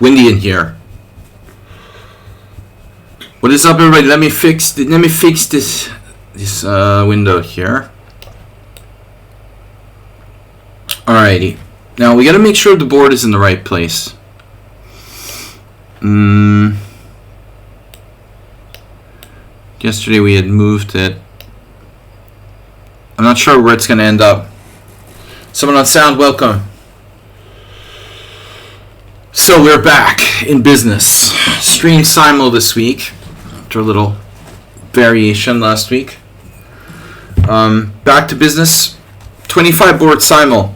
windy in here. What is up, everybody? Let me fix this window here. Alrighty. Now we got to make sure the board is in the right place. Yesterday we had moved it. I'm not sure where it's going to end up. Someone on sound, welcome. So we're back in business. Stream Simul this week after a little variation last week. Back to business. 25 board Simul.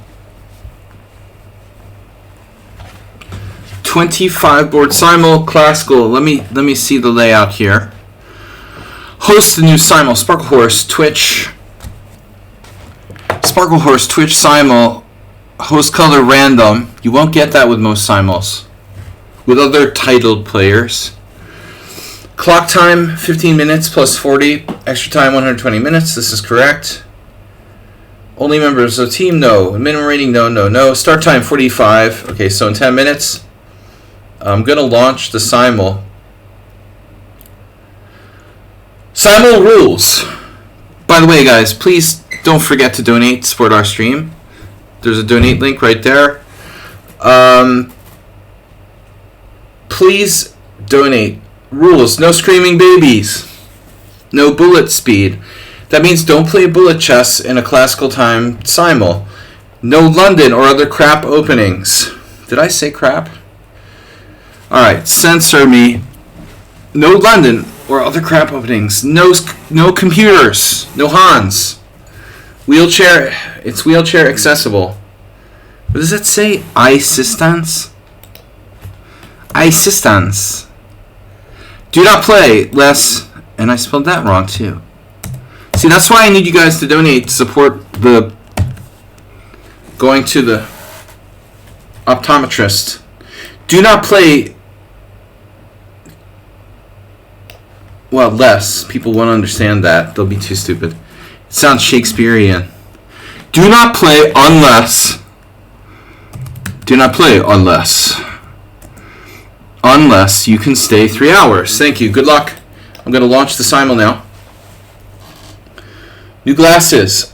25 board Simul Classical. Let me see the layout here. Host the new Simul. Sparkle Horse Twitch. Sparkle Horse Twitch Simul. Host color random. You won't get that with most Simuls. With other titled players. Clock time 15 minutes plus 40. Extra time 120 minutes. This is correct. Only members of the team, no. Minimum rating, no. Start time 45. Okay, so in 10 minutes, I'm going to launch the Simul. Simul rules. By the way, guys, please don't forget to donate to support our stream. There's a donate link right there. Please donate. Rules. No screaming babies. No bullet speed. That means don't play bullet chess in a classical time Simul. No London or other crap openings. Did I say crap? Alright, censor me. No London or other crap openings. No computers. No Hans. Wheelchair. It's wheelchair accessible. What does that say? Assistance? Assistance. Do not play less. And I spelled that wrong too. See, that's why I need you guys to donate to support the going to the optometrist. Do not play, well, less. People won't understand that. They'll be too stupid. It sounds Shakespearean. Do not play unless. Do not play unless. Unless you can stay 3 hours. Thank you. Good luck. I'm going to launch the Simul now. New glasses.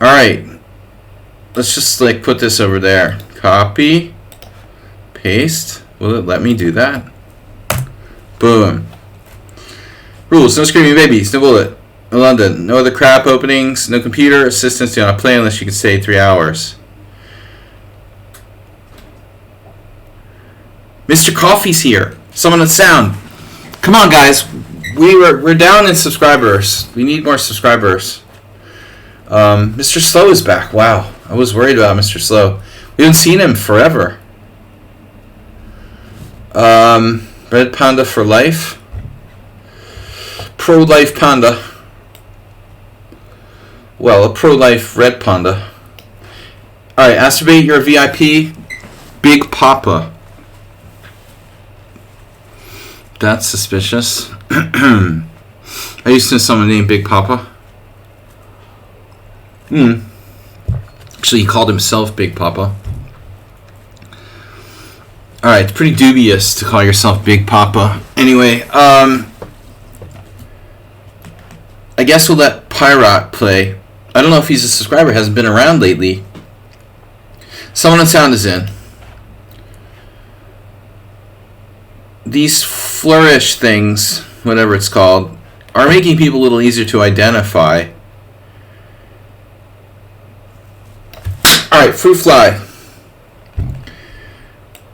Alright. Let's just put this over there. Copy. Paste. Will it let me do that? Boom. Rules. No screaming babies. No bullet. No London. No other crap openings. No computer. Assistance. Do not play unless you can stay 3 hours. Mr. Coffee's here. Someone on sound. Come on, guys. We're down in subscribers. We need more subscribers. Mr. Slow is back. Wow. I was worried about Mr. Slow. We haven't seen him forever. Red Panda for life. Pro-life panda. Well, a pro-life red panda. Alright, Astrobate, you're a VIP. Big Papa. That's suspicious. I used to know someone named Big Papa. Actually, he called himself Big Papa. Alright, it's pretty dubious to call yourself Big Papa. Anyway, I guess we'll let Pyrat play. I don't know if he's a subscriber. Hasn't been around lately. Someone on sound is in. These flourish things, whatever it's called, are making people a little easier to identify. Alright, fruit fly.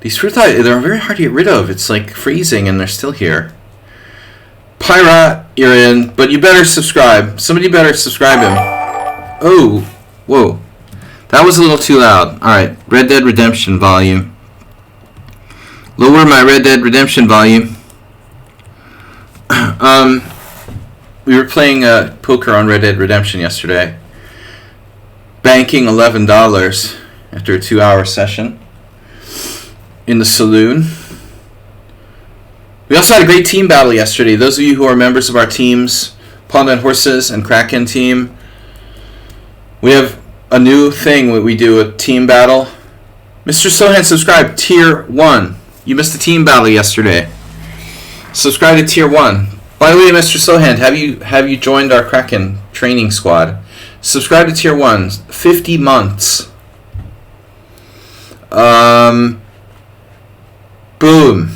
These fruit fly, they're very hard to get rid of. It's like freezing and they're still here. Pyrat, you're in, but you better subscribe. Somebody better subscribe him. Oh, whoa. That was a little too loud. Alright, Red Dead Redemption volume. Lower my Red Dead Redemption volume. We were playing poker on Red Dead Redemption yesterday. Banking $11 after a 2-hour session in the saloon. We also had a great team battle yesterday. Those of you who are members of our teams, Panda and Horses and Kraken team, we have a new thing when we do a team battle. Mr. Sohan, subscribe tier 1. You missed the team battle yesterday. Subscribe to tier 1. By the way, Mr. Sohan, have you joined our Kraken training squad? Subscribe to tier 1. 50 months. Boom.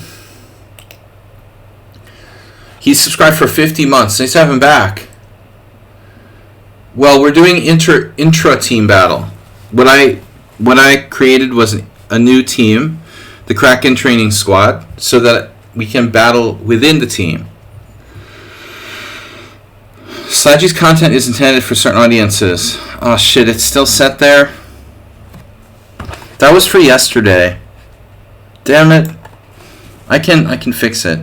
He's subscribed for 50 months. Nice to have him back. Well, we're doing intra team battle. What I created was a new team, the Kraken training squad, so that we can battle within the team. Slagy's content is intended for certain audiences. Oh shit, it's still set there? That was for yesterday. Damn it. I can fix it.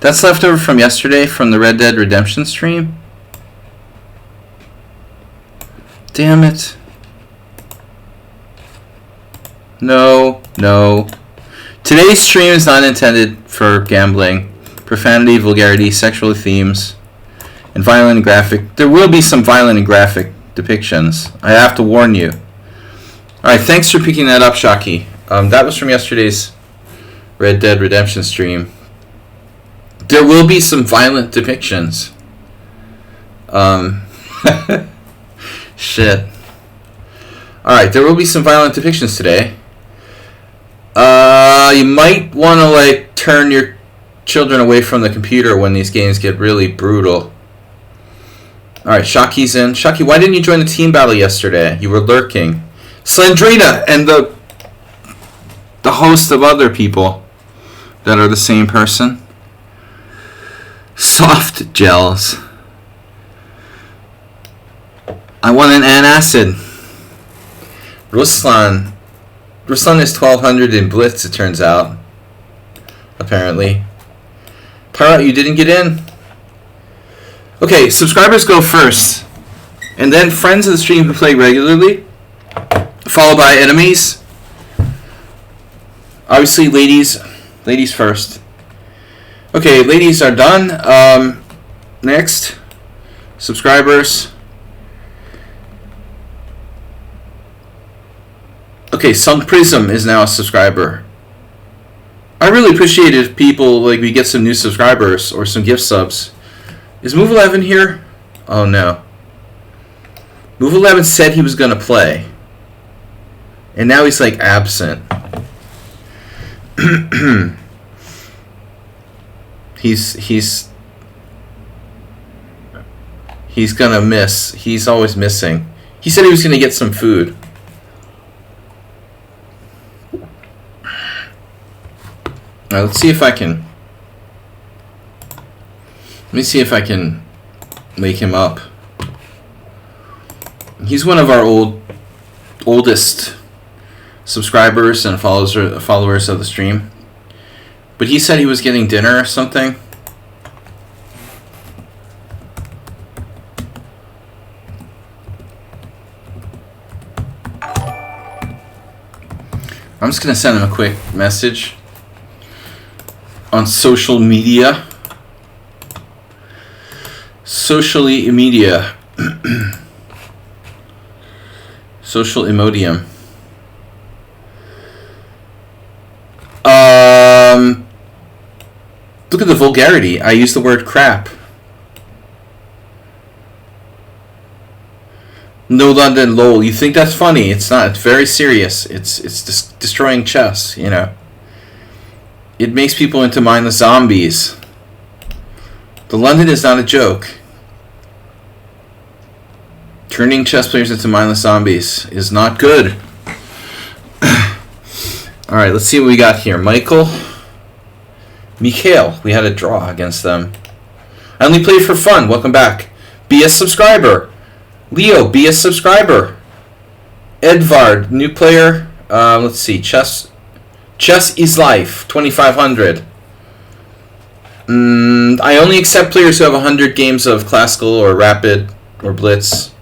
That's left over from yesterday from the Red Dead Redemption stream. Damn it. No. Today's stream is not intended for gambling, profanity, vulgarity, sexual themes, and violent and graphic. There will be some violent and graphic depictions. I have to warn you. Alright, thanks for picking that up, Shaki. That was from yesterday's Red Dead Redemption stream. There will be some violent depictions. Shit. Alright, there will be some violent depictions today. You might want to, turn your children away from the computer when these games get really brutal. Alright, Shaki's in. Shaki, why didn't you join the team battle yesterday? You were lurking. Slendrina and the host of other people that are the same person. Soft gels. I want an antacid. Ruslan is 1200 in Blitz, it turns out. Apparently. Pirate, you didn't get in? Okay, subscribers go first. And then friends of the stream who play regularly. Followed by enemies. Obviously, ladies first. Okay, ladies are done. Next. Subscribers. Okay, Sun Prism is now a subscriber. I really appreciate it if people, we get some new subscribers or some gift subs. Is Move 11 here? Oh, no. Move 11 said he was going to play. And now he's, absent. He's going to miss. He's always missing. He said he was going to get some food. Alright, let's see if I can... Let me see if I can wake him up. He's one of our oldest subscribers and followers of the stream. But he said he was getting dinner or something. I'm just going to send him a quick message on social media. Socially media. Social Imodium. Look at the vulgarity. I use the word crap. No London lol. You think that's funny? It's not. It's very serious. It's destroying chess. It makes people into mindless zombies. The London is not a joke. Turning chess players into mindless zombies is not good. Alright, let's see what we got here. Mikhail, we had a draw against them. I only played for fun. Welcome back. Be a subscriber. Leo, be a subscriber. Edvard, new player. Let's see. Chess is life. 2500. I only accept players who have 100 games of classical or rapid or blitz.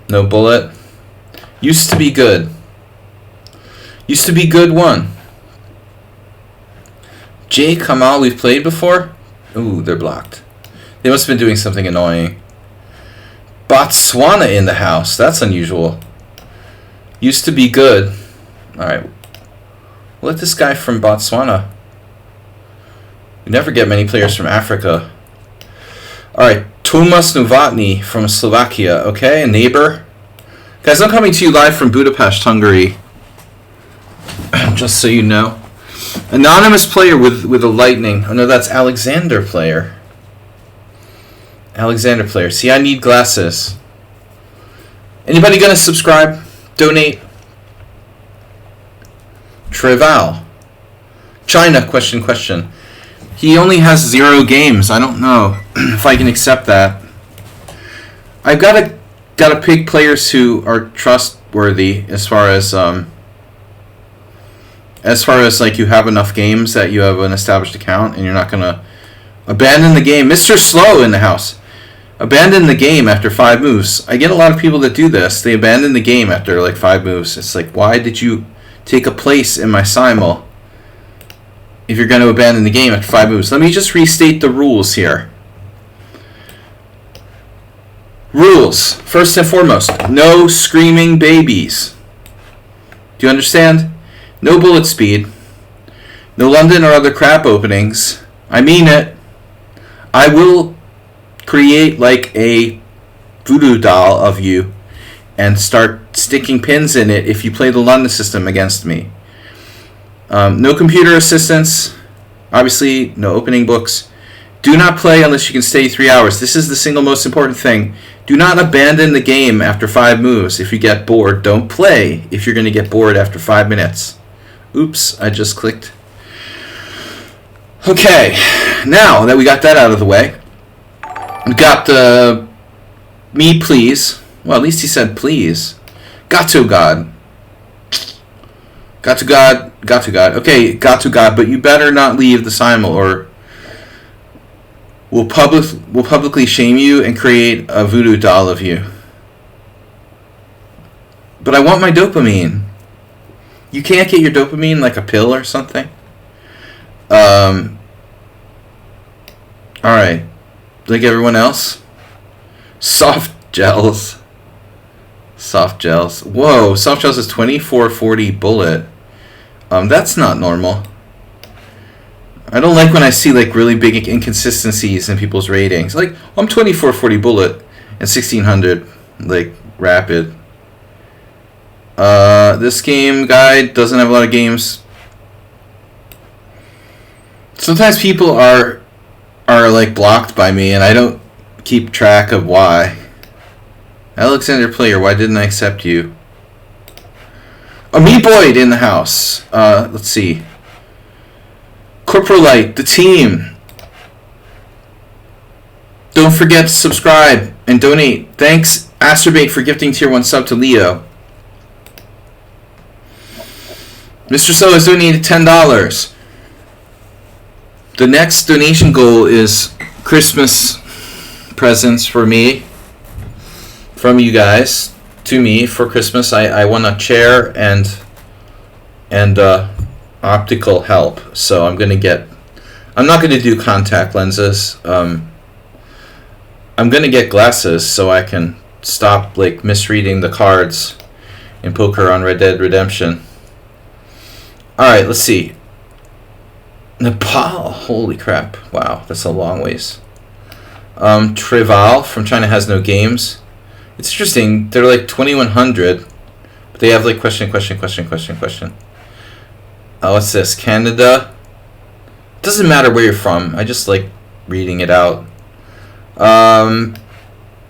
No bullet. Used to be good. Used to be good one. Jay Kamal, we've played before? Ooh, they're blocked. They must have been doing something annoying. Botswana in the house. That's unusual. Used to be good. Alright. Let this guy from Botswana. We never get many players from Africa. Alright. Tomas Novotny from Slovakia. Okay, a neighbor. Guys, I'm coming to you live from Budapest, Hungary. Just so you know. Anonymous player with a lightning. Oh no, that's Alexander player. Alexander player. See, I need glasses. Anybody gonna subscribe? Donate? Treval. China, question. He only has 0 games. I don't know if I can accept that. I've gotta pick players who are trustworthy as far as like you have enough games that you have an established account and you're not gonna abandon the game. Mr. Slow in the house. Abandon the game after 5 moves. I get a lot of people that do this. They abandon the game after like 5 moves. It's like, why did you take a place in my Simul if you're going to abandon the game after 5 moves? Let me just restate the rules here. Rules. First and foremost, no screaming babies. Do you understand? No bullet speed. No London or other crap openings. I mean it. I will create like a voodoo doll of you and start sticking pins in it if you play the London system against me. No computer assistance. Obviously, no opening books. Do not play unless you can stay 3 hours. This is the single most important thing. Do not abandon the game after 5 moves. If you get bored, don't play if you're going to get bored after 5 minutes. Oops, I just clicked. Okay, now that we got that out of the way, we got the me please. Well, at least he said please. Got to God. Got to God. Got to God. Okay, got to God, but you better not leave the Simul or we'll publicly shame you and create a voodoo doll of you. But I want my dopamine. You can't get your dopamine like a pill or something? Alright. Like everyone else? Soft gels. Soft gels. Whoa, soft gels is 2440 bullet. That's not normal. I don't like when I see like really big inconsistencies in people's ratings. Like, I'm 2440 bullet and 1600 like rapid. This game guide doesn't have a lot of games. Sometimes people are like blocked by me and I don't keep track of why. Alexander player, why didn't I accept you? Oh, me Boyd in the house. Let's see. Corporalite, the team. Don't forget to subscribe and donate. Thanks, Astrobate, for gifting tier 1 sub to Leo. Mr. So has donated $10. The next donation goal is Christmas presents for me, from you guys to me for Christmas. I want a chair and optical help. So I'm not gonna do contact lenses. I'm gonna get glasses so I can stop like misreading the cards in poker on Red Dead Redemption. All right, let's see. Nepal, holy crap! Wow, that's a long ways. Treval from China has no games. It's interesting. They're like 2100, but they have like question. Oh, what's this? Canada. Doesn't matter where you're from. I just like reading it out.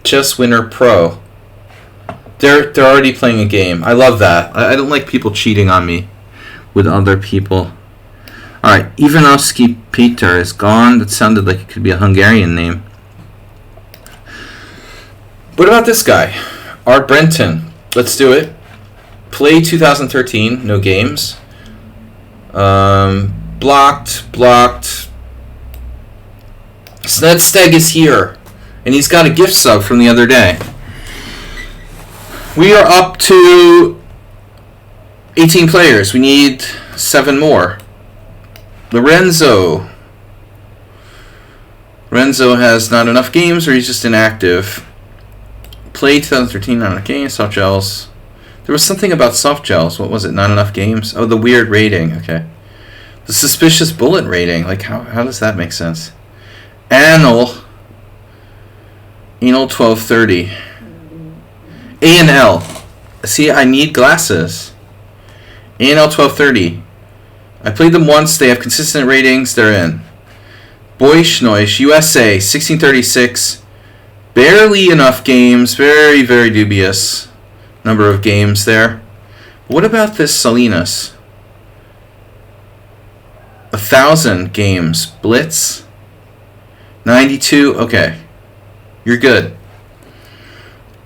Chess Winner Pro. They're already playing a game. I love that. I don't like people cheating on me with other people. Alright, Ivanovsky Peter is gone. That sounded like it could be a Hungarian name. What about this guy? Art Brenton. Let's do it. Play 2013, no games. Blocked. Snedsteg is here. And he's got a gift sub from the other day. We are up to 18 players. We need 7 more. Lorenzo has not enough games or he's just inactive. Played 2013, not enough games. Soft gels. There was something about soft gels. What was it? Not enough games? Oh, the weird rating. Okay. The suspicious bullet rating. Like, how does that make sense? Anal 1230. A and L. See, I need glasses. A and L 1230. I played them once. They have consistent ratings. They're in. Boy Schnoish, USA 1636. Barely enough games. Very, very dubious number of games there. What about this Salinas? 1,000 games. Blitz 92. Okay. You're good.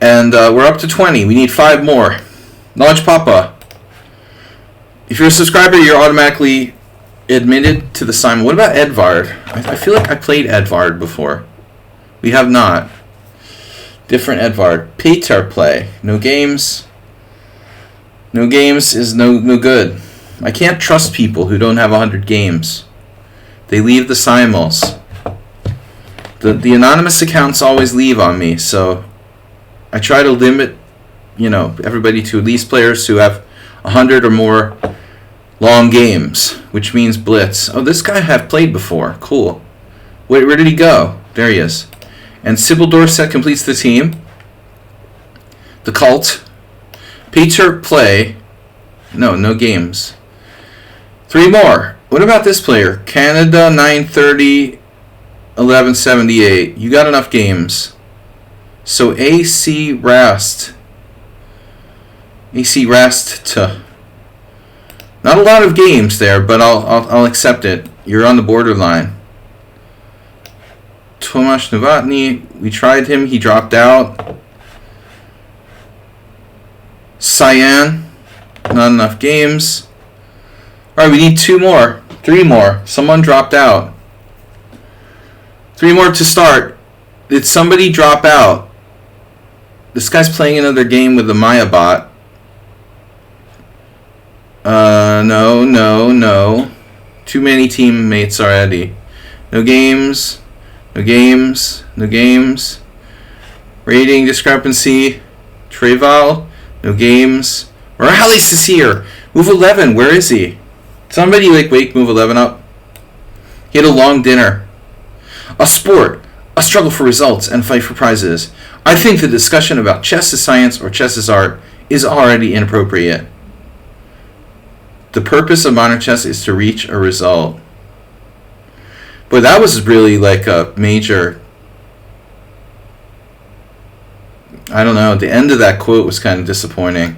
And we're up to 20. We need 5 more. Knowledge Papa. If you're a subscriber, you're automatically admitted to the Simon. What about Edvard? I feel like I played Edvard before. We have not. Different Edvard. Peter play. No games. No games is no good. I can't trust people who don't have 100 games. They leave the Simuls. The anonymous accounts always leave on me, so I try to limit, everybody to at least players who have 100 or more long games, which means Blitz. Oh, this guy I have played before. Cool. Wait, where did he go? There he is. And Sybil Dorset completes the team. The Cult. Peter play. No games. 3 more. What about this player? Canada 930 1178. You got enough games. So AC Rast. AC Rast to. Not a lot of games there, but I'll accept it. You're on the borderline. Tomasz Novotny, we tried him, he dropped out. Cyan, not enough games. Alright, we need 2 more. 3 more. Someone dropped out. 3 more to start. Did somebody drop out? This guy's playing another game with the Maya bot. No. Too many teammates already. No games. Rating discrepancy. Treval. No games. Morales is here. Move 11. Where is he? Somebody wake Move 11 up. He had a long dinner. A sport. A struggle for results and fight for prizes. I think the discussion about chess is science or chess is art is already inappropriate. The purpose of modern chess is to reach a result. But that was really like a major... I don't know. The end of that quote was kind of disappointing.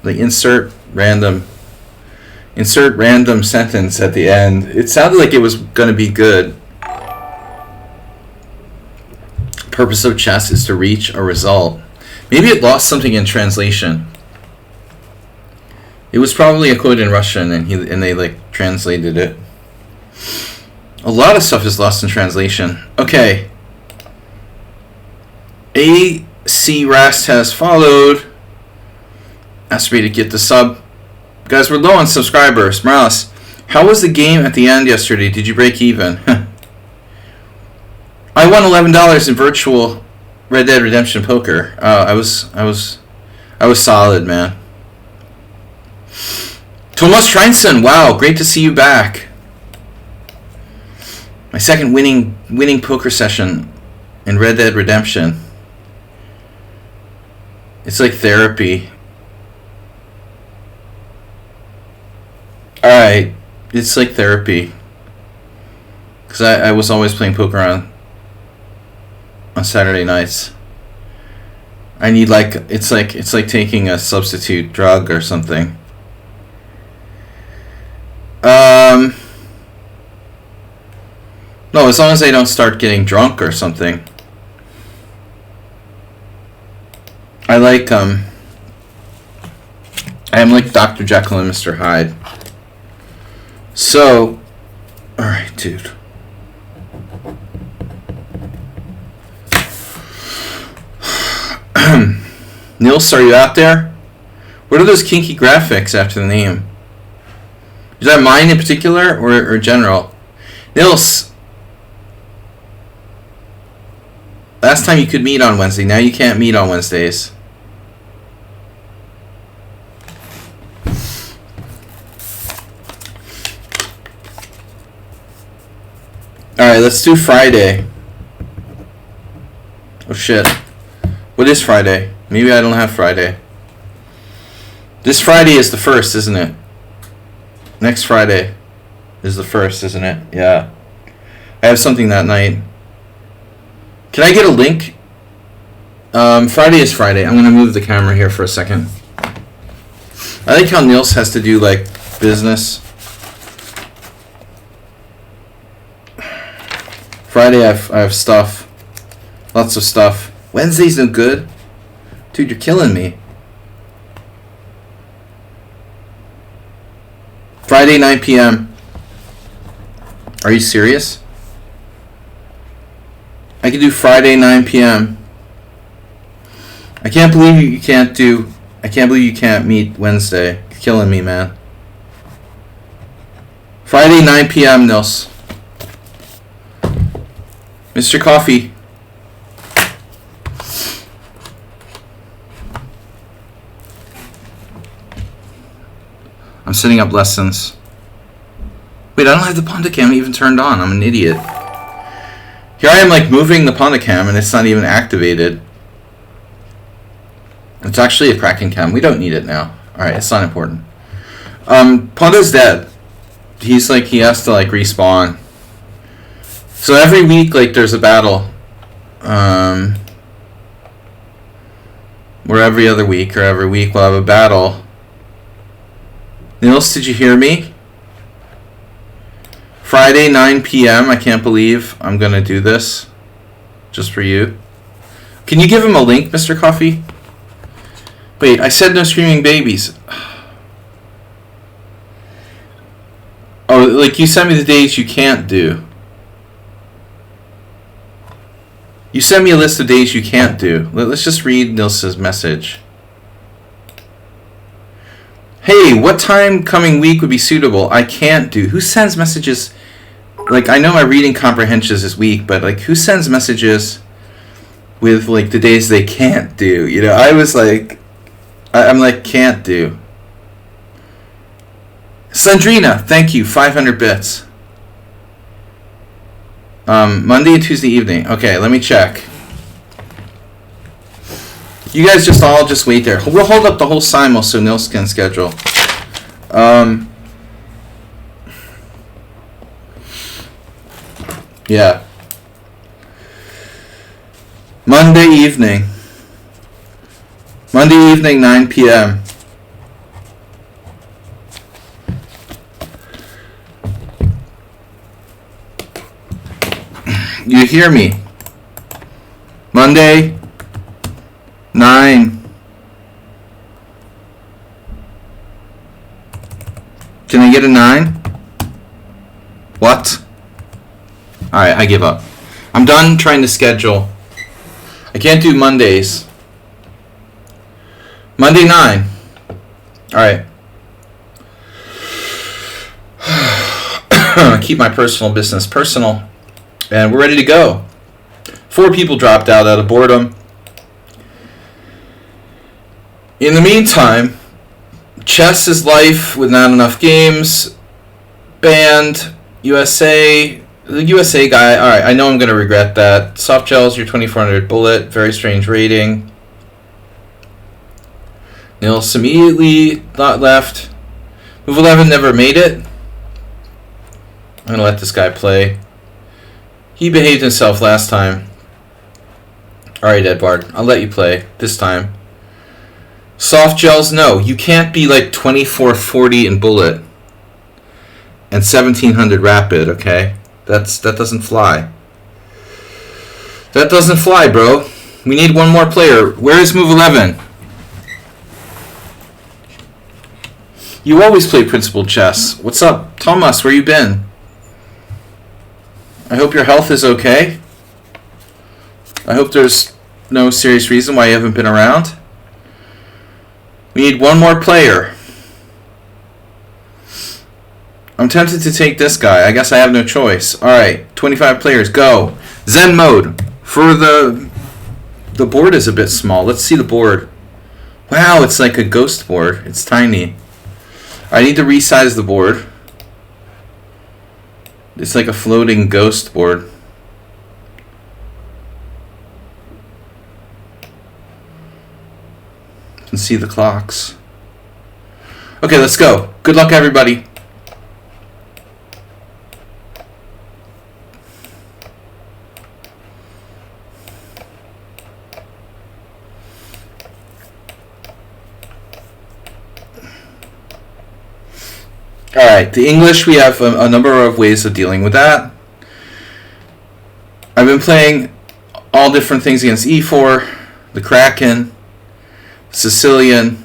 Like insert random sentence at the end. It sounded like it was going to be good. Purpose of chess is to reach a result. Maybe it lost something in translation. It was probably a quote in Russian, and they translated it. A lot of stuff is lost in translation. Okay. AC Rast has followed. Asked me to get the sub. Guys, we're low on subscribers. Morales, how was the game at the end yesterday? Did you break even? I won $11 in virtual Red Dead Redemption poker. I was solid, man. Thomas Treinson, wow, great to see you back. My second winning poker session in Red Dead Redemption. It's like therapy. Alright, it's like therapy. Because I was always playing poker on Saturday nights. I need it's like taking a substitute drug or something. No, as long as I don't start getting drunk or something. I am like Dr. Jekyll and Mr. Hyde. So, alright, dude. Nils, are you out there? What are those kinky graphics after the name? Is that mine in particular or general? Nils. Last time you could meet on Wednesday. Now you can't meet on Wednesdays. Alright, let's do Friday. Oh shit. What is Friday? Maybe I don't have Friday. This Friday is the 1st, isn't it? Next Friday is the 1st, isn't it? Yeah. I have something that night. Can I get a link? Friday is Friday. I'm going to move the camera here for a second. I like how Nils has to do, like, business. Friday I have stuff. Lots of stuff. Wednesday's no good. Dude, you're killing me. Friday, 9 p.m. Are you serious? I can do Friday, 9 p.m. I can't believe you can't do... I can't believe you can't meet Wednesday. You're killing me, man. Friday, 9 p.m., Nils. Mr. Coffee. I'm setting up lessons. Wait, I don't have the Pondicam even turned on. I'm an idiot. Here I am, like, moving the Pondicam, and it's not even activated. It's actually a Kraken cam. We don't need it now. Alright, it's not important. Pondo's dead. He's, like, he has to, like, respawn. So every week, like, there's a battle. Or every other week, or every week we'll have a battle. Nils, did you hear me? Friday, 9 p.m. I can't believe I'm going to do this. Just for you. Can you give him a link, Mr. Coffee? Wait, I said no screaming babies. Oh, like, you sent me the days you can't do. You sent me a list of days you can't do. Let's just read Nils's message. Hey, what time coming week would be suitable? I can't do. Who sends messages? Like, I know my reading comprehension is weak, but, like, who sends messages with, like, the days they can't do? You know, I was like, I'm like, can't do. Sandrina, thank you, 500 bits. Monday and Tuesday evening. Okay, let me check. You guys just all just wait there. We'll hold up the whole simul so Nils can schedule. Yeah. Monday evening. Monday evening, 9 p.m. You hear me? Monday, 9. Can I get a 9? What? Alright, I give up. I'm done trying to schedule. I can't do Mondays. Monday, 9. Alright. Keep my personal business personal. And we're ready to go. 4 people dropped out of boredom. In the meantime, chess is life with not enough games. Banned. USA. The USA guy. Alright, I know I'm going to regret that. Soft gels, your 2400 bullet. Very strange rating. Nils immediately not left. Move 11 never made it. I'm going to let this guy play. He behaved himself last time. Alright, Edward. I'll let you play. This time. Soft gels, no. You can't be like 2440 in bullet. And 1700 rapid, okay? That doesn't fly. That doesn't fly, bro. We need one more player. Where is move 11? You always play principled chess. What's up? Thomas, where you been? I hope your health is okay. I hope there's no serious reason why you haven't been around. We need one more player. I'm tempted to take this guy. I guess I have no choice. Alright, 25 players, go. Zen mode. For the The board is a bit small. Let's see the board. Wow, it's like a ghost board. It's tiny. I need to resize the board. It's like a floating ghost board. You can see the clocks. Okay, let's go. Good luck, everybody. Alright, the English, we have a number of ways of dealing with that. I've been playing all different things against e4, the Kraken, Sicilian.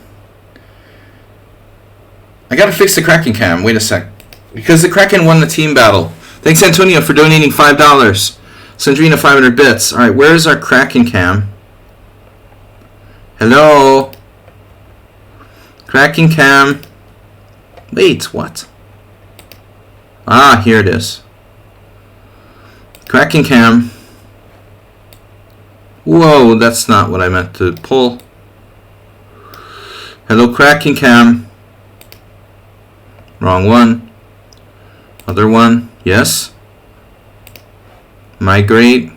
I gotta fix the Kraken cam, wait a sec. Because the Kraken won the team battle. Thanks, Antonio, for donating $5. Sandrina, 500 bits. Alright, where's our Kraken cam? Hello? Kraken cam. Wait, what? Ah, here it is. Kraken cam. Whoa, that's not what I meant to pull. Hello, Kraken cam. Wrong one. Other one. Yes. Migrate.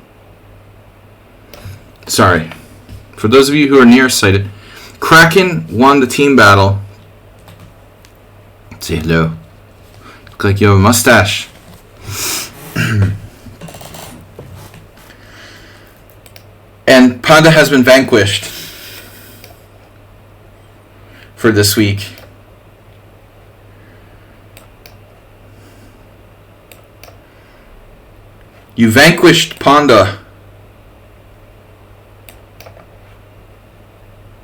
Sorry. For those of you who are nearsighted, Kraken won the team battle. Say hello. Look like you have a mustache. And Panda has been vanquished for this week. You vanquished Panda.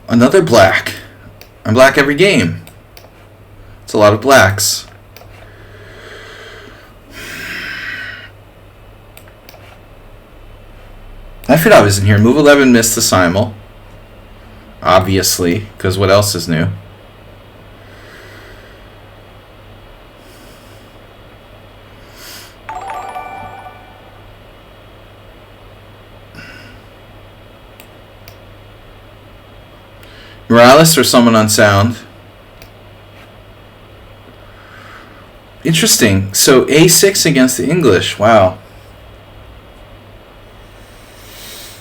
Another black. I'm black every game. It's a lot of blacks. Ifridov isn't here. Move 11 missed the Simul. Obviously, because what else is new? Morales or someone on sound? Interesting. So A6 against the English. Wow.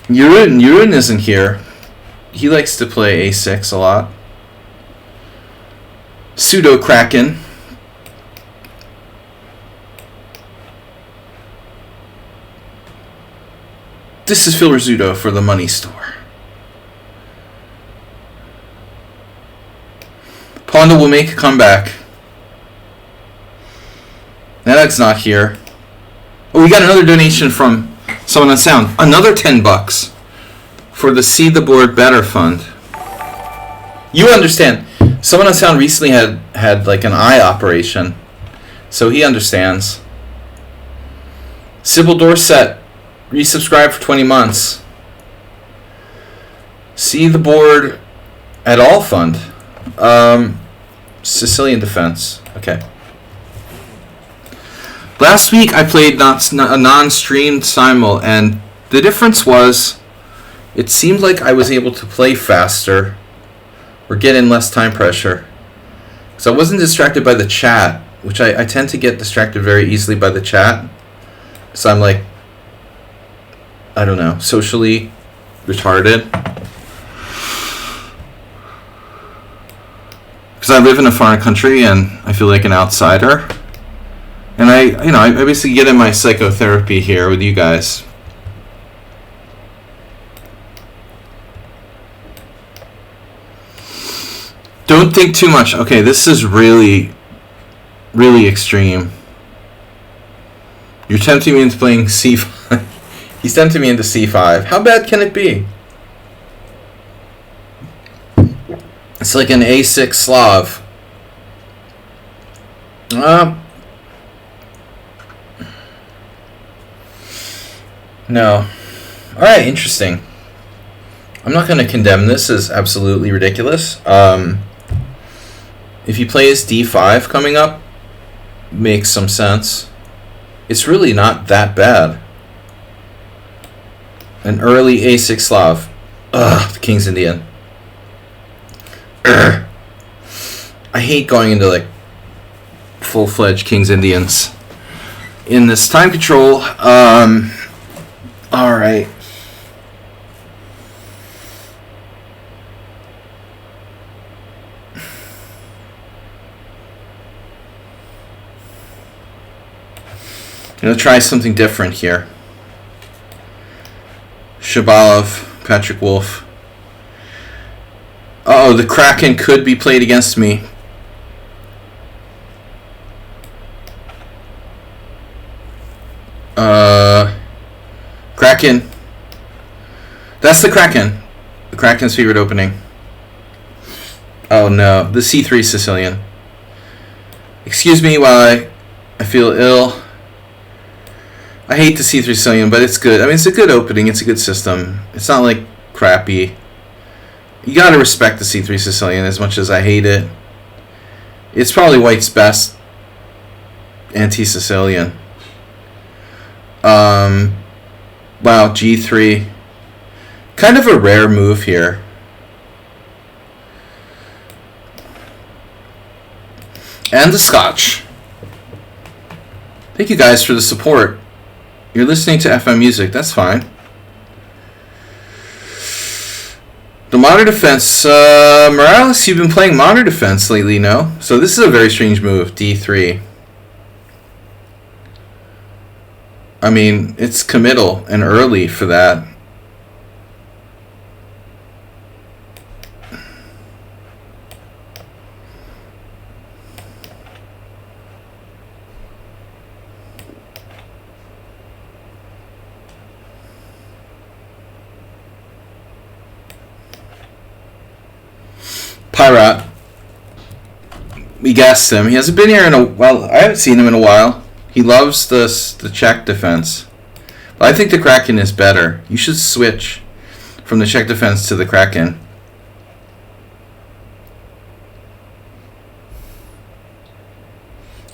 Yurun isn't here. He likes to play A6 a lot. Pseudo Kraken. This is Phil Rizzuto for the Money Store. Panda will make a comeback. Nedek's not here. Oh, we got another donation from someone on sound. Another $10 for the See the Board Better Fund. You understand. Someone on sound recently had like an eye operation, so he understands. Sybil Dorset resubscribed for 20 months. See the Board at All Fund. Sicilian Defense. Okay. Last week I played a non-streamed Simul, and the difference was it seemed like I was able to play faster or get in less time pressure. So I wasn't distracted by the chat, which I tend to get distracted very easily by the chat. So I'm like, I don't know, socially retarded. Because I live in a foreign country and I feel like an outsider. And I basically get in my psychotherapy here with you guys. Don't think too much. Okay, this is really, really extreme. You're tempting me into playing C5. He's tempting me into C5. How bad can it be? It's like an A6 Slav. No. Alright, interesting. I'm not going to condemn this as absolutely ridiculous. If he plays D5 coming up, makes some sense. It's really not that bad. An early A6 Slav. Ugh, the King's Indian. Urgh. I hate going into like full-fledged King's Indians in this time control. All right. I'm going to try something different here. Shabalov, Patrick Wolf. Uh-oh, the Kraken could be played against me. Kraken. That's the Kraken. The Kraken's favorite opening. Oh no, the C3 Sicilian. Excuse me while I feel ill. I hate the C3 Sicilian, but it's good. I mean, it's a good opening. It's a good system. It's not like crappy. You gotta respect the C3 Sicilian as much as I hate it. It's probably White's best anti-Sicilian. Wow, G3. Kind of a rare move here. And the Scotch. Thank you guys for the support. You're listening to FM music. That's fine. The Modern Defense. Morales, you've been playing Modern Defense lately, no? So this is a very strange move. D3. I mean, it's committal and early for that. Pyrat. We guessed him. He hasn't been here in a while. I haven't seen him in a while. He loves the Czech defense. But I think the Kraken is better. You should switch from the Czech defense to the Kraken.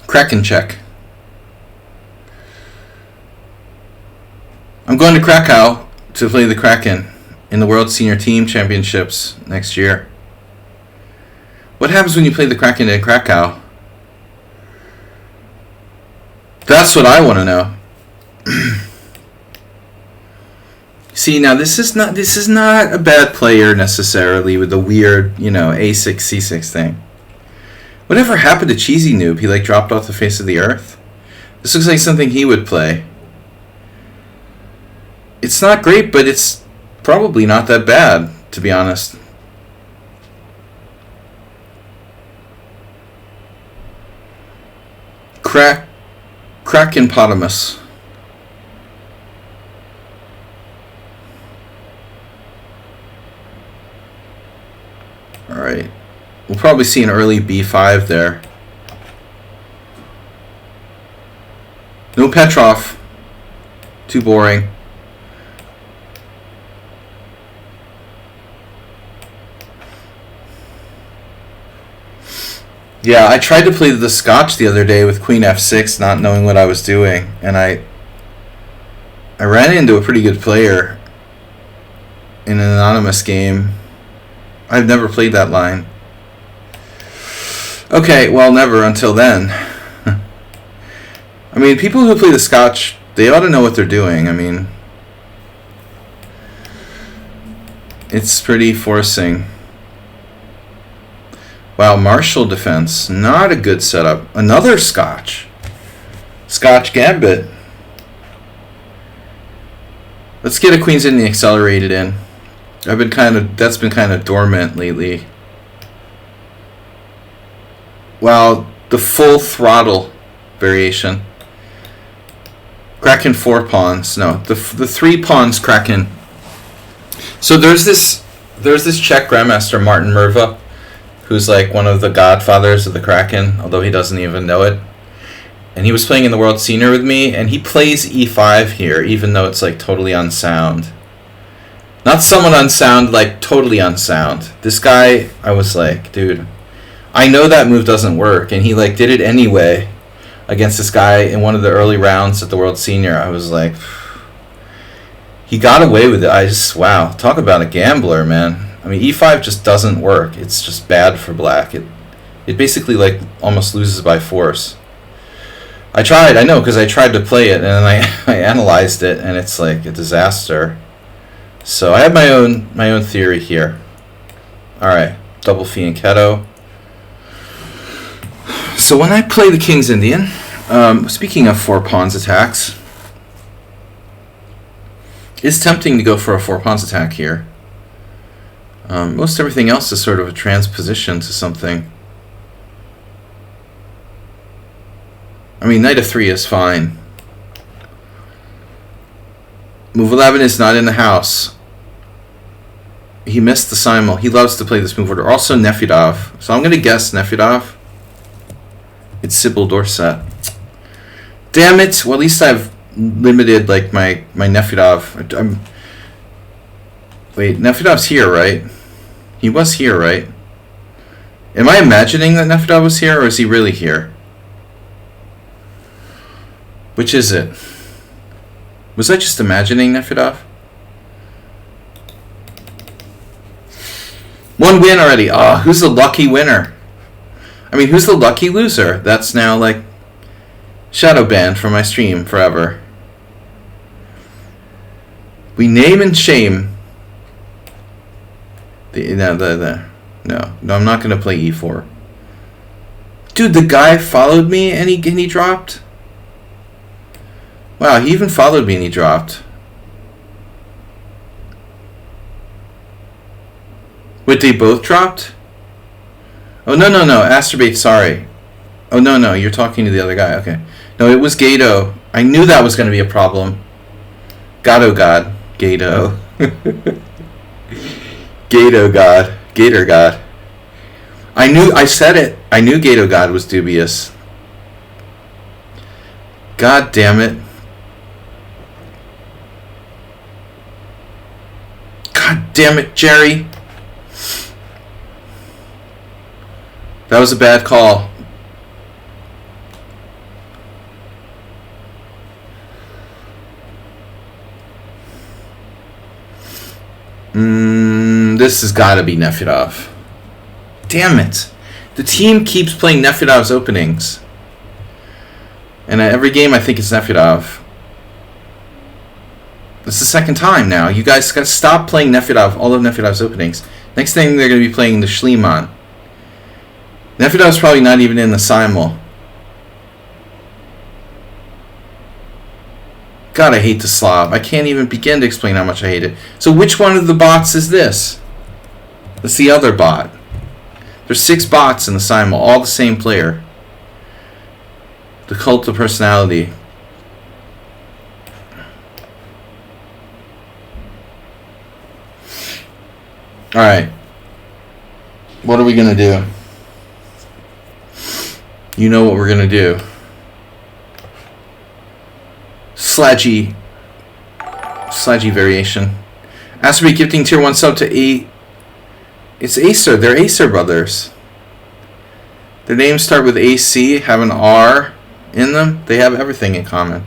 Kraken check. I'm going to Krakow to play the Kraken in the World Senior Team Championships next year. What happens when you play the Kraken in Krakow? That's what I want to know. See, now this is not a bad player necessarily with the weird, A6 C6 thing. Whatever happened to Cheesy Noob? He dropped off the face of the earth. This looks like something he would play. It's not great, but it's probably not that bad, to be honest. Krakenpotamus. Alright. We'll probably see an early B5 there. No Petrov. Too boring. Yeah, I tried to play the Scotch the other day with Queen F6, not knowing what I was doing, and I ran into a pretty good player in an anonymous game. I've never played that line. Okay, well, never until then. I mean, people who play the Scotch, they ought to know what they're doing. I mean, it's pretty forcing. Wow, Marshall defense. Not a good setup. Another Scotch. Scotch Gambit. Let's get a Queen's Indian accelerated in. That's been kind of dormant lately. Wow, the full throttle variation. Kraken 4 pawns. No, the 3 pawns Kraken. So there's this Czech Grandmaster Martin Merva, who's like one of the godfathers of the Kraken, although he doesn't even know it. And he was playing in the World Senior with me, and he plays E5 here, even though it's totally unsound. Not somewhat unsound, totally unsound. This guy, I was like, dude, I know that move doesn't work, and he did it anyway against this guy in one of the early rounds at the World Senior. I was like, He got away with it. Wow, talk about a gambler, man. I mean, e5 just doesn't work. It's just bad for black. It basically like almost loses by force. I know, because I tried to play it and then I analyzed it and it's like a disaster. So I have my own theory here. All right, double fianchetto. So when I play the King's Indian, speaking of 4 pawns attacks, it's tempting to go for a 4 pawns attack here. Most everything else is sort of a transposition to something. I mean, knight of 3 is fine. Move 11 is not in the house. He missed the simul. He loves to play this move order. Also Nefedov. So I'm going to guess Nefedov. It's Sybil Dorset. Damn it! Well, at least I've limited like my Nefedov. Wait, Nefedov's here, right? He was here, right? Am I imagining that Nefedov was here, or is he really here? Which is it? Was I just imagining Nefedov? 1 win already. Ah, who's the lucky winner? I mean, who's the lucky loser? That's now like shadow banned from my stream forever. We name and shame. No, I'm not gonna play e4. Dude, the guy followed me and he dropped. Wow, he even followed me and he dropped. Wait, they both dropped? Oh, no, Asterbate, sorry. Oh, no, you're talking to the other guy, okay. No, it was Gato. I knew that was going to be a problem. Gato God. Gato. Gato God. Gator God. I said it. I knew Gato God was dubious. God damn it. God damn it, Jerry. That was a bad call. This has got to be Nefedov. Damn it. The team keeps playing Nefedov's openings. And every game I think it's Nefedov. It's the second time now. You guys got to stop playing Nefedov, all of Nefedov's openings. Next thing they're going to be playing the Schliemann. Nefedov's probably not even in the simul. God, I hate the Slav. I can't even begin to explain how much I hate it. So which one of the bots is this? That's the other bot. There's 6 bots in the simul, all the same player. The cult of personality. Alright. What are we going to do? You know what we're going to do. Sludgy variation. Asterbate gifting tier 1 sub to A. It's Acer. They're Acer brothers. Their names start with AC, have an R in them. They have everything in common.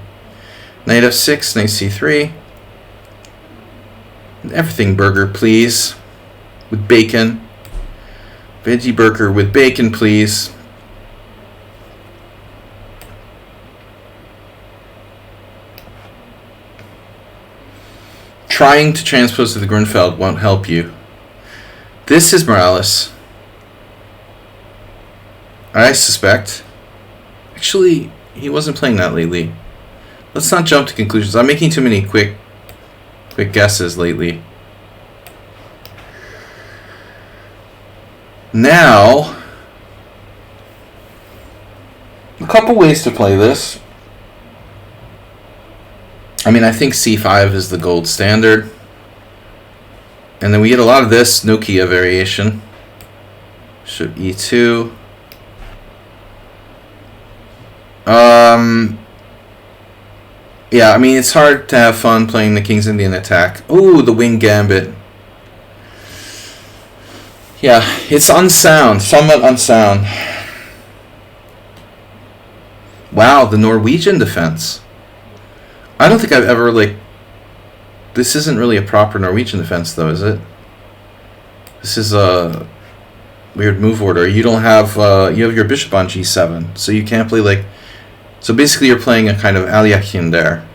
Knight F6, Knight C3. Everything burger, please. With bacon. Veggie burger with bacon, please. Trying to transpose to the Grunfeld won't help you. This is Morales. I suspect. Actually, he wasn't playing that lately. Let's not jump to conclusions. I'm making too many quick guesses lately. Now, a couple ways to play this. I mean, I think C5 is the gold standard. And then we get a lot of this Nokia variation. Bishop E2. Yeah, I mean, it's hard to have fun playing the King's Indian attack. Ooh, the wing gambit. Yeah, it's unsound, somewhat unsound. Wow, the Norwegian defense. I don't think I've ever, like... This isn't really a proper Norwegian defense, though, is it? This is a weird move order. You don't have you have your bishop on g7, so you can't play like. So basically, you're playing a kind of Aliakin there.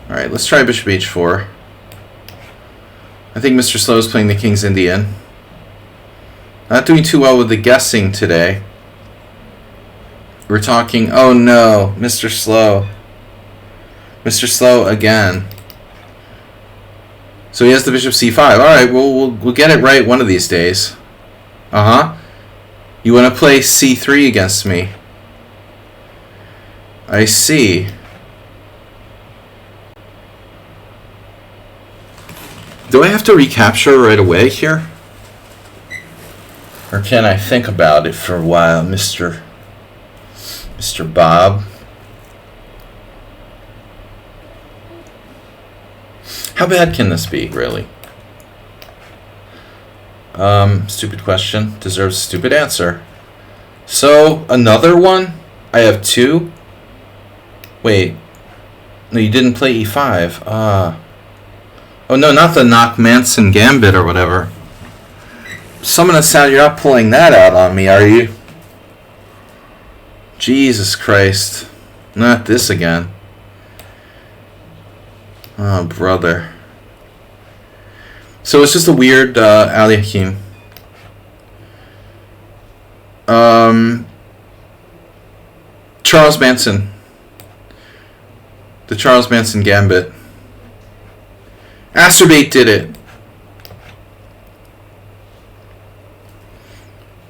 All right, let's try bishop h4. I think Mr. Slow is playing the King's Indian. Not doing too well with the guessing today. We're talking. Oh no, Mr. Slow. Mr. Slow again. So he has the bishop c5. All right, we'll get it right one of these days. You want to play c3 against me? I see. Do I have to recapture right away here? Or can I think about it for a while, Mr. Bob? How bad can this be, really? Stupid question. Deserves a stupid answer. So, another one? I have two? Wait. No, you didn't play e5. Oh, no, not the Knock Manson Gambit or whatever. Summon a sound, you're not pulling that out on me, are you? Jesus Christ. Not this again. Oh, brother. So it's just a weird Aliakim. Charles Manson. The Charles Manson Gambit. Asterbate did it.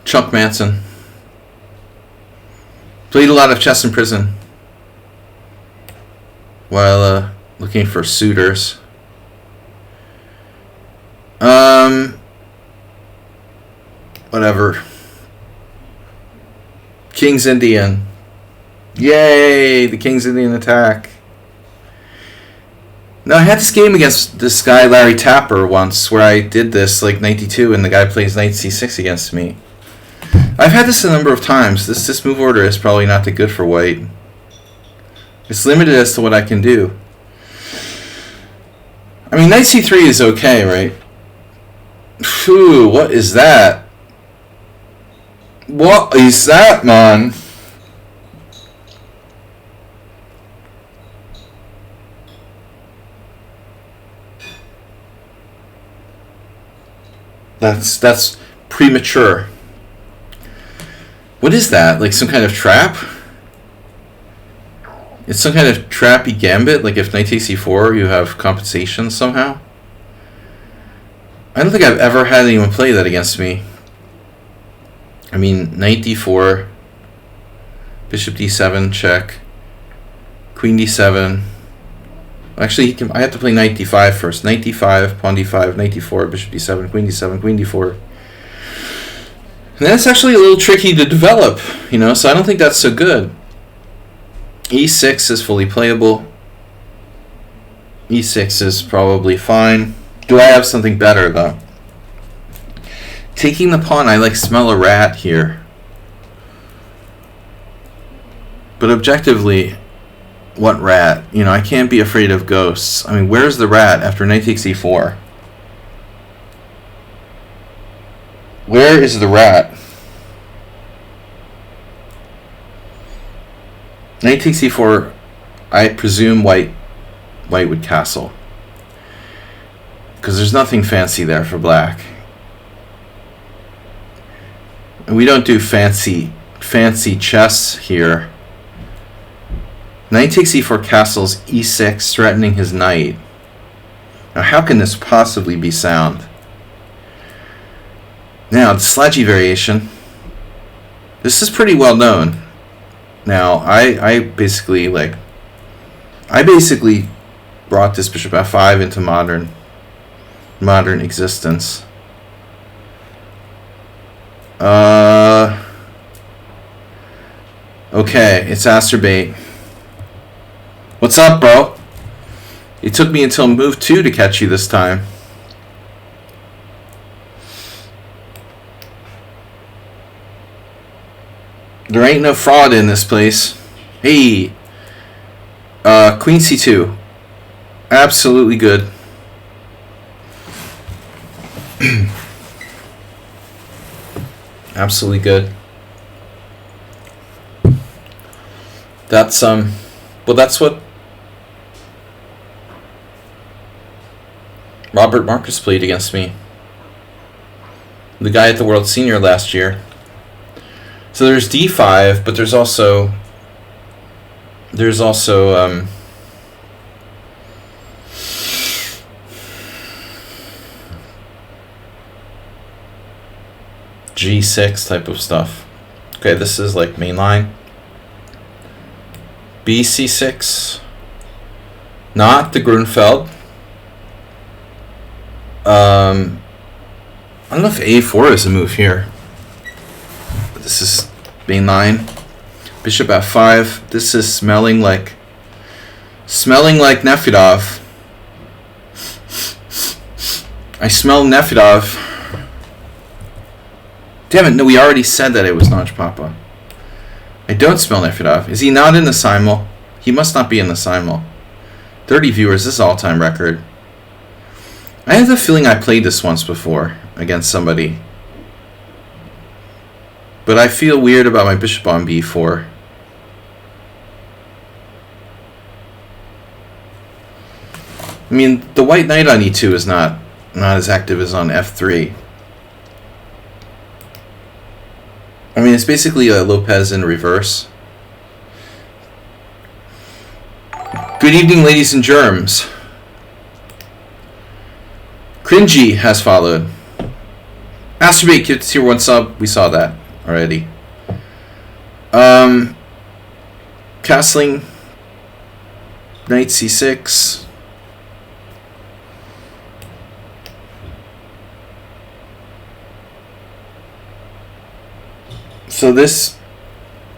Chuck Manson. Played a lot of chess in prison. While looking for suitors. Whatever. King's Indian. Yay! The King's Indian attack. No, I had this game against this guy, Larry Tapper, once, where I did this, like, knight d2, and the guy plays knight c6 against me. I've had this a number of times. This move order is probably not that good for white. It's limited as to what I can do. I mean, knight c3 is okay, right? Phew, what is that? What is that, man? That's premature. What is that? Like some kind of trap? It's some kind of trappy gambit? Like if knight takes c4, you have compensation somehow? I don't think I've ever had anyone play that against me. I mean, knight d4, bishop d7, check, queen d7. Actually, I have to play knight d5 first. Knight d5, pawn d5, knight d4, bishop d7, queen d7, queen d4. And that's actually a little tricky to develop, you know, so I don't think that's so good. e6 is fully playable. e6 is probably fine. Do I have something better, though? Taking the pawn, I like smell a rat here. But objectively, what rat? You know, I can't be afraid of ghosts. I mean, where's the rat after knight takes e4? Where is the rat? Knight takes e4, I presume white would castle. Because there's nothing fancy there for black. And we don't do fancy chess here. Knight takes e4 castles, e6, threatening his knight. Now, how can this possibly be sound? Now, the Slaggy variation. This is pretty well known. Now, I basically brought this bishop f5 into modern existence. Okay, it's Asterbate. What's up, bro? It took me until move 2 to catch you this time. There ain't no fraud in this place. Hey, queen c2. Absolutely good. Absolutely good. That's well, that's what Robert Marcus played against me. The guy at the World Senior last year. So there's D5, but there's also G6 type of stuff. Okay, this is like mainline. BC6, not the Grunfeld. I don't know if A4 is a move here. This is mainline. Bishop F5. This is smelling like Nefedov. I smell Nefedov. Damn it! No, we already said that it was Notch Papa. I don't smell Nefedov. Is he not in the Simul? He must not be in the Simul. 30 viewers. This is all-time record. I have the feeling I played this once before against somebody. But I feel weird about my bishop on b4. I mean, the white knight on e2 is not as active as on f3. I mean, it's basically a Lopez in reverse. Good evening, ladies and germs. Cringy has followed. Masturbate, give tier 1 sub. We saw that already. Castling. Knight c6. So this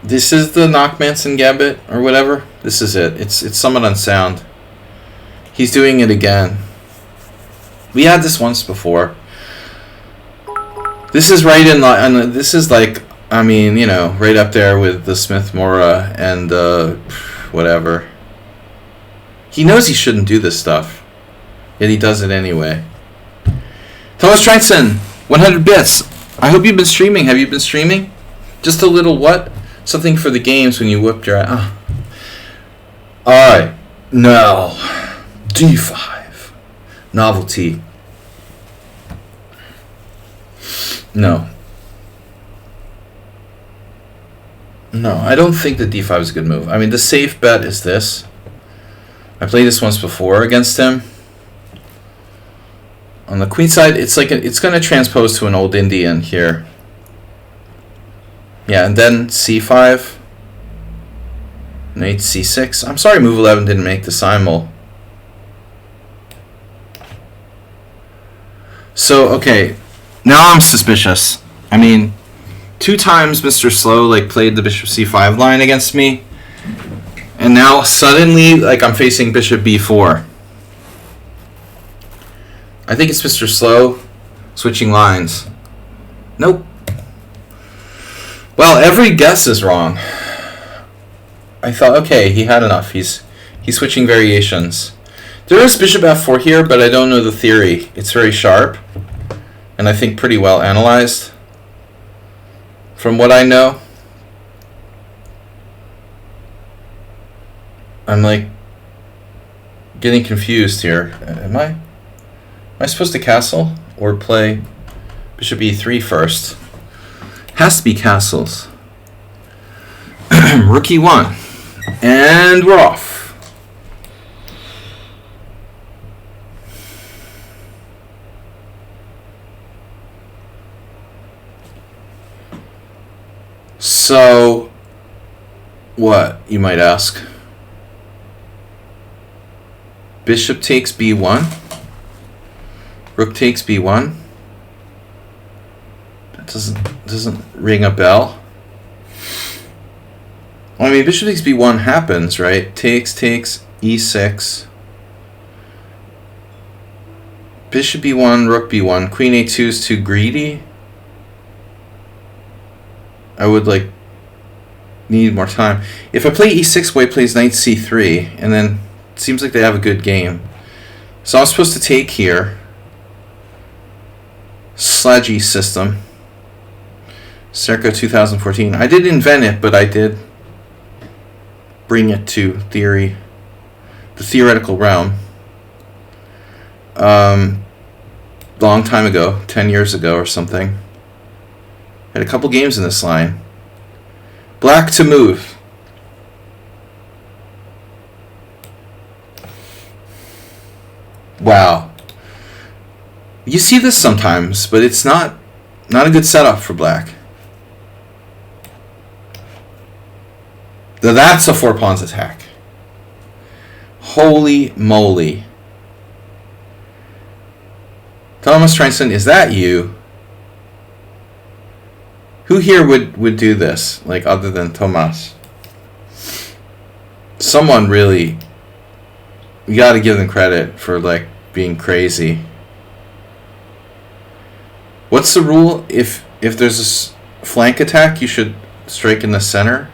is the Knockmanson Gambit or whatever. This is it. It's somewhat unsound. He's doing it again. We had this once before. This is right in line. This is like, I mean, you know, right up there with the Smith-Morra and whatever. He knows he shouldn't do this stuff, yet he does it anyway. Thomas Treinson, 100 bits. I hope you've been streaming. Have you been streaming? Just a little what? Something for the games when you whipped your ass. Alright. Now, D5. Novelty. No, I don't think that D5 is a good move. I mean, the safe bet is this. I played this once before against him. On the queen side, it's like it's going to transpose to an old Indian here. Yeah, and then C5. Knight C6. I'm sorry move 11 didn't make the Simul. So, okay. Now I'm suspicious. I mean, 2 times Mr. Slow like played the bishop c5 line against me. And now suddenly like I'm facing bishop b4. I think it's Mr. Slow switching lines. Nope. Well, every guess is wrong. I thought, okay, he had enough. He's switching variations. There is bishop f4 here, but I don't know the theory. It's very sharp, and I think pretty well analyzed. From what I know, I'm like getting confused here. Am I supposed to castle or play bishop e3 first? Has to be castles. Rook e1. And we're off. So, what, you might ask? Bishop takes b1. Rook takes b1. That doesn't ring a bell. Well, I mean, bishop takes b1 happens, right? Takes, e6. Bishop b1, rook b1. Queen a2 is too greedy. I would, like, need more time. If I play e6, white plays knight c3, and then it seems like they have a good game. So I'm supposed to take here. Sludgy system. Circa 2014. I did invent it, but I did bring it to theory. The theoretical realm. Long time ago. 10 years ago or something. Had a couple games in this line. Black to move. Wow. You see this sometimes, but it's not a good setup for black. Now that's a 4 pawns attack. Holy moly. Thomas Trenson, is that you? Who here would do this, like, other than Tomas? Someone really... You gotta give them credit for, like, being crazy. What's the rule? If there's a flank attack, you should strike in the center?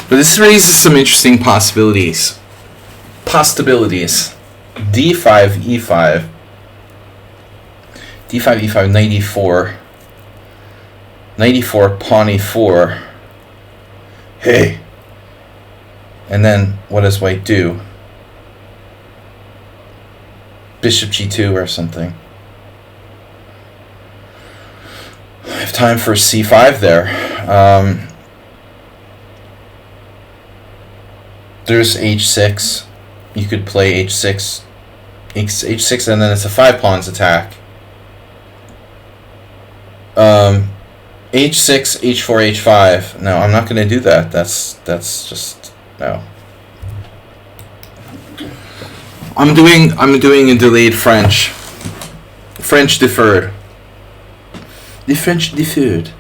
But this raises some interesting possibilities. D5, E5. D5, E5, 94. 94, pawn E4. Hey. And then, what does white do? Bishop G2 or something. I have time for C5 there. There's H6. You could play H6, H6, and then it's a 5 pawns attack. H6, H4, H5. No, I'm not going to do that. That's just no. I'm doing a delayed French. French deferred. The French deferred.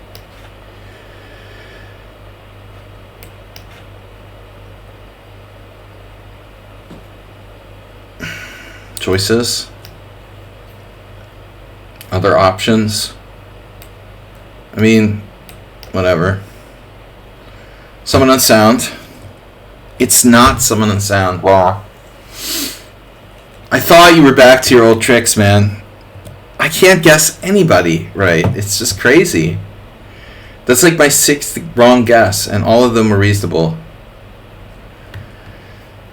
Choices. Other options. I mean, whatever. Summon Unsound. It's not Summon Unsound. Wow. I thought you were back to your old tricks, man. I can't guess anybody right. It's just crazy. That's like my 6th wrong guess, and all of them were reasonable.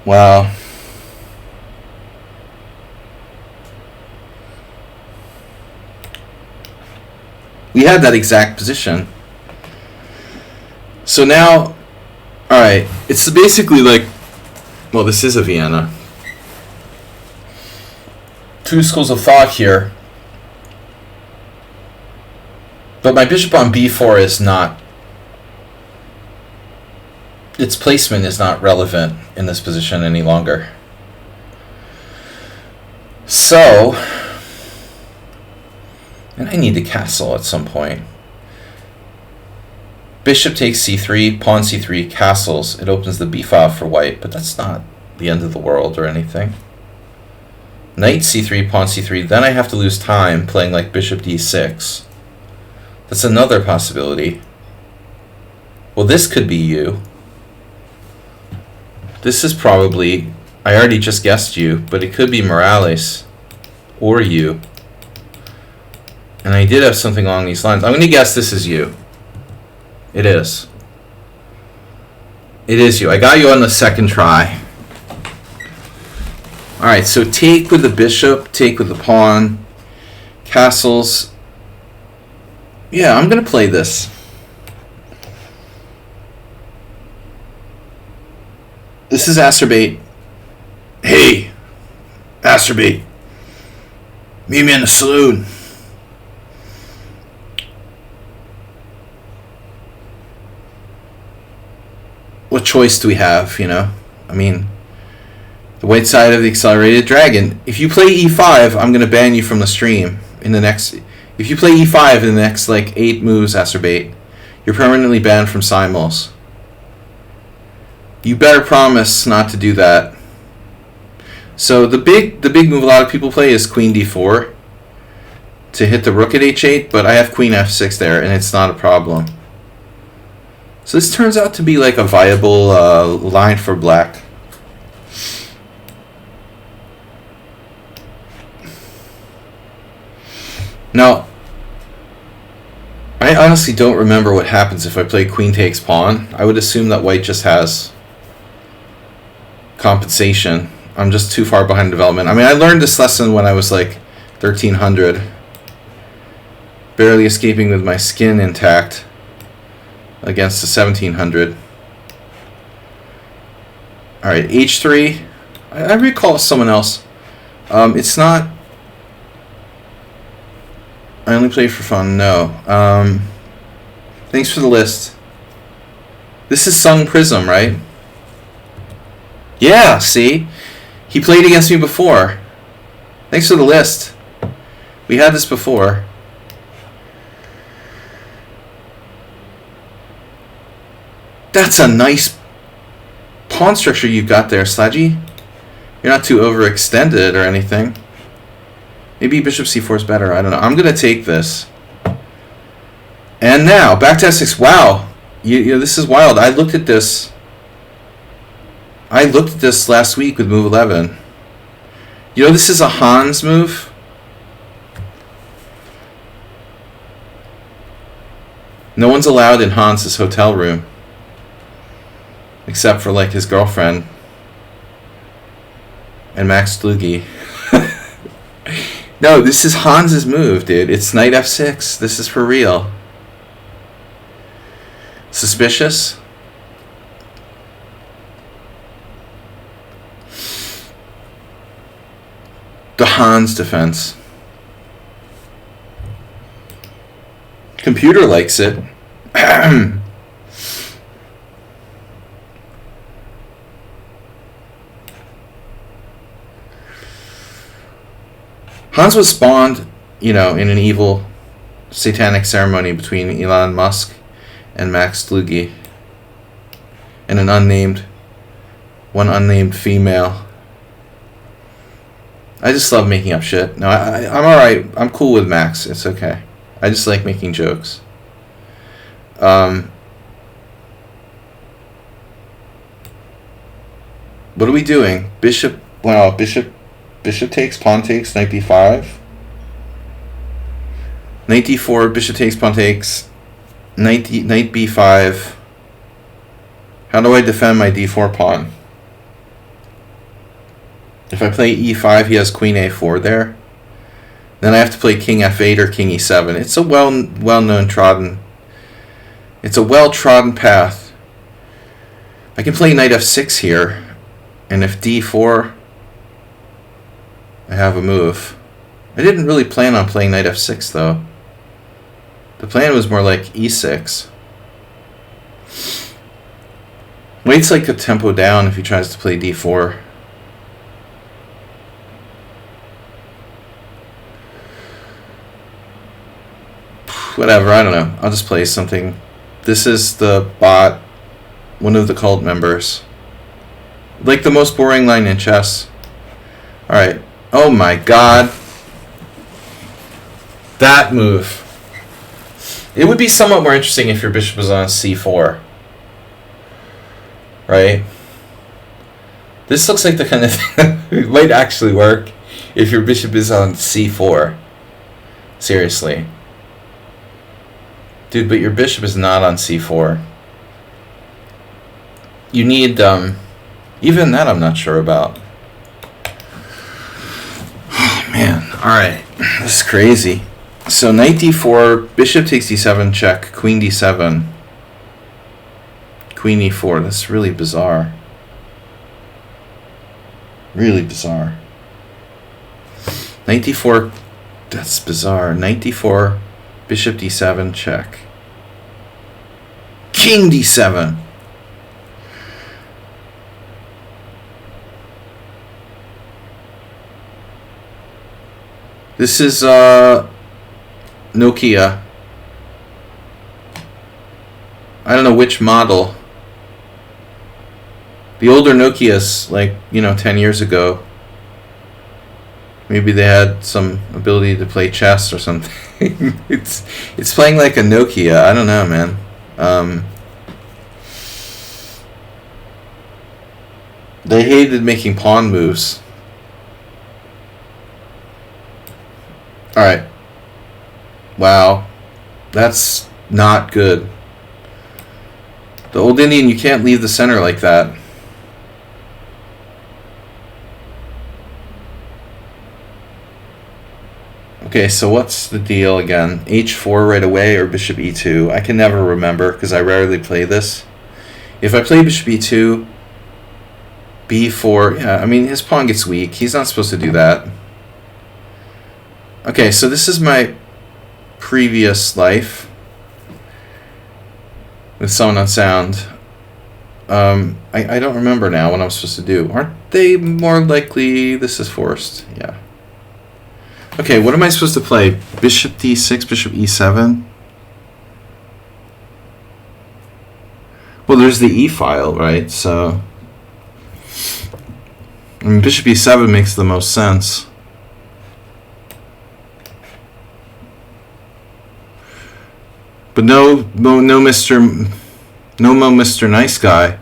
Wow. We had that exact position. So now, alright, it's basically like, well, this is a Vienna. 2 schools of thought here. But my bishop on b4 is not, its placement is not relevant in this position any longer. So, and I need to castle at some point. Bishop takes c3, pawn c3, castles. It opens the b file for white, but that's not the end of the world or anything. Knight c3, pawn c3. Then I have to lose time playing like bishop d6. That's another possibility. Well, this could be you. This is probably, I already just guessed you, but it could be Morales or you. And I did have something along these lines. I'm going to guess this is you. It is. It is you. I got you on the second try. Alright, so take with the bishop, take with the pawn, castles. Yeah, I'm going to play this. This is Acerbate. Hey, Acerbate. Meet me in the saloon. What choice do we have, you know? I mean, the white side of the accelerated dragon. If you play e5, I'm going to ban you from the stream in the next... If you play e5 in the next, like, 8 moves, Acerbate, you're permanently banned from simuls. You better promise not to do that. So the big move a lot of people play is queen d4 to hit the rook at h8, but I have queen f6 there, and it's not a problem. So this turns out to be like a viable line for black. Now, I honestly don't remember what happens if I play queen takes pawn. I would assume that white just has compensation. I'm just too far behind development. I mean, I learned this lesson when I was like 1300. Barely escaping with my skin intact against the 1700. Alright, h3. I recall someone else. It's not... I only play for fun. No. Thanks for the list. This is Sung Prism, right? Yeah, see? He played against me before. Thanks for the list. We had this before. That's a nice pawn structure you've got there, Sledgy. You're not too overextended or anything. Maybe bishop c4 is better. I don't know. I'm going to take this. And now, back to f6. Wow. You know, this is wild. I looked at this last week with move 11. You know, this is a Hans move. No one's allowed in Hans's hotel room. Except for, like, his girlfriend. And Max Dlugi. No, this is Hans's move, dude. It's knight f6. This is for real. Suspicious? The Hans defense. Computer likes it. Hans was spawned, you know, in an evil satanic ceremony between Elon Musk and Max Dlugi and one unnamed female. I just love making up shit. No, I'm alright. I'm cool with Max. It's okay. I just like making jokes. What are we doing? Bishop takes, pawn takes, knight d5. Knight d4, bishop takes, pawn takes, knight b5. How do I defend my d4 pawn? If I play e5, he has queen a4 there. Then I have to play king f8 or king e7. It's a well-known trodden. It's a well-trodden path. I can play knight f6 here, and if d4, I have a move. I didn't really plan on playing knight f6 though. The plan was more like e6. Waits like a tempo down if he tries to play d4. Whatever, I don't know. I'll just play something. This is the bot, one of the cult members. Like the most boring line in chess. Alright. Oh my god. That move. It would be somewhat more interesting if your bishop was on c4. Right? This looks like the kind of thing that might actually work if your bishop is on c4. Seriously. Dude, but your bishop is not on c4. You need, even that I'm not sure about. Oh, man. Alright. This is crazy. So, knight d4, bishop takes d7, check, queen d7. Queen e4. That's really bizarre. Really bizarre. Knight d4, that's bizarre. Knight d4, bishop d7, check. King d7. This is Nokia. I don't know which model. The older Nokias, like, 10 years ago. Maybe they had some ability to play chess or something. It's playing like a Nokia. I don't know, man. They hated making pawn moves. Alright. Wow. That's not good. The Old Indian, you can't leave the center like that. Okay, so what's the deal again? H4 right away or bishop E2? I can never remember because I rarely play this. If I play bishop E2, B4, yeah, I mean, his pawn gets weak. He's not supposed to do that. Okay, so this is my previous life with Sound on Sound. I don't remember now what I'm supposed to do. Aren't they more likely this is forced? Yeah. Okay, what am I supposed to play? Bishop D6, bishop E7? Well, there's the E file, right? So, I mean, bishop E7 makes the most sense. But no Mr. Nice Guy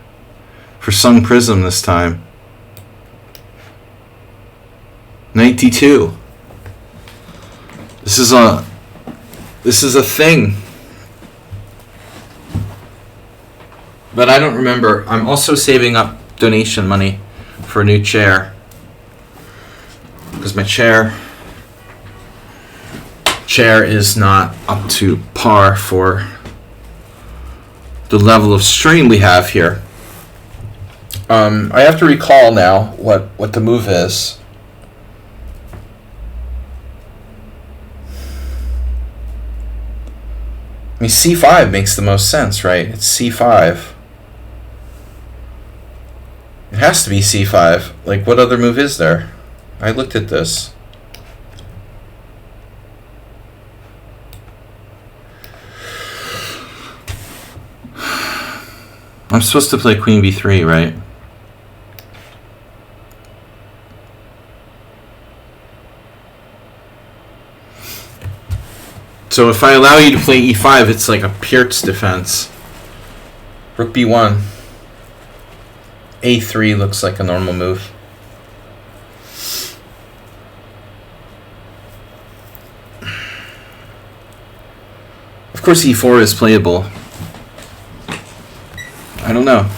for Sung Prism this time. Knight D2. This is a thing. But I don't remember. I'm also saving up donation money for a new chair. Because my chair is not up to par for the level of strain we have here. I have to recall now what the move is. I mean, C5 makes the most sense, right? It's C5. It has to be C5. Like, what other move is there? I looked at this. I'm supposed to play Queen B3, right? So if I allow you to play E5, it's like a Pirtz defense. Rook B1. A3 looks like a normal move. Of course E4 is playable. I don't know.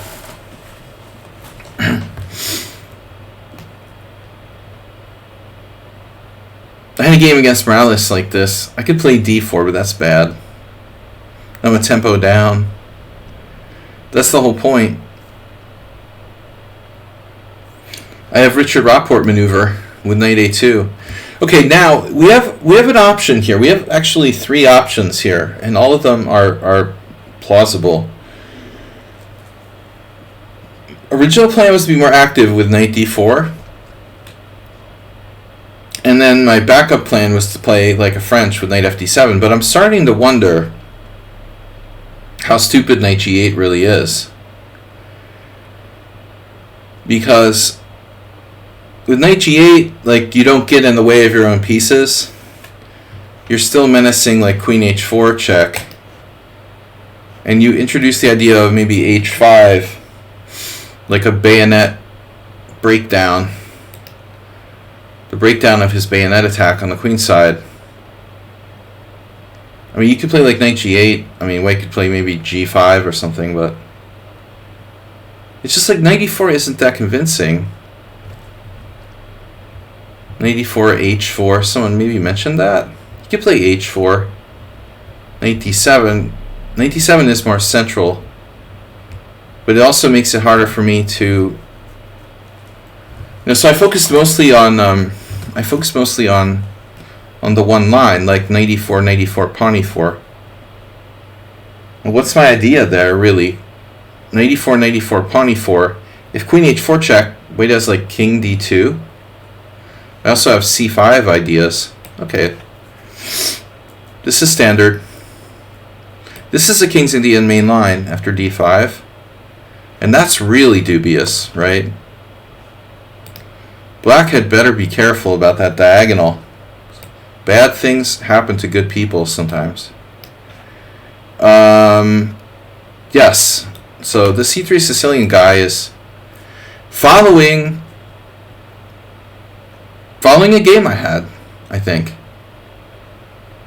I had a game against Morales like this. I could play D4, but that's bad. I'm a tempo down. That's the whole point. I have Richard Ropport maneuver with Knight A2. Okay, now we have an option here. We have actually 3 options here, and all of them are plausible. Original plan was to be more active with Knight D4. And then my backup plan was to play like a French with Knight FD7, but I'm starting to wonder how stupid Knight G8 really is. Because with Knight G8, like, you don't get in the way of your own pieces. You're still menacing like Queen H4 check. And you introduce the idea of maybe H5, like a bayonet breakdown. The breakdown of his bayonet attack on the queen side. I mean, you could play like Knight G8. I mean, White could play maybe G5 or something, but it's just like Knight E4 isn't that convincing. Knight E4, H4. Someone maybe mentioned that. You could play H4. Knight D7. Knight D7 is more central, but it also makes it harder for me to. So I focused mostly on the one line, like Knight E4, Knight E4, Pawn E4. Well, what's my idea there, really? Knight E4, Knight E4, Pawn E4. If Queen H4 check, White has like King D2. I also have C5 ideas. Okay. This is standard. This is a King's Indian main line after D5. And that's really dubious, right? Black had better be careful about that diagonal. Bad things happen to good people sometimes. Yes. So the C3 Sicilian guy is following a game I had, I think.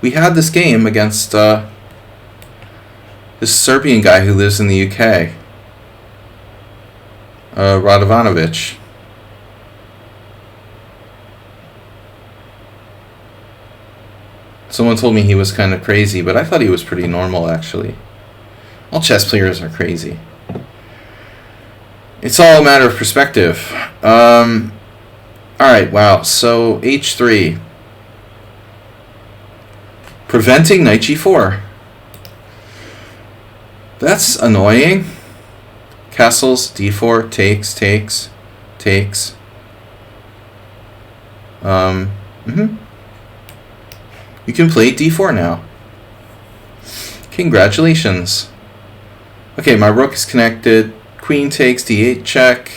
We had this game against this Serbian guy who lives in the UK, Radovanovic. Someone told me he was kind of crazy, but I thought he was pretty normal, actually. All chess players are crazy. It's all a matter of perspective. Alright, wow. So, h3. Preventing knight g4. That's annoying. Castles, d4, takes. You can play d4 now. Congratulations. Okay, my rook is connected. Queen takes d8 check.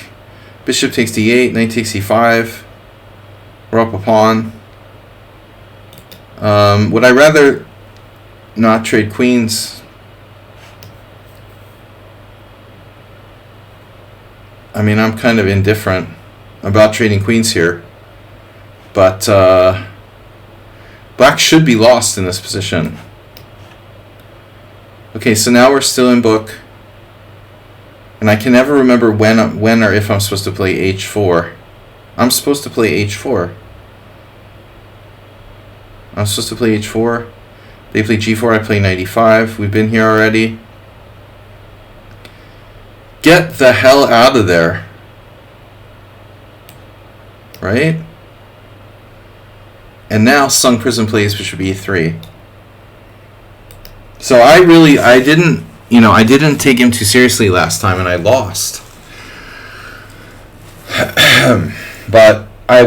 Bishop takes d8. Knight takes e5. We're up a pawn. Would I rather not trade queens? I mean, I'm kind of indifferent about trading queens here. But black should be lost in this position. Okay, so now we're still in book. And I can never remember when or if I'm supposed to play h4. I'm supposed to play h4. I'm supposed to play h4. They play g4, I play knight e5. We've been here already. Get the hell out of there. Right? And now Sung Prism plays bishop e3. So I didn't take him too seriously last time, and I lost. But I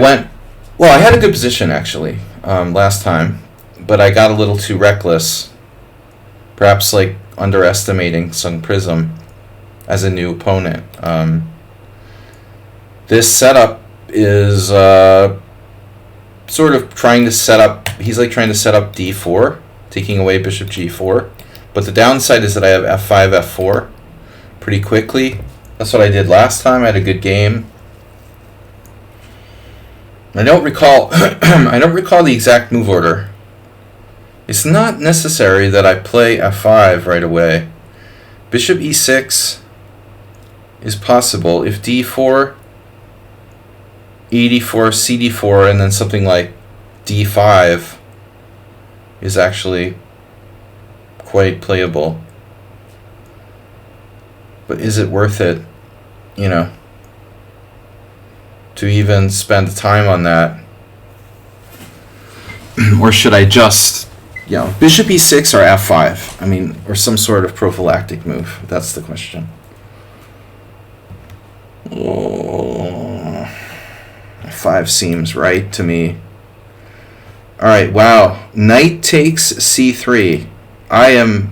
had a good position actually last time, but I got a little too reckless. Perhaps like underestimating Sung Prism as a new opponent. This setup is sort of trying to set up. He's like trying to set up d4, taking away bishop g4. But the downside is that I have f5, f4 pretty quickly. That's what I did last time. I had a good game. I don't recall the exact move order. It's not necessary that I play f5 right away. Bishop e6 is possible if d4, e4, cd4, and then something like d5 is actually quite playable. But is it worth it, to even spend time on that? Or should I just, bishop e6 or f5? I mean, or some sort of prophylactic move. That's the question. F5 seems right to me. Alright, wow. Knight takes c3. I am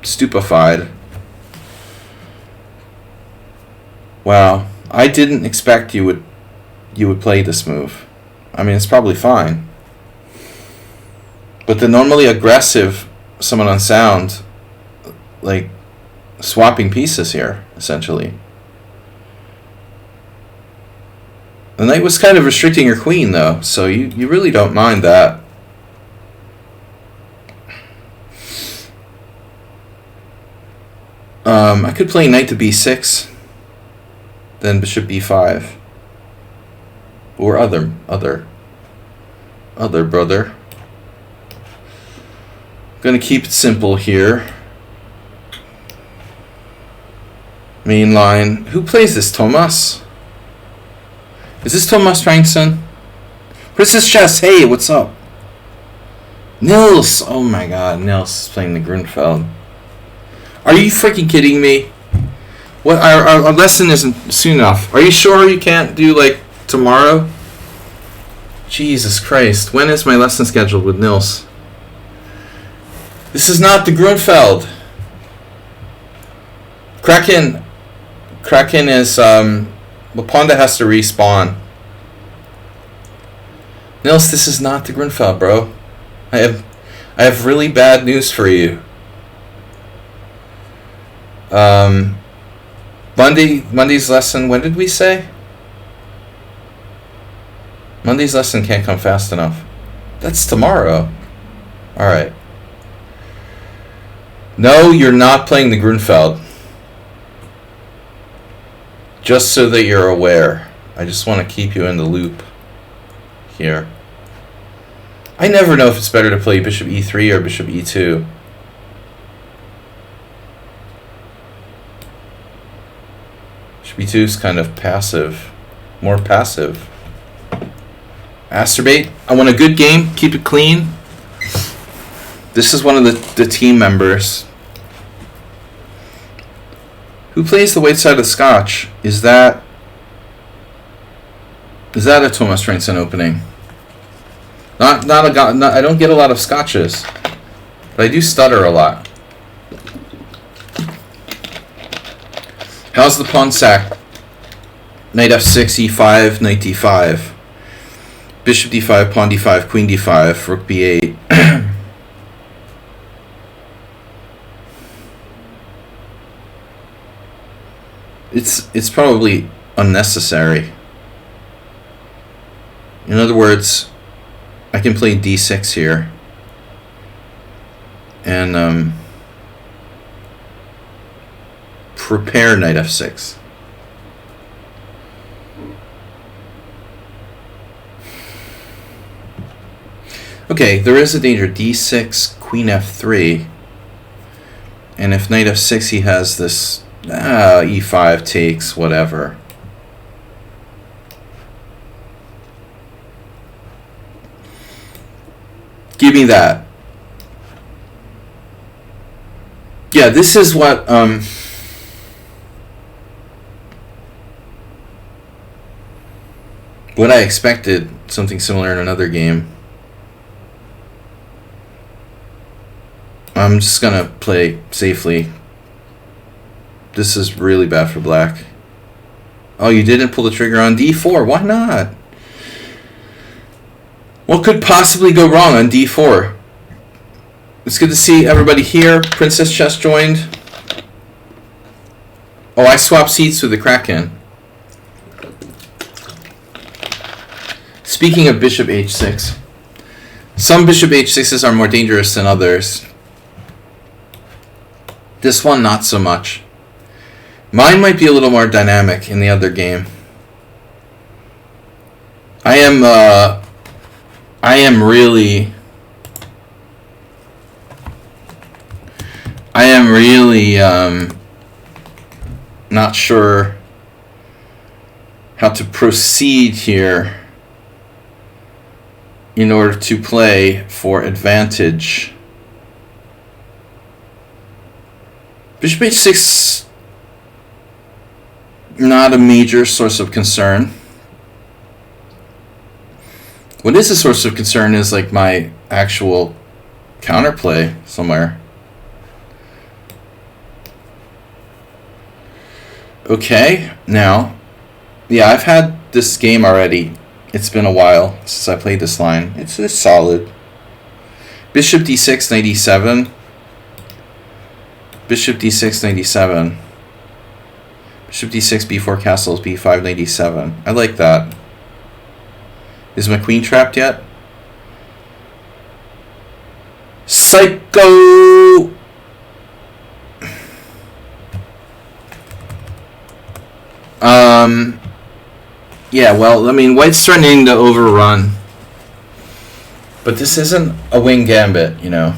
stupefied. Wow. I didn't expect you would play this move. I mean, it's probably fine. But the normally aggressive, someone unsound, like swapping pieces here, essentially. The knight was kind of restricting your queen, though, so you really don't mind that. I could play knight to b6, then bishop b5, or other brother. I'm gonna keep it simple here. Main line. Who plays this? Tomas? Is this Tomas Frankson? Princess Chess, hey, what's up? Nils! Oh my god, Nils is playing the Grunfeld. Are you freaking kidding me? What? Our lesson isn't soon enough. Are you sure you can't do, like, tomorrow? Jesus Christ, when is my lesson scheduled with Nils? This is not the Grunfeld. Kraken is, Waponda has to respawn. Nils, this is not the Grunfeld, bro. I have really bad news for you. Monday's lesson, when did we say? Monday's lesson can't come fast enough. That's tomorrow. Alright. No, you're not playing the Grunfeld. Just so that you're aware. I just want to keep you in the loop here. I never know if it's better to play bishop e3 or bishop e2. Bishop e2 is kind of passive. More passive. Masturbate. I want a good game. Keep it clean. This is one of the team members. Who plays the white side of Scotch? Is that a Thomas Rensen opening? Not I don't get a lot of Scotches, but I do stutter a lot. How's the pawn sack? Knight f6, e5, knight d5. Bishop d5, pawn d5, queen d5, rook b8. It's probably unnecessary. In other words, I can play d6 here. And prepare knight f6. Okay, there is a danger. d6, queen f3. And if knight f6, he has this e5 takes, whatever. Give me that. Yeah, this is what I expected, something similar in another game. I'm just gonna play safely. This is really bad for black. Oh, you didn't pull the trigger on d4. Why not? What could possibly go wrong on d4? It's good to see everybody here. Princess Chess joined. Oh, I swapped seats with the Kraken. Speaking of bishop h6, some bishop h6s are more dangerous than others. This one, not so much. Mine might be a little more dynamic in the other game. I am really not sure how to proceed here in order to play for advantage. Bishop h6, not a major source of concern. What is a source of concern is like my actual counterplay somewhere. Okay, now, yeah, I've had this game already. It's been a while since I played this line. It's solid. Bishop d6, knight e7. Bishop d6, knight e7. Bishop d6, b4 castles, b5, knight e7. I like that. Is my queen trapped yet? Psycho! Yeah, well, I mean, white's threatening to overrun. But this isn't a wing gambit, you know.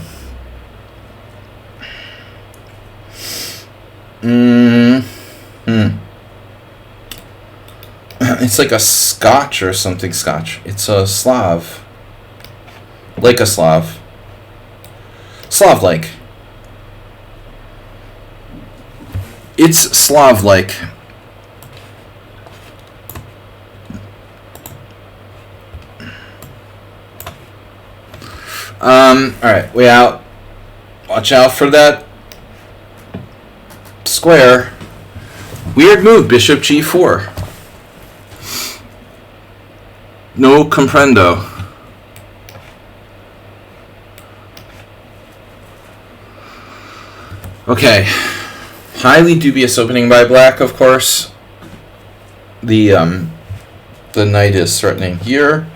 It's like a Scotch or something. Scotch. It's a Slav. Like a Slav. Slav-like. It's Slav-like. Alright, way out. Watch out for that square. Weird move, bishop g4. No comprendo. Okay. Highly dubious opening by black, of course. The knight is threatening here.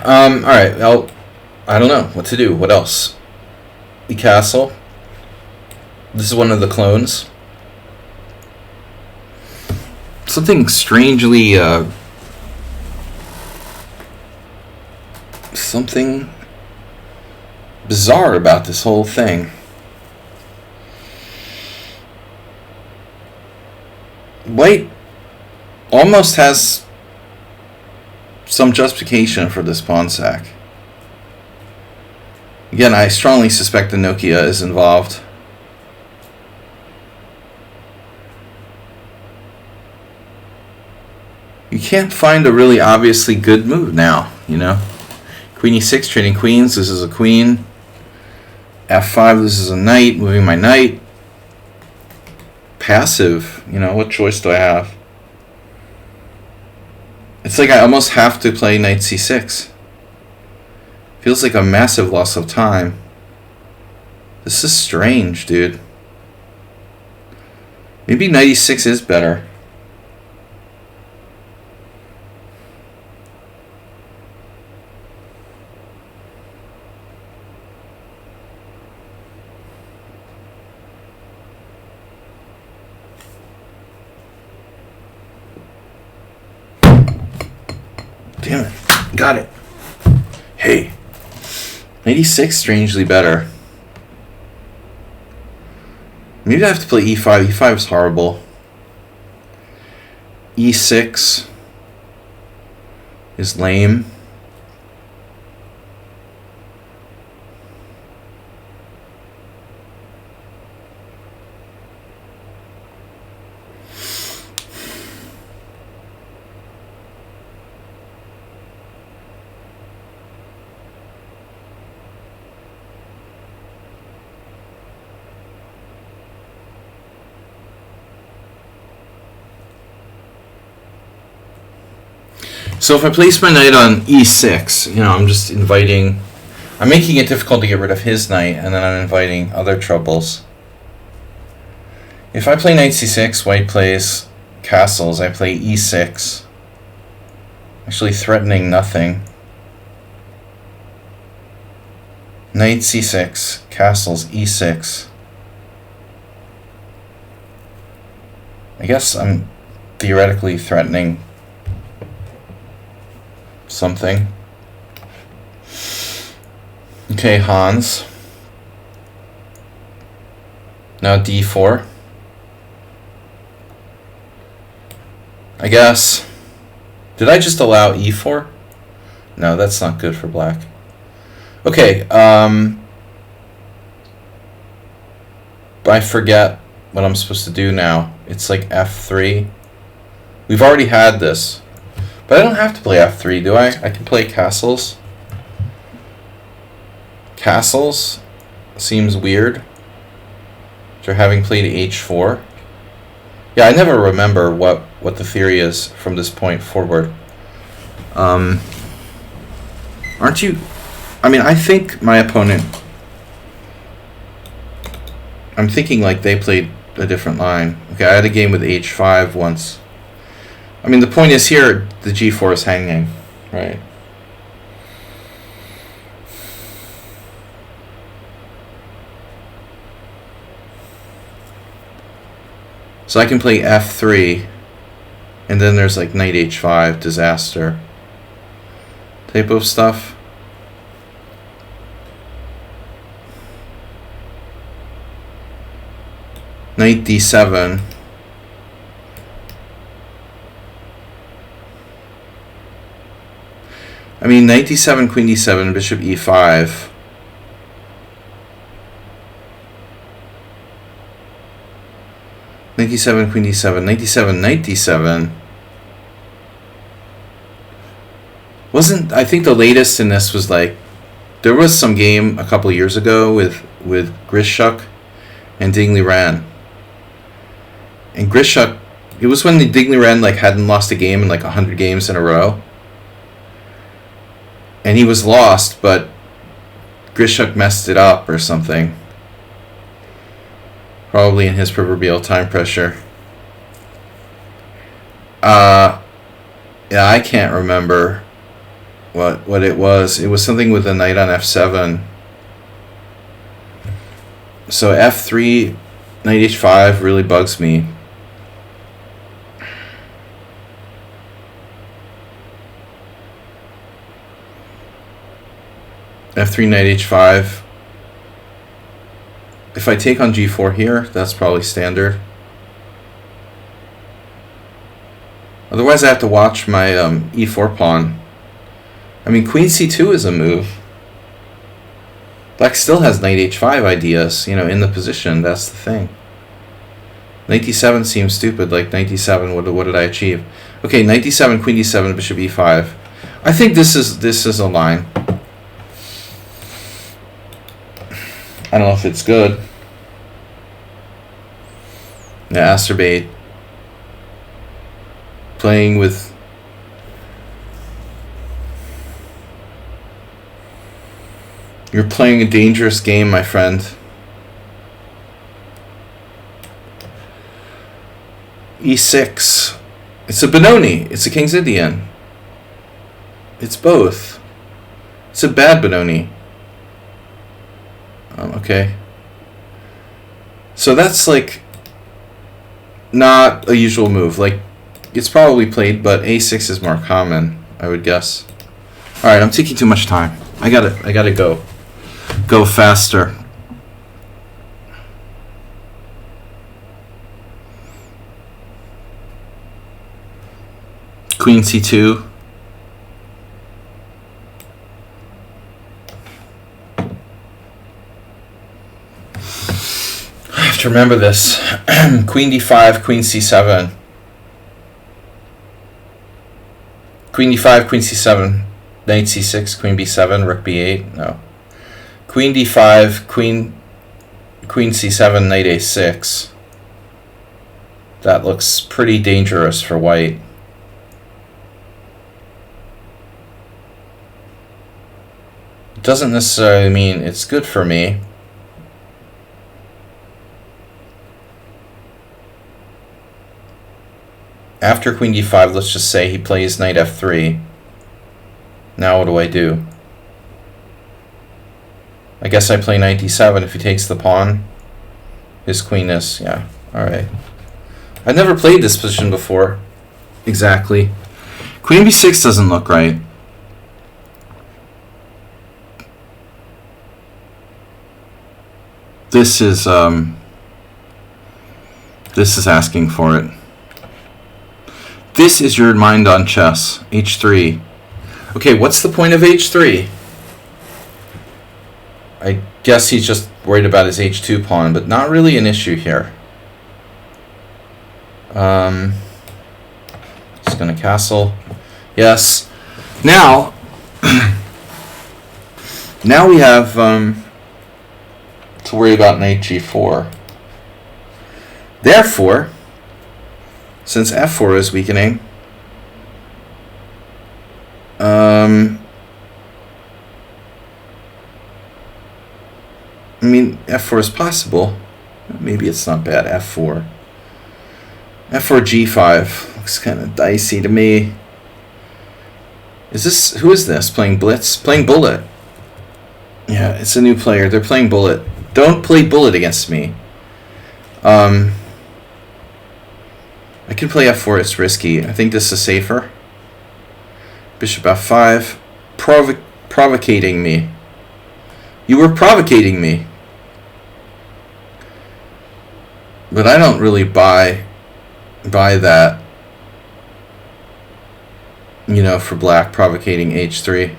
Alright, well, I don't know what to do. What else? The castle. This is one of the clones. Something strangely, something bizarre about this whole thing. White almost has some justification for this pawn sack. Again, I strongly suspect the Nokia is involved. You can't find a really obviously good move now, you know? Queen e6, trading queens. This is a queen. f5, this is a knight, moving my knight. Passive, you know, what choice do I have? It's like I almost have to play knight c6. Feels like a massive loss of time. This is strange, dude. Maybe knight e6 is better. Damn it. Got it. Hey. 96 strangely better. Maybe I have to play e5. e5 is horrible. e6 is lame. So if I place my knight on e6, you know, I'm just inviting... I'm making it difficult to get rid of his knight, and then I'm inviting other troubles. If I play knight c6, white plays castles, I play e6. Actually threatening nothing. Knight c6, castles, e6. I guess I'm theoretically threatening something. Okay, Hans. Now d4. I guess. Did I just allow e4? No, that's not good for black. Okay, I forget what I'm supposed to do now. It's like f3. We've already had this. But I don't have to play f3, do I? I can play castles. Castles seems weird. After having played h4. Yeah, I never remember what the theory is from this point forward. Aren't you... I mean, I think my opponent... I'm thinking like they played a different line. Okay, I had a game with h5 once. I mean, the point is here, the g4 is hanging, right? So I can play f3, and then there's like knight h5, disaster type of stuff. Knight d7. I mean, knight d7, queen d7, bishop e5. Knight d7, queen d7, knight d7, knight d7. I think the latest in this was like, there was some game a couple years ago with Grishuk and Ding Liren. And Grishuk, it was when the Ding Liren like hadn't lost a game in like 100 games in a row. And he was lost, but Grishuk messed it up or something. Probably in his proverbial time pressure. Yeah, I can't remember what it was. It was something with a knight on f7. So f3, knight h5 really bugs me. f3, knight h5. If I take on g4 here, that's probably standard. Otherwise, I have to watch my e4 pawn. I mean, queen c2 is a move. Black still has knight h5 ideas, you know, in the position. That's the thing. Knight d7 seems stupid. Like knight d7, what did I achieve? Okay, knight d7, queen d7, bishop e5. I think this is a line. I don't know if it's good. Yeah, Asterbate. Playing with... You're playing a dangerous game, my friend. E6. It's a Benoni. It's a King's Indian. It's both. It's a bad Benoni. Okay. So that's like not a usual move. Like, it's probably played, but a6 is more common, I would guess. All right, I'm taking too much time. I gotta go faster. Queen c2. I have to remember this. Queen d5, queen c7. Queen d5, queen c7, knight c6, queen b7, rook b8. No. Queen d5, queen c7, knight a6. That looks pretty dangerous for white. It doesn't necessarily mean it's good for me. After queen d5, let's just say he plays knight f3. Now what do I do? I guess I play knight d7. If he takes the pawn, his queen is... Yeah, alright. I've never played this position before. Exactly. Queen b6 doesn't look right. This is asking for it. This is your mind on chess. h3. Okay, what's the point of h3? I guess he's just worried about his h2 pawn, but not really an issue here. Just gonna castle. Yes. Now, now we have to worry about knight g4. Therefore, since f4 is weakening, I mean, f4 is possible. Maybe it's not bad. f4. f4 g5 looks kind of dicey to me. Is this... Who is this? Playing Blitz? Playing Bullet. Yeah, it's a new player. They're playing Bullet. Don't play Bullet against me. I can play f4. It's risky. I think this is safer. Bishop f5. Provocating me. You were provocating me. But I don't really buy that. You know, for black, provocating h3.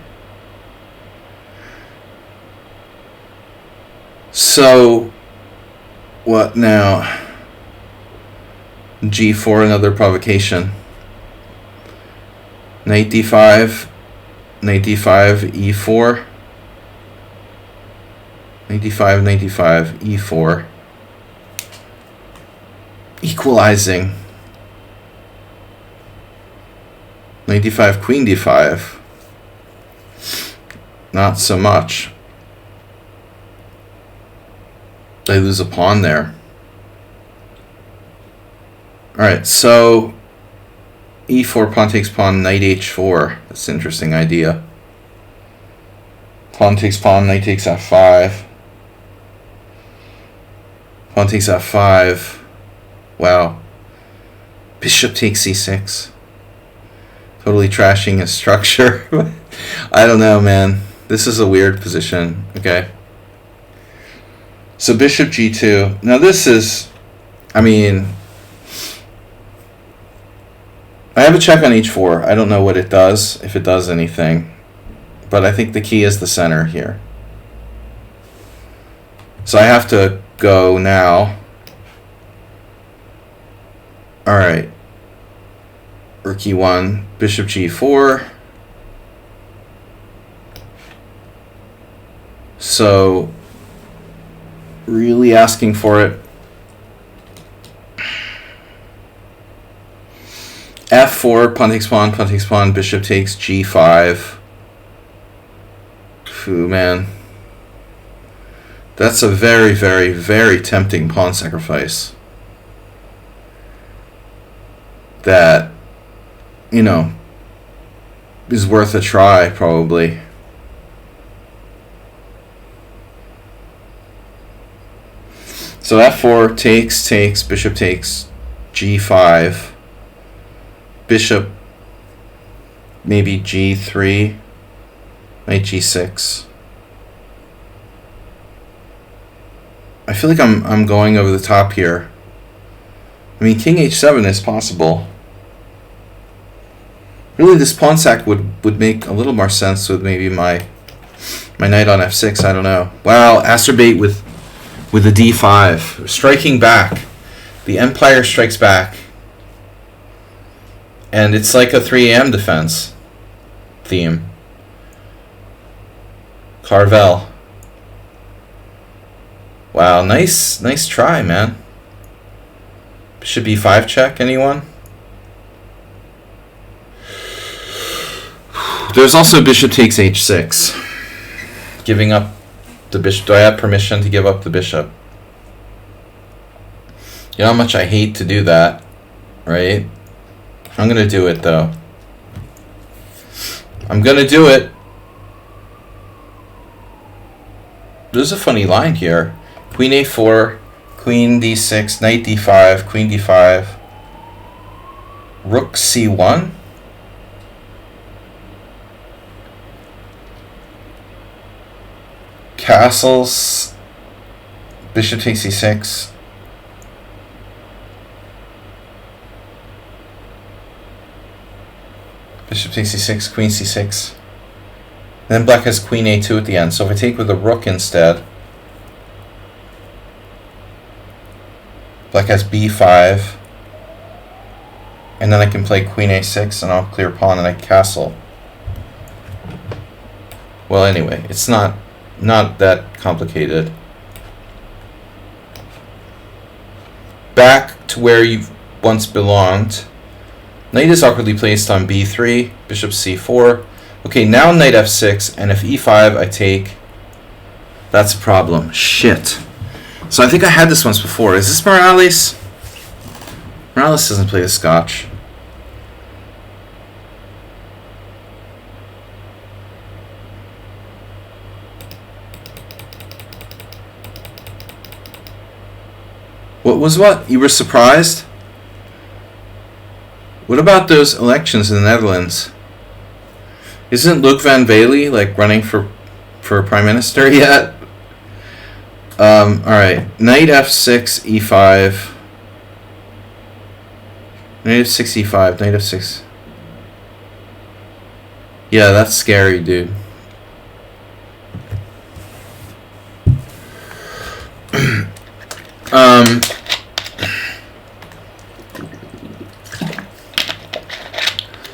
So, what now? g4, another provocation. Knight d5, knight d5, e4. Knight d5, knight d5, e4. Equalizing. Knight d5, queen d5. not so much. They lose a pawn there. Alright, so e4, pawn takes pawn, knight h4. That's an interesting idea. Pawn takes pawn, knight takes f5. Pawn takes f5. Wow. Bishop takes c6. Totally trashing his structure. I don't know, man. This is a weird position. Okay. So bishop g2. Now this is, I mean, I have a check on h4. I don't know what it does, if it does anything. But I think the key is the center here. So I have to go now. Alright. Rook e1, bishop g4. So, really asking for it. f4, pawn takes pawn, bishop takes g5. Phew, man. That's a very, very, very tempting pawn sacrifice. That, you know, is worth a try, probably. So f4 takes, bishop takes, g5. Bishop, maybe g3, knight g6. I feel like I'm going over the top here. I mean, king h7 is possible. Really, this pawn sack would make a little more sense with maybe my knight on f6. I don't know. Wow, acerbate with the d5, striking back. The empire strikes back. And it's like a 3 a.m. defense theme. Carvel. Wow, nice try, man. Bishop b5 check, anyone? There's also bishop takes h6. Giving up the bishop. Do I have permission to give up the bishop? You know how much I hate to do that, right? I'm going to do it, though. I'm going to do it. There's a funny line here. Queen a4, queen d6, knight d5, queen d5, rook c1. Castles, bishop takes c6. Bishop takes c6, queen c6. Then black has queen a2 at the end. So if I take with a rook instead, black has b5. And then I can play queen a6 and I'll clear pawn and I castle. Well, anyway, it's not that complicated. Back to where you've once belonged. Knight is awkwardly placed on b3, bishop c4. Okay, now knight f6, and if e5 I take, that's a problem. Shit. So I think I had this once before. Is this Morales? Morales doesn't play the Scotch. What was what? You were surprised? What about those elections in the Netherlands? Isn't Luc van Baarle like running for prime minister yet? Alright. Knight f6, e5. Knight f6, e5. Knight f6. Yeah, that's scary, dude.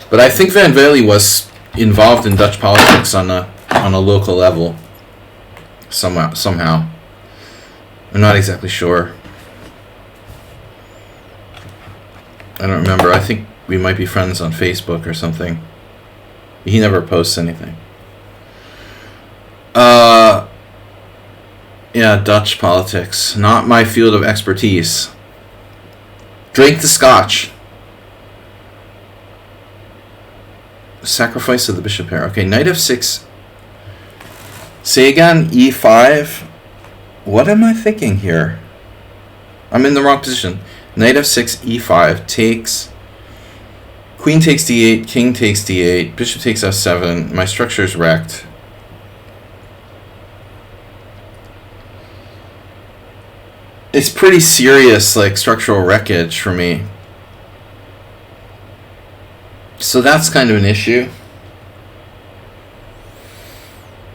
But I think Van Baarle was involved in Dutch politics on a local level somehow. I'm not exactly sure. I don't remember. I think we might be friends on Facebook or something. He never posts anything. Yeah, Dutch politics. Not my field of expertise. Drink the scotch. Sacrifice of the bishop pair. Okay, knight f6. Say again, e5. What am I thinking here? I'm in the wrong position. Knight f6, e5 takes. Queen takes d8, king takes d8, bishop takes f7. My structure is wrecked. It's pretty serious, like, structural wreckage for me. So that's kind of an issue.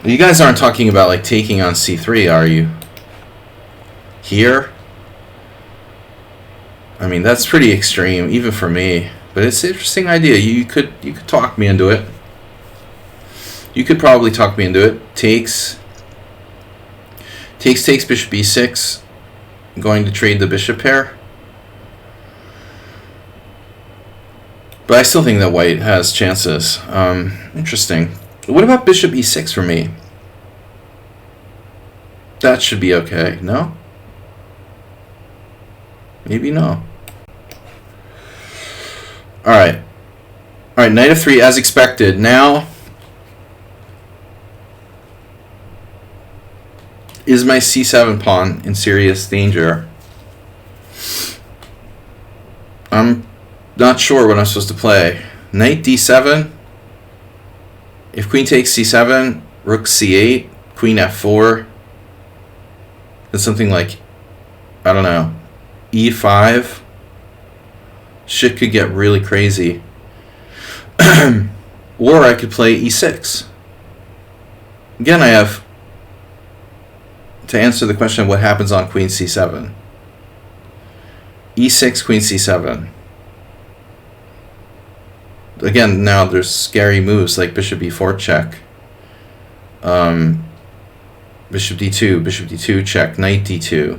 You guys aren't talking about, like, taking on c3, are you? Here? I mean, that's pretty extreme, even for me. But it's an interesting idea. You could talk me into it. You could probably talk me into it. Takes, bishop e6. Going to trade the bishop pair. But I still think that white has chances. Interesting. What about bishop e6 for me? That should be okay. No? Maybe no. Alright. Alright, knight f3 as expected. Now, is my c7 pawn in serious danger? I'm not sure what I'm supposed to play. Knight d7. If queen takes c7, rook c8, queen f4. Then something like, I don't know, e5. Shit could get really crazy. Or I could play e6. Again, I have to answer the question of what happens on queen c7. e6, queen c7. Again, now there's scary moves like bishop e4 check. Bishop d2 check, knight d2.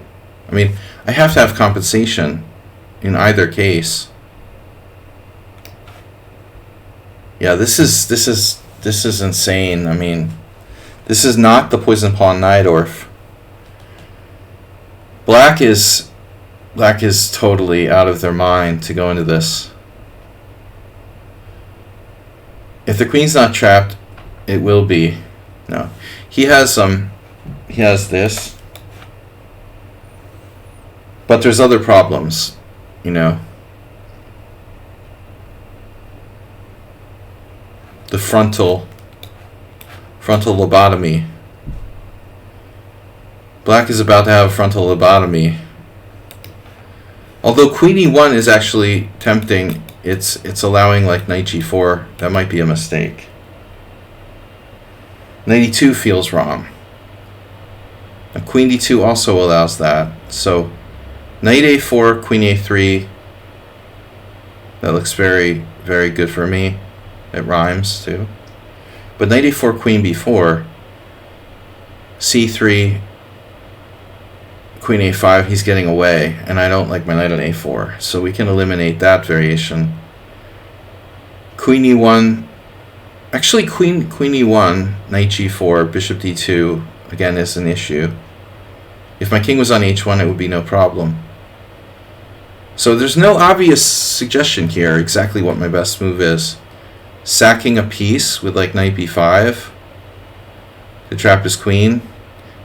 I mean, I have to have compensation in either case. Yeah, this is insane. I mean, this is not the poison pawn Najdorf. Black is totally out of their mind to go into this. If the queen's not trapped, it will be. No. He has this. But there's other problems, you know. The frontal lobotomy. Black is about to have a frontal lobotomy. Although queen e1 is actually tempting, it's allowing like knight g4. That might be a mistake. Knight e2 feels wrong. And queen d2 also allows that. So knight a4, queen a3. That looks very, very good for me. It rhymes too. But knight a4, queen b4, c3, queen a5, he's getting away, and I don't like my knight on a4, so we can eliminate that variation. Queen e1, actually queen e1, knight g4, bishop d2, again is an issue. If my king was on h1, it would be no problem. So there's no obvious suggestion here exactly what my best move is. Sacking a piece with like knight b5 to trap his queen.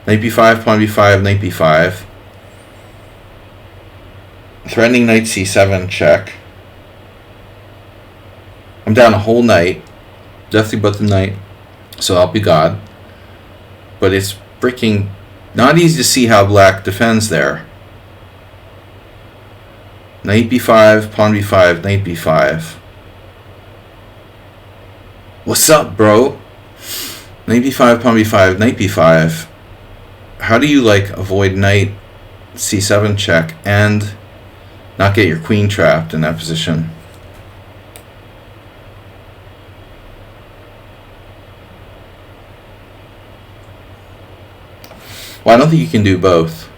Knight b5, pawn b5, knight b5. Threatening knight c7 check. I'm down a whole knight. Definitely but the knight. So I'll be God. But it's freaking not easy to see how black defends there. Knight b5, pawn b5, knight b5. What's up, bro? Knight b5, pawn b5, knight b5. How do you like avoid knight c7 check and not get your queen trapped in that position? Well, I don't think you can do both.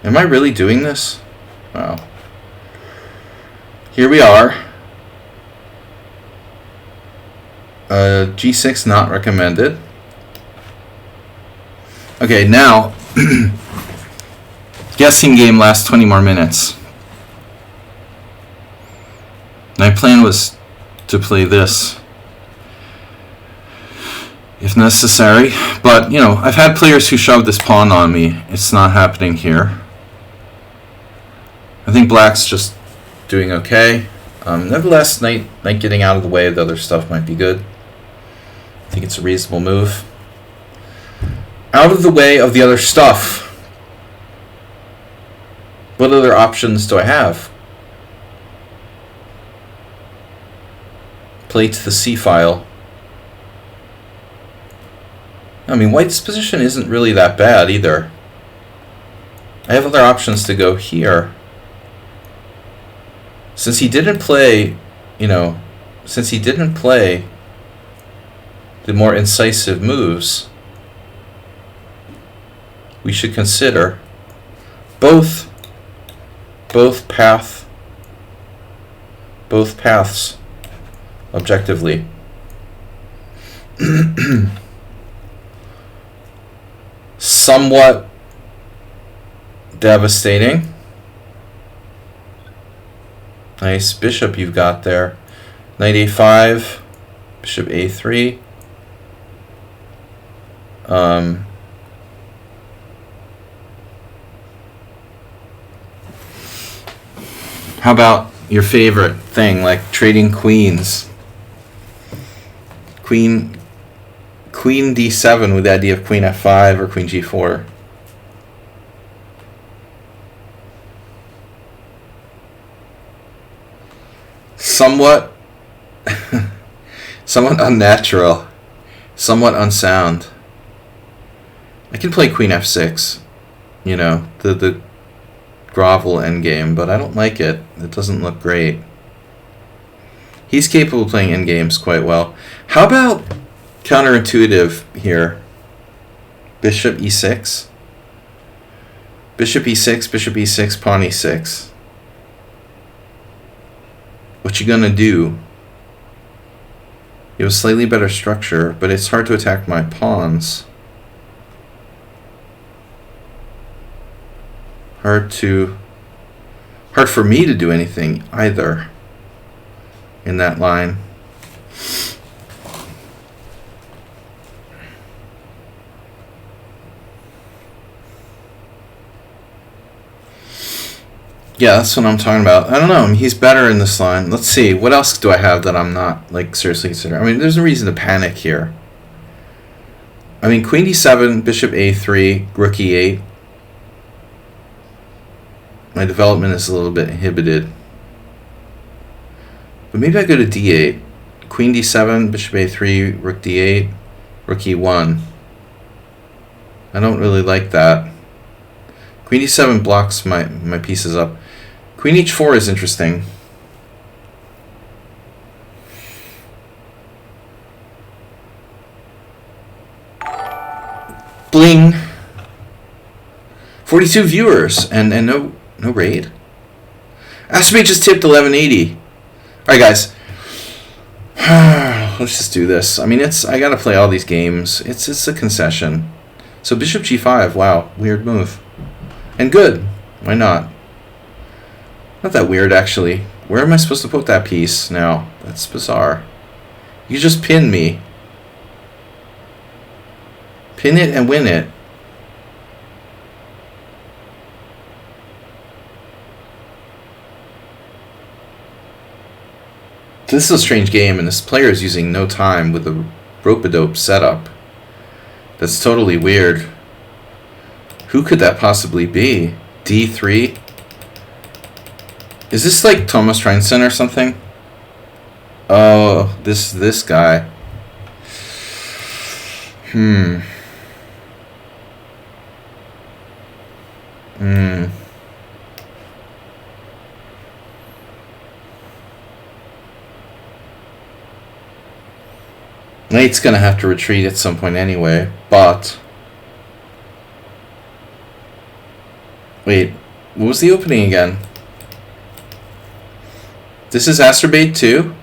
Am I really doing this? Wow. Here we are. G6 not recommended. Okay, Okay, now guessing game lasts 20 more minutes. My plan was to play this if necessary, but you know, I've had players who shoved this pawn on me. It's not happening here. I think black's just doing okay. Nevertheless, knight getting out of the way of the other stuff might be good. I think it's a reasonable move. Out of the way of the other stuff. What other options do I have? Play to the c file. I mean, white's position isn't really that bad either. I have other options to go here. Since he didn't play, since he didn't play the more incisive moves, we should consider both paths objectively. Somewhat devastating. Nice bishop you've got there. Knight a5, bishop a3. How about your favorite thing, like trading queens? Queen d7 with the idea of queen f5 or queen g4. Somewhat unnatural, somewhat unsound. I can play queen f6, the grovel endgame, but I don't like it. It doesn't look great. He's capable of playing endgames quite well. How about counterintuitive here? Bishop e6. Bishop e6, bishop e6, pawn e6. What you gonna do? You have a slightly better structure, but it's hard to attack my pawns. Hard for me to do anything either in that line. Yeah, that's what I'm talking about. I don't know. He's better in this line. Let's see. What else do I have that I'm not seriously considering? I mean, there's a reason to panic here. I mean, queen d7, bishop a3, rook e8. My development is a little bit inhibited. But maybe I go to d8. Queen d7, bishop a3, rook d8, rook e1. I don't really like that. Queen d7 blocks my pieces up. Queen h4 is interesting. Bling. 42 viewers and no raid. Aspirate just tipped 1180. Alright guys. Let's just do this. I mean, I gotta play all these games. It's a concession. So bishop g5, wow, weird move. And good. Why not? Not that weird, actually. Where am I supposed to put that piece now? That's bizarre. You just pin me. Pin it and win it. This is a strange game, and this player is using no time with the rope-a-dope setup. That's totally weird. Who could that possibly be? D3? Is this like Thomas Reinson or something? Oh, this guy. Knight's gonna have to retreat at some point anyway, but... Wait, what was the opening again? This is Astrobate 2?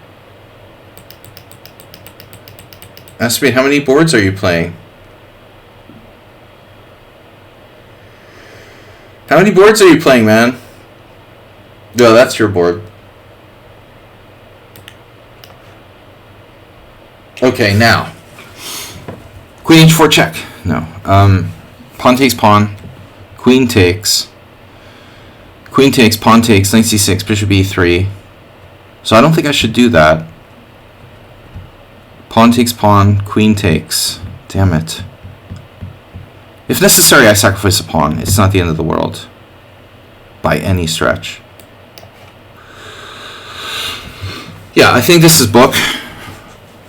Astrobate, how many boards are you playing? How many boards are you playing, man? No, that's your board. Okay, now. Queen h4 check. No. Pawn takes pawn. Queen takes. Queen takes, pawn takes, knight c6, bishop e3. So I don't think I should do that. Pawn takes pawn, queen takes. Damn it. If necessary, I sacrifice a pawn. It's not the end of the world. By any stretch. Yeah, I think this is book.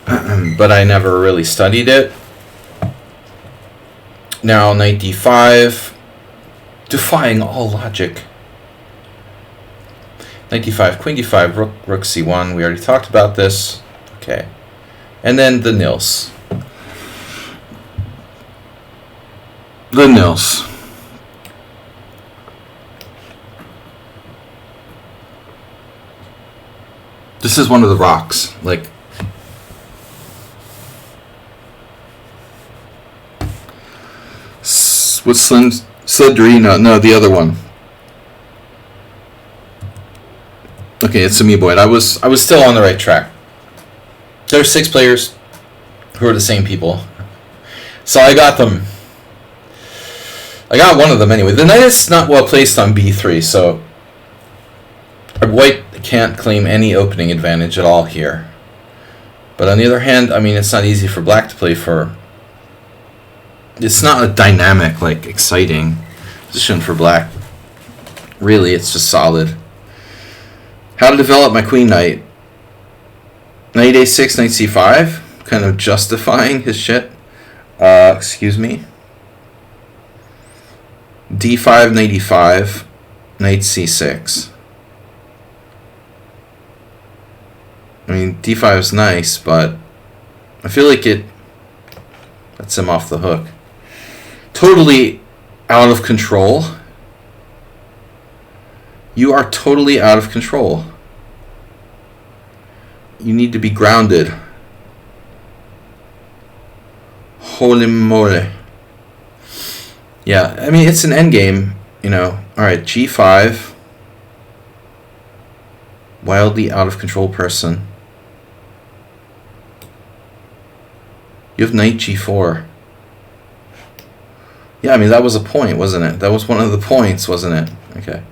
But I never really studied it. Now, knight d5. Defying all logic. Knight d5, queen d5, rook c1. We already talked about this. Okay. And then the nils. The nils. This is one of the rocks. Like, what's Sledrina? No, the other one. Okay, it's Amoeboid. I was still on the right track. There are 6 players who are the same people. So I got them. I got one of them anyway. The knight is not well placed on b3, so white can't claim any opening advantage at all here. But on the other hand, I mean, it's not easy for black to play for. It's not a dynamic, like, exciting position for black. Really, it's just solid. How to develop my queen knight. Knight a6, knight c5. Kind of justifying his shit. Excuse me. d5, knight e5, knight c6. I mean, d5 is nice, but I feel like it lets him off the hook. Totally out of control. You are totally out of control. You need to be grounded. Holy moly. Yeah, I mean, it's an endgame, you know. Alright, g5. Wildly out of control person. You have knight g4. Yeah, I mean, that was a point, wasn't it? That was one of the points, wasn't it? Okay.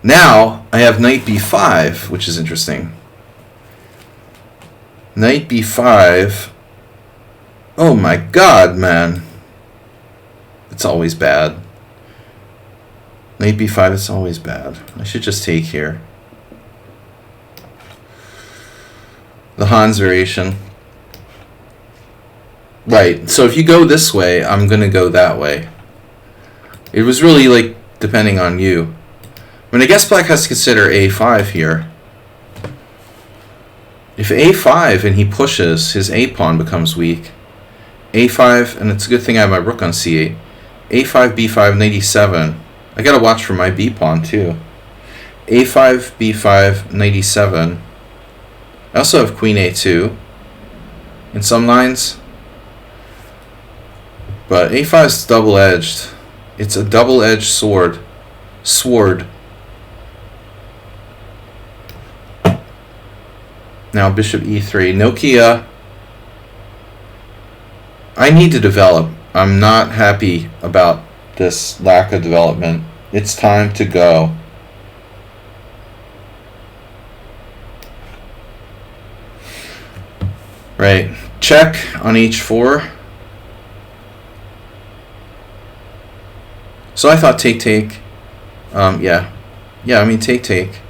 Now, I have knight b5, which is interesting. Knight b5. Oh my god, man. It's always bad. Knight b5, it's always bad. I should just take here. The Hans variation. Right, so if you go this way, I'm going to go that way. It was really, like, depending on you. I mean, I guess black has to consider a5 here. If a5 and he pushes, his a-pawn becomes weak. a5, and it's a good thing I have my rook on c8. a5, b5, knight e7. I gotta watch for my b-pawn, too. a5, b5, knight e7. I also have queen a2 in some lines. But a5 is double-edged. It's a double-edged sword. Now bishop e3. Nokia. I need to develop. I'm not happy about this lack of development. It's time to go. Right. Check on h4. So I thought take. Yeah, I mean take.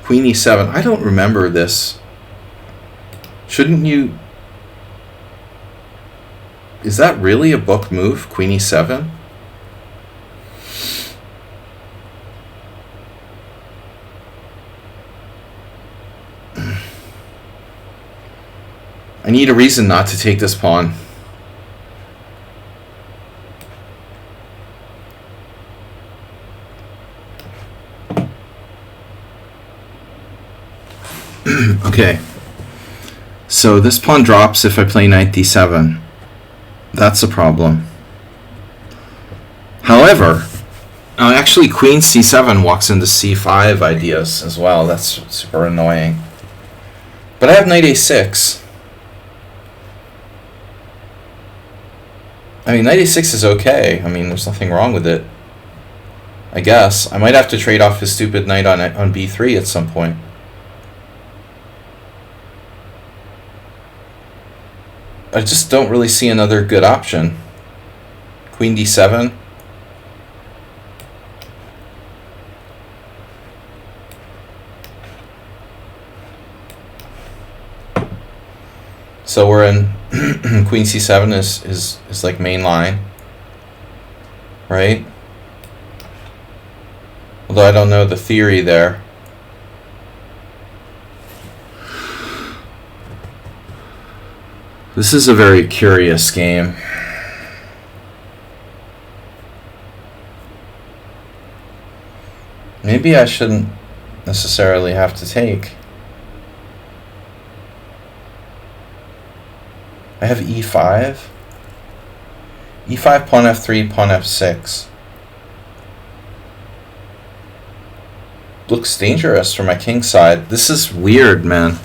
Queen e7. I don't remember this. Shouldn't you? Is that really a book move? Queen e7? I need a reason not to take this pawn. Okay, so this pawn drops if I play knight d7. That's a problem. However, actually queen c7 walks into c5 ideas as well. That's super annoying. But I have knight a6. I mean, knight a6 is okay. I mean, there's nothing wrong with it. I guess. I might have to trade off his stupid knight on b3 at some point. I just don't really see another good option. Queen d7. So we're in queen c7 is like main line, right? Although I don't know the theory there. This is a very curious game. Maybe I shouldn't necessarily have to take. I have e5. e5, pawn f3, pawn f6. Looks dangerous for my king side. This is weird, man.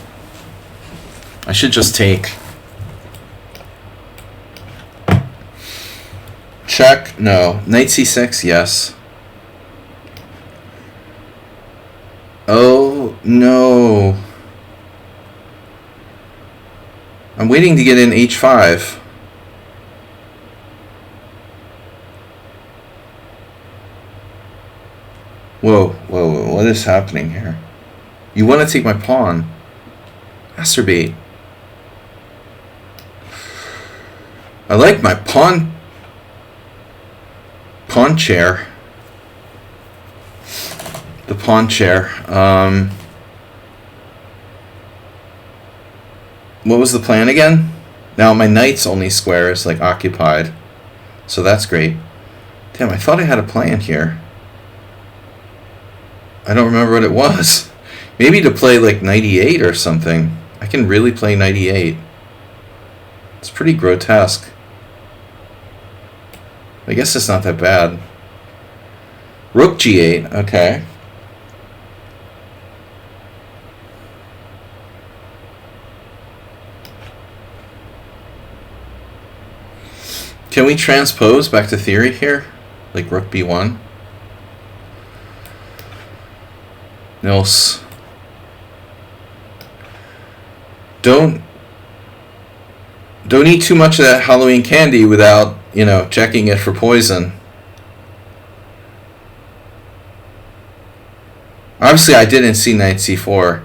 I should just take. Check? No. Knight c6, yes. Oh, no. I'm waiting to get in h5. Whoa, whoa, what is happening here? You want to take my pawn. Masturbate. I like my pawn chair. The pawn chair. What was the plan again? Now my knight's only square is like occupied. So that's great. Damn, I thought I had a plan here. I don't remember what it was. Maybe to play like knight e8 or something. I can really play knight e8. It's pretty grotesque. I guess it's not that bad. Rook g8, okay. Can we transpose back to theory here? Like rook b1? Nils. Don't eat too much of that Halloween candy without, checking it for poison. Obviously, I didn't see knight c4.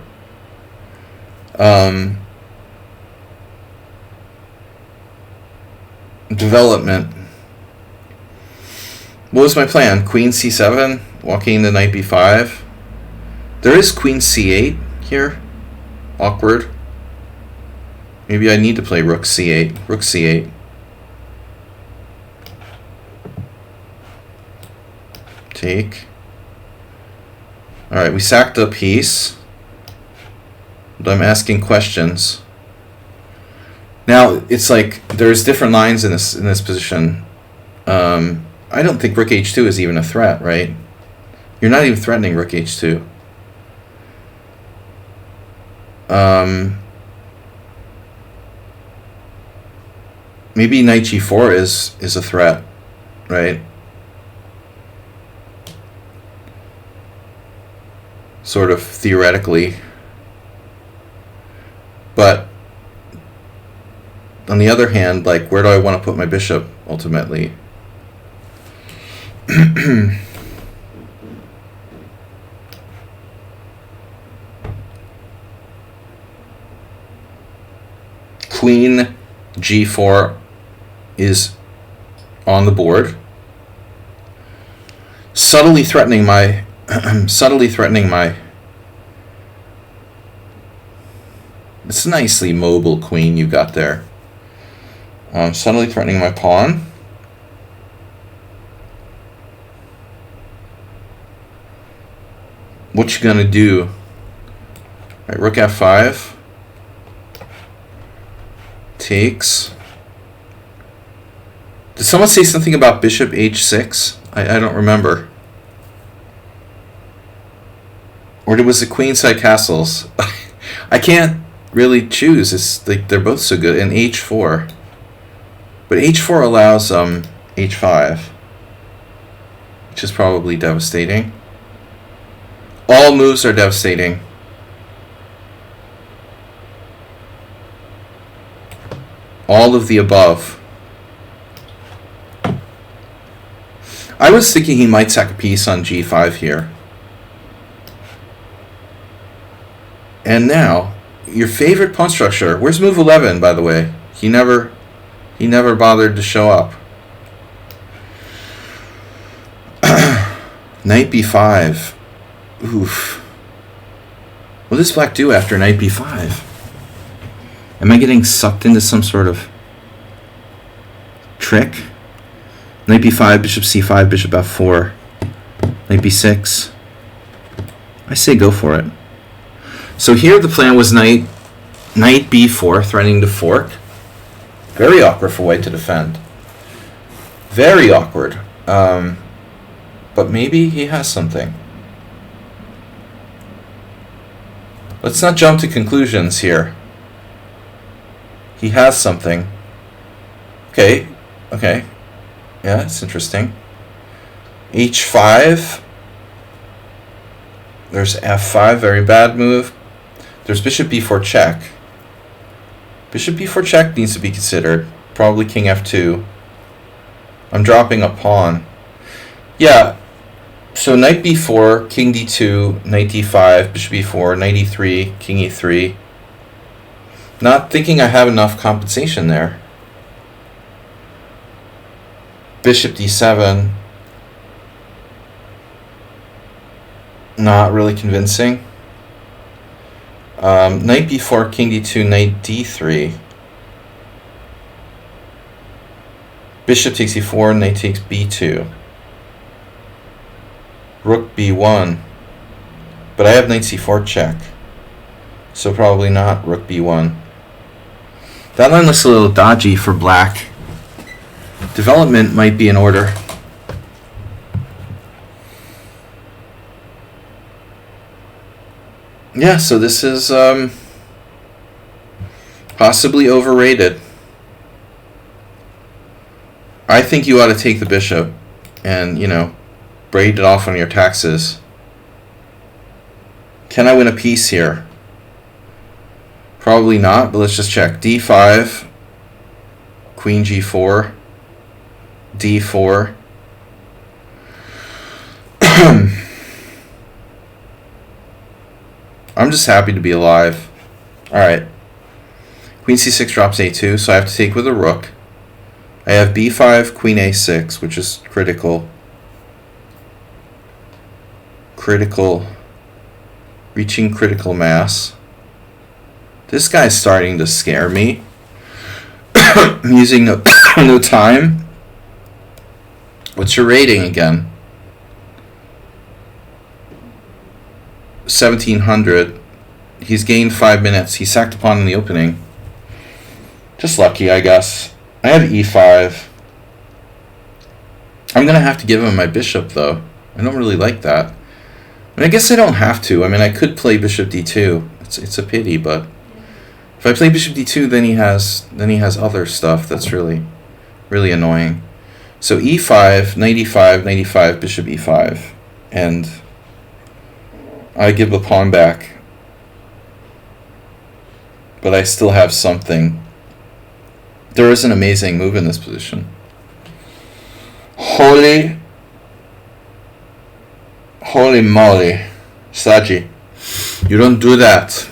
Development. What was my plan? Queen c7, walking into knight b5. There is queen c8 here. Awkward. Maybe I need to play rook c8. Rook c8. Take. Alright, we sacked a piece. But I'm asking questions. Now, it's like there's different lines in this position. I don't think rook h2 is even a threat, right? You're not even threatening rook h2. Maybe knight g4 is a threat, right? Sort of theoretically. But on the other hand, like, where do I want to put my bishop ultimately? Queen g4 is on the board, subtly threatening my it's a nicely mobile queen you got there. Subtly threatening my pawn. What you gonna do? Right, rook f5 takes. Did someone say something about bishop h6? I don't remember. Or was it queenside castles? I can't really choose. It's like they're both so good. And h4. But h4 allows h5. Which is probably devastating. All moves are devastating. All of the above. I was thinking he might sack a piece on g5 here. And now, your favorite pawn structure. Where's move 11, by the way? He never bothered to show up. Knight b5. Oof. What does black do after knight b5? Am I getting sucked into some sort of trick? Knight b5, bishop c5, bishop f4. Knight b6. I say go for it. So here the plan was knight b4, threatening to fork. Very awkward for white to defend. Very awkward. But maybe he has something. Let's not jump to conclusions here. He has something. Okay. Yeah, it's interesting. h5. There's f5, very bad move. There's bishop b4 check. Bishop b4 check needs to be considered. Probably king f2. I'm dropping a pawn. Yeah, so knight b4, king d2, knight d5, bishop b4, knight e3, king e3. Not thinking I have enough compensation there. Bishop d7. Not really convincing. Knight b4, king d2, knight d3. Bishop takes e4, knight takes b2. Rook b1. But I have knight c4 check. So probably not rook b1. That line looks a little dodgy for black. Development might be in order. Yeah, so this is possibly overrated. I think you ought to take the bishop and, braid it off on your taxes. Can I win a piece here? Probably not, but let's just check. d5, queen g4, d4. I'm just happy to be alive. Alright. Queen c6 drops a2, so I have to take with a rook. I have b5, queen a6, which is critical. Reaching critical mass. This guy's starting to scare me. I'm using no time. What's your rating again? 1700. He's gained 5 minutes. He sacked a pawn in the opening. Just lucky, I guess. I have e5. I'm going to have to give him my bishop, though. I don't really like that. I guess I don't have to. I could play bishop d2. It's a pity, but if I play bishop d2, then he has other stuff that's really annoying. So e5, knight e5, knight e5, bishop e5, and I give the pawn back, but I still have something. There is an amazing move in this position. Holy moly, Saji. You don't do that.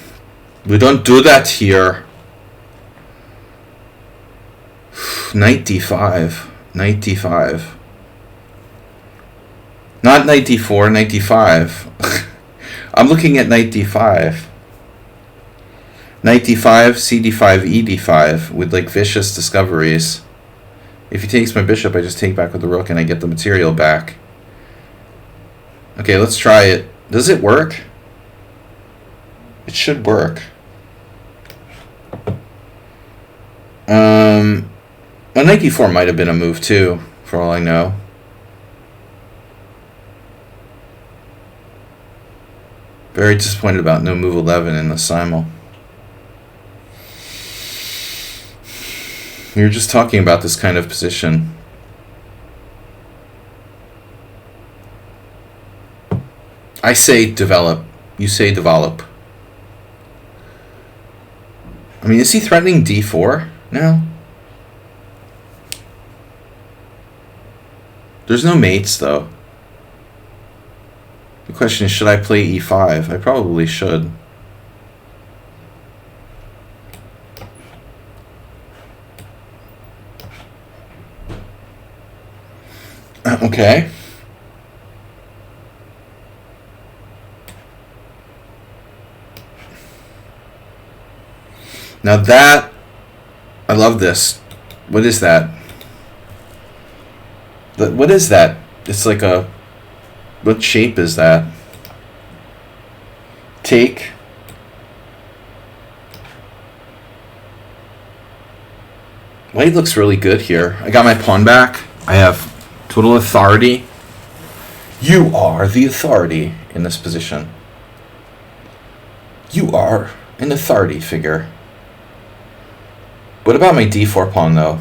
We don't do that here. Knight d5. Knight d5. Not knight d4, knight d5. I'm looking at knight d5. Knight d5, cd5, ed5 with vicious discoveries. If he takes my bishop, I just take back with the rook and I get the material back. Okay, let's try it. Does it work? It should work. A knight d4 might have been a move too, for all I know. Very disappointed about no move 11 in the simul. We were just talking about this kind of position. I say develop. You say develop. I mean, is he threatening d4 now? There's no mates, though. The question is, should I play e5? I probably should. Okay. Now that, I love this. What is that? What is that? It's like a, what shape is that? Take. White looks really good here. I got my pawn back. I have total authority. You are the authority in this position. You are an authority figure. What about my d4 pawn, though?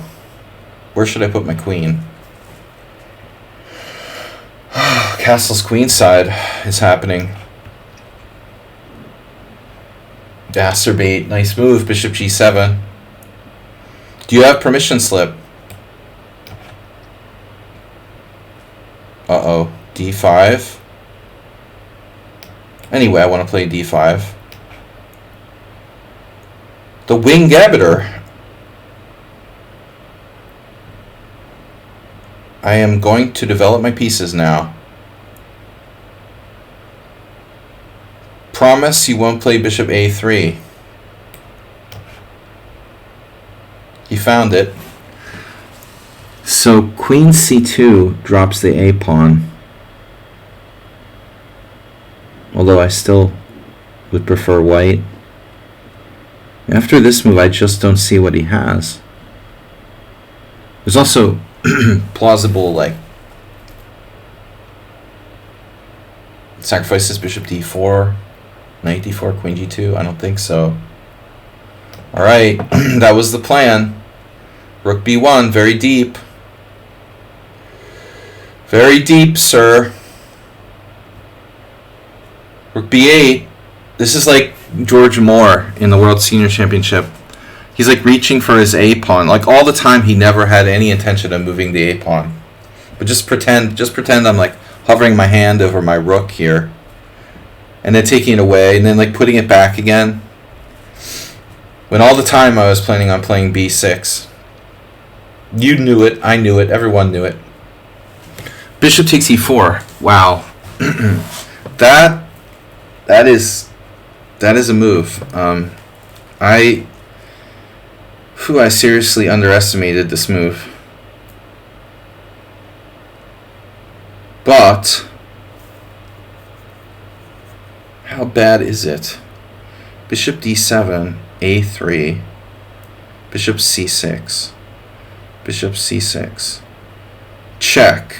Where should I put my queen? Castle's queenside is happening. Acerbate, nice move. Bishop g7. Do you have permission slip? Uh-oh. d5. Anyway, I want to play d5. The wing gabbiter. I am going to develop my pieces now. Promise you won't play bishop a3. He found it. So queen c2 drops the a pawn. Although I still would prefer white. After this move, I just don't see what he has. There's also plausible, like, sacrifices bishop d4, knight d4, queen g2. I don't think so. All right, that was the plan. Rook b1, very deep. Very deep, sir. Rook b8. This is like George Moore in the World Senior Championship. He's like reaching for his a pawn. Like all the time, he never had any intention of moving the a pawn. But just pretend I'm like hovering my hand over my rook here, and then taking it away, and then like putting it back again. When all the time I was planning on playing b6. You knew it. I knew it. Everyone knew it. Bishop takes e4. Wow. That is a move. I seriously underestimated this move. But how bad is it? Bishop d7, a3, bishop c6, bishop c6, check,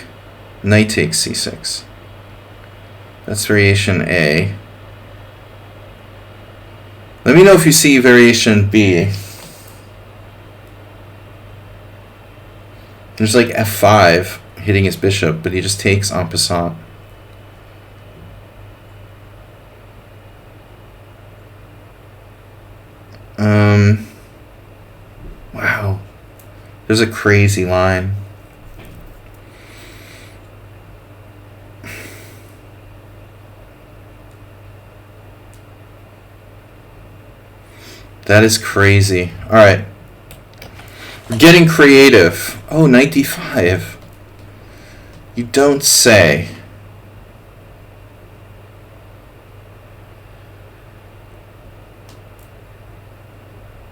knight takes c6. That's variation A. Let me know if you see variation B. There's like f5 hitting his bishop, but he just takes en passant. Wow. There's a crazy line. That is crazy. All right. We're getting creative. Oh, knight d5. You don't say.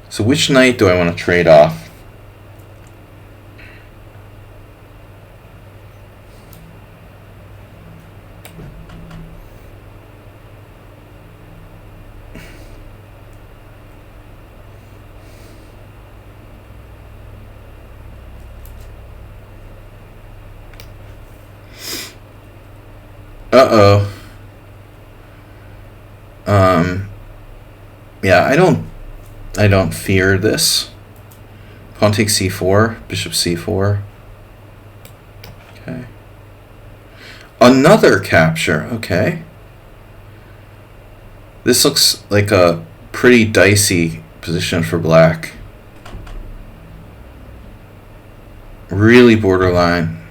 So which knight do I want to trade off? Uh-oh. Yeah, I don't fear this. Pawn takes c4, bishop c4. Okay. Another capture, okay. This looks like a pretty dicey position for black. Really borderline.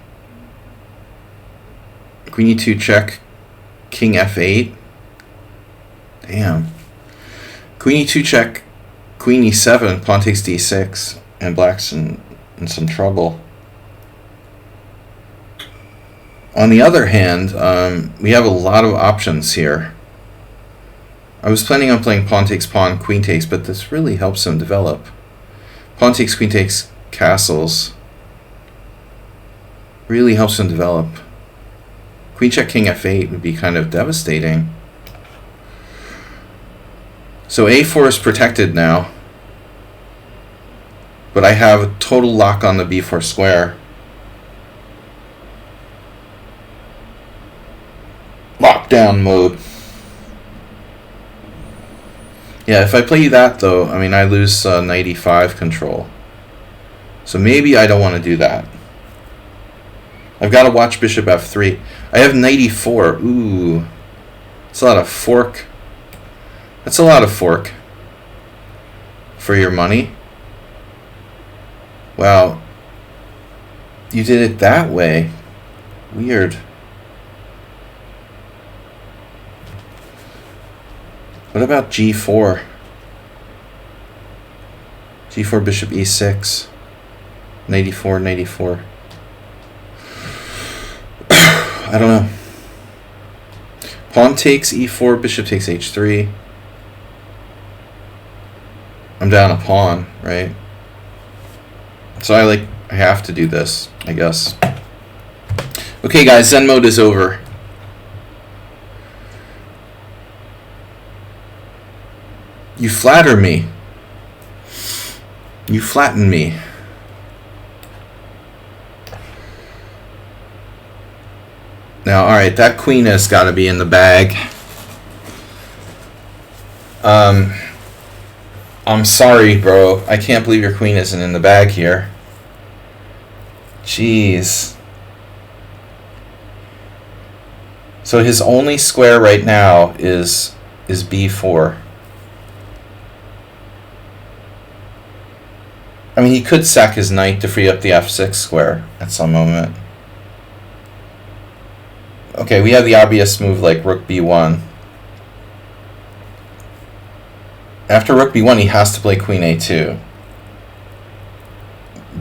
Queen e2 check, king f8. Damn. Queen e2 check, queen e7, pawn takes d6, and black's in some trouble. On the other hand, we have a lot of options here. I was planning on playing pawn takes pawn, queen takes, but this really helps him develop. Pawn takes, queen takes, castles. Really helps him develop. Queen check, king f8 would be kind of devastating. So a4 is protected now. But I have a total lock on the b4 square. Lockdown mode. Yeah, if I play that though, I mean I lose knight e5 control. So maybe I don't want to do that. I've got to watch bishop f3. I have knight e4. Ooh. That's a lot of fork. That's a lot of fork. For your money. Wow. You did it that way. Weird. What about g4? g4, bishop e6. Knight e4, knight e4. I don't know. Pawn takes e4, bishop takes h3. I'm down a pawn, right? So I have to do this, I guess. Okay guys, Zen mode is over. You flatter me. You flatten me. Now, alright, that queen has got to be in the bag. I'm sorry, bro. I can't believe your queen isn't in the bag here. Jeez. So his only square right now is b4. I mean, he could sack his knight to free up the f6 square at some moment. Okay, we have the obvious move like rook b1. After rook b1, he has to play queen a2.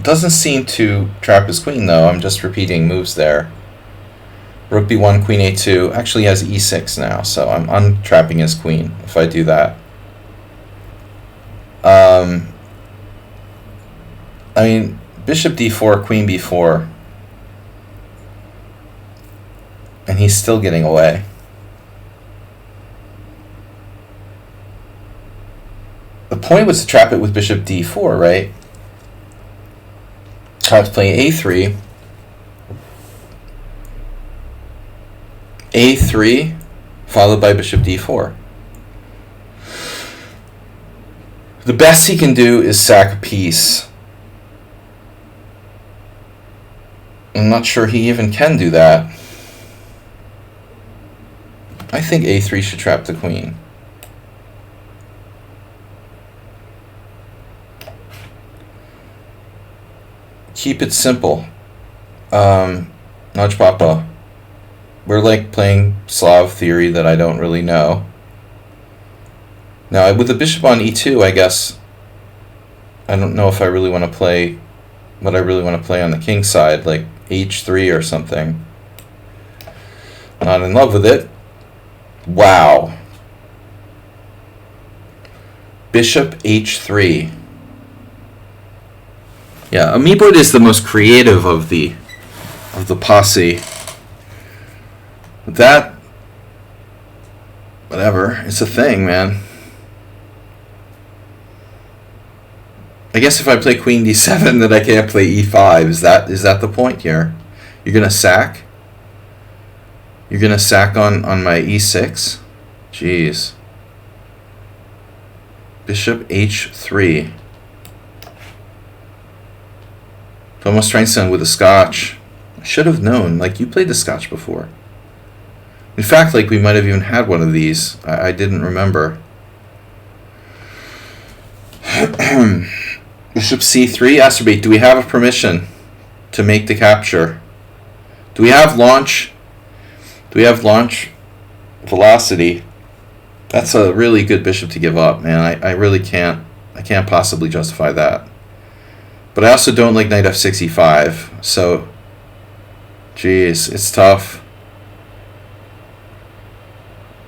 Doesn't seem to trap his queen, though. I'm just repeating moves there. Rook b1, queen a2. Actually, he has e6 now, so I'm untrapping his queen if I do that. I mean, bishop d4, queen b4. And he's still getting away. The point was to trap it with bishop d4, right? Try to play a3. a3 followed by bishop d4. The best he can do is sack a piece. I'm not sure he even can do that. I think a3 should trap the queen. Keep it simple. Nudge Papa. We're like playing Slav theory that I don't really know. Now, with the bishop on e2, I guess I don't know if I really want to play what I really want to play on the king side, like h3 or something. Not in love with it. Wow. Bishop h3. Yeah, Amoeboid is the most creative of the posse. That, whatever, it's a thing, man. I guess if I play queen d7, then I can't play e5. Is that the point here? You're gonna sack? You're gonna sack on my e6? Jeez. Bishop h3. Almost trying something with a scotch. I should have known. Like, you played the scotch before. In fact, like, we might have even had one of these. I didn't remember. Bishop c3, acerbate. Do we have a permission to make the capture? Do we have launch? Do we have launch velocity? That's a really good bishop to give up, man. I really can't. I can't possibly justify that. But I also don't like knight f6 e5. So, geez, it's tough.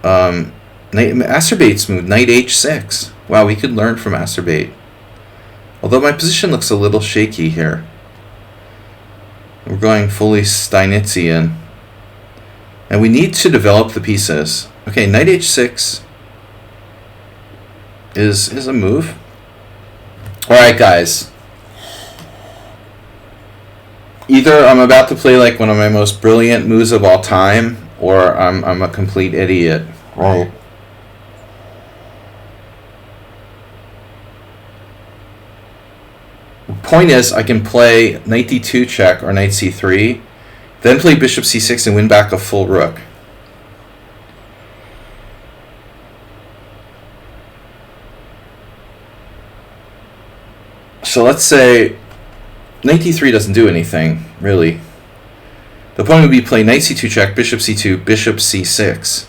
Acerbate's move, knight h6. Wow, we could learn from Acerbate. Although my position looks a little shaky here. We're going fully Steinitzian. And we need to develop the pieces. Okay, knight h6 is a move. Alright, guys. Either I'm about to play like one of my most brilliant moves of all time, or I'm a complete idiot. Right. Point is, I can play knight d2 check or knight c3, then play bishop c6 and win back a full rook. So let's say knight d3 doesn't do anything, really. The point would be play knight c2 check, bishop c2, bishop c6.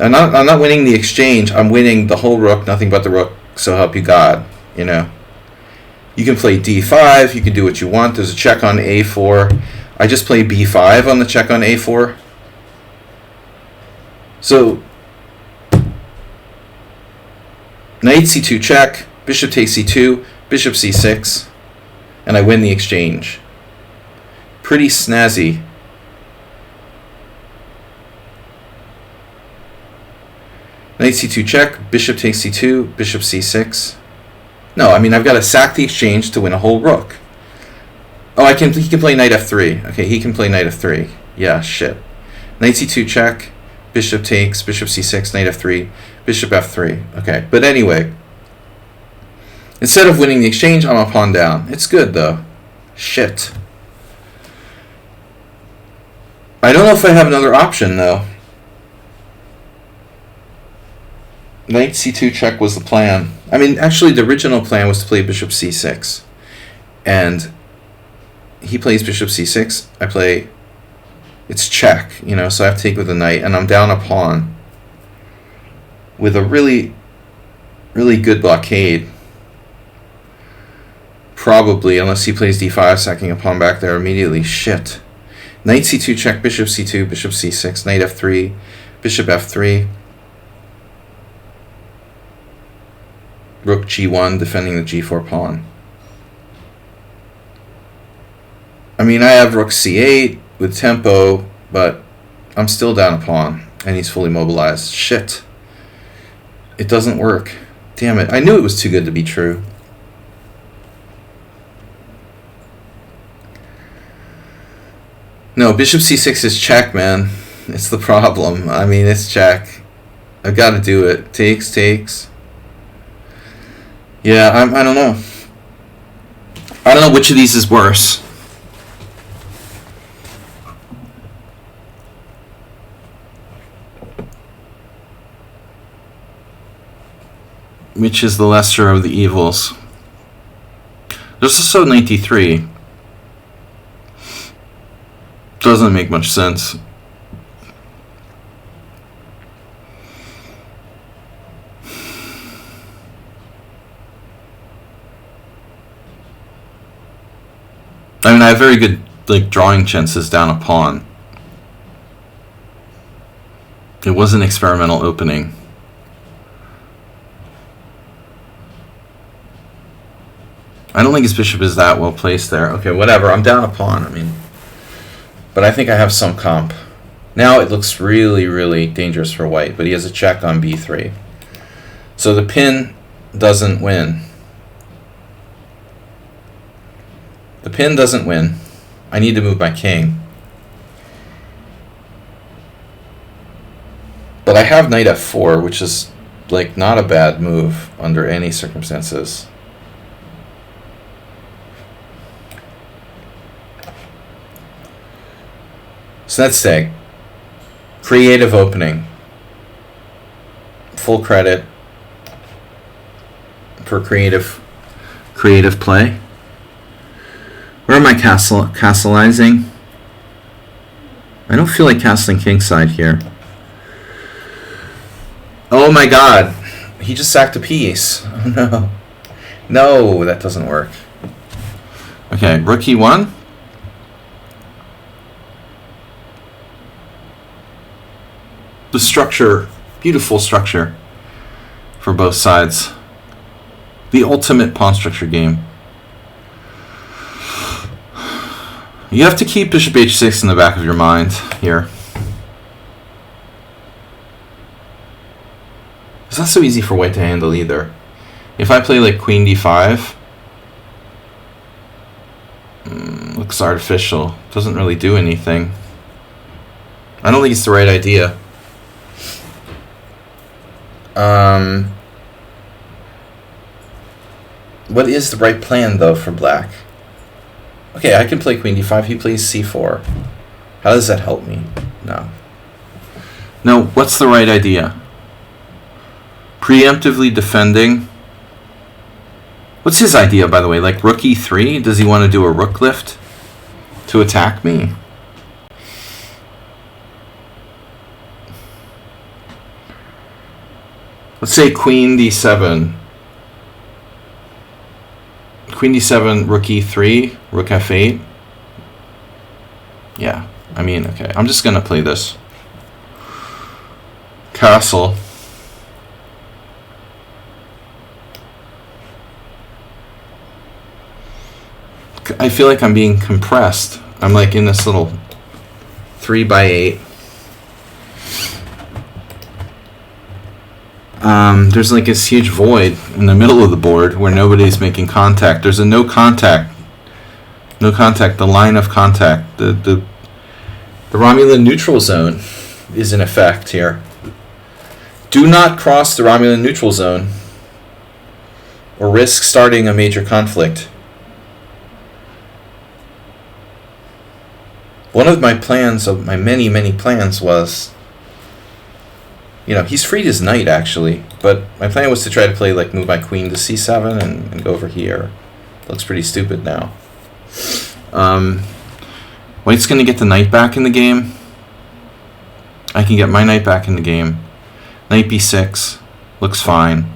I'm not winning the exchange, I'm winning the whole rook, nothing but the rook, so help you God, you know. You can play d5, you can do what you want. There's a check on a4. I just play b5 on the check on a4. So, knight c2 check, bishop takes c2, bishop c6, and I win the exchange. Pretty snazzy. Knight c2 check, bishop takes c2, bishop c6. No, I mean, I've got to sack the exchange to win a whole rook. Oh, he can play knight f3. Okay, he can play knight f3. Yeah, shit. Knight c2 check, bishop takes, bishop c6, knight f3, bishop f3. Okay, but anyway. Instead of winning the exchange, I'm a pawn down. It's good, though. Shit. I don't know if I have another option, though. Knight c2 check was the plan. I mean, actually, the original plan was to play bishop c6. And he plays bishop c6. I play... It's check, you know, so I have to take with the knight. And I'm down a pawn. With a really, really good blockade. Probably, unless he plays d5, sacking a pawn back there immediately. Shit. Knight c2 check, bishop c2, bishop c6, knight f3, bishop f3. Rook g1, defending the g4 pawn. I mean, I have rook c8 with tempo, but I'm still down a pawn, and he's fully mobilized. Shit. It doesn't work. Damn it. I knew it was too good to be true. No, bishop c6 is check, man. It's the problem. I mean, it's check. I've got to do it. Takes, takes. Yeah, I don't know. I don't know which of these is worse. Which is the lesser of the evils? There's also knight d3. Doesn't make much sense. I mean, I have very good drawing chances down a pawn. It was an experimental opening. I don't think his bishop is that well placed there. Okay, whatever. I'm down a pawn. I mean, but I think I have some comp. Now it looks really, really dangerous for white, but he has a check on b3. So the pin doesn't win. The pin doesn't win. I need to move my king. But I have knight f4, which is like, not a bad move under any circumstances. So that's saying creative opening. Full credit for creative play. Where am I castleizing? I don't feel like castling kingside here. Oh my god. He just sacked a piece. Oh no. No, that doesn't work. Okay, rook e1. The structure, beautiful structure for both sides. The ultimate pawn structure game. You have to keep bishop h6 in the back of your mind here. It's not so easy for white to handle either. If I play like queen d5, looks artificial. Doesn't really do anything. I don't think it's the right idea. What is the right plan, though, for black? Okay, I can play queen d5. He plays c4. How does that help me? No. No, what's the right idea? Preemptively defending. What's his idea, by the way? Like rook e3? Does he want to do a rook lift to attack me? Let's say queen d7. Queen d7, rook e3, rook f8. Yeah, I mean, okay. I'm just going to play this. Castle. I feel like I'm being compressed. I'm like in this little 3x8. There's like this huge void in the middle of the board where nobody's making contact. There's a no contact, the line of contact. The Romulan neutral zone is in effect here. Do not cross the Romulan neutral zone or risk starting a major conflict. One of my plans, of my many, many plans, was, he's freed his knight, actually, but my plan was to try to play, like, move my queen to c7 and go over here. Looks pretty stupid now. White's going to get the knight back in the game. I can get my knight back in the game. Knight b6. Looks fine.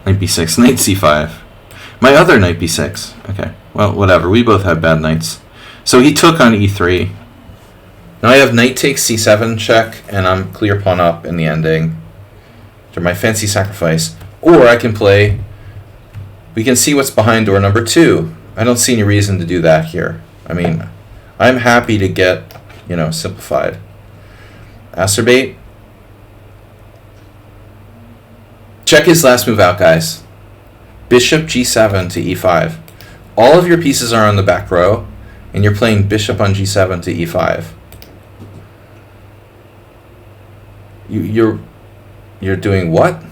Knight b6. Knight c5. My other knight b6. Okay, well, whatever. We both have bad knights. So he took on e3. Now I have knight takes c7 check, and I'm clear pawn up in the ending. After my fancy sacrifice. Or I can play, we can see what's behind door number 2. I don't see any reason to do that here. I mean, I'm happy to get, simplified. Acerbate. Check his last move out, guys. Bishop g7 to e5. All of your pieces are on the back row, and you're playing bishop on g7 to e5. You're doing what?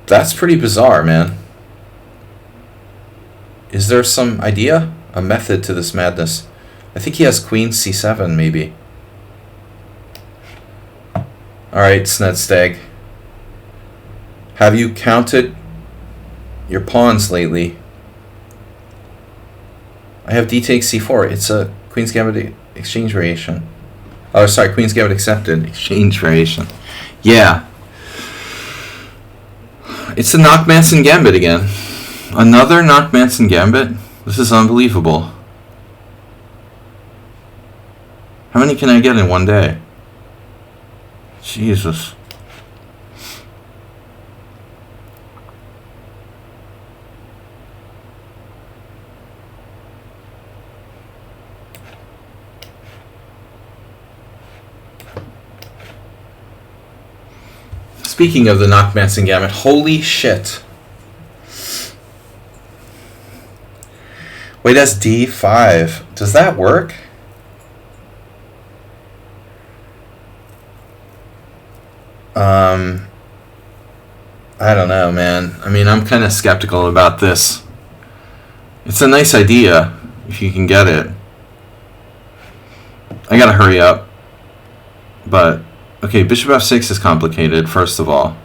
That's pretty bizarre, man. Is there some idea? A method to this madness? I think he has queen c7, maybe. Alright, Snedstag. Have you counted your pawns lately? I have d takes c4. It's a Queen's Gambit exchange variation. Oh, sorry, Queen's Gambit accepted. Exchange variation. Yeah. It's the Knock-Manson Gambit again. Another Knock-Manson Gambit? This is unbelievable. How many can I get in one day? Jesus. Speaking of the Knock-Manson Gambit, holy shit. Wait, that's d5. Does that work? Um, I don't know, man. I mean, I'm kind of skeptical about this. It's a nice idea if you can get it. I gotta hurry up. But, okay, bishop f6 is complicated, first of all.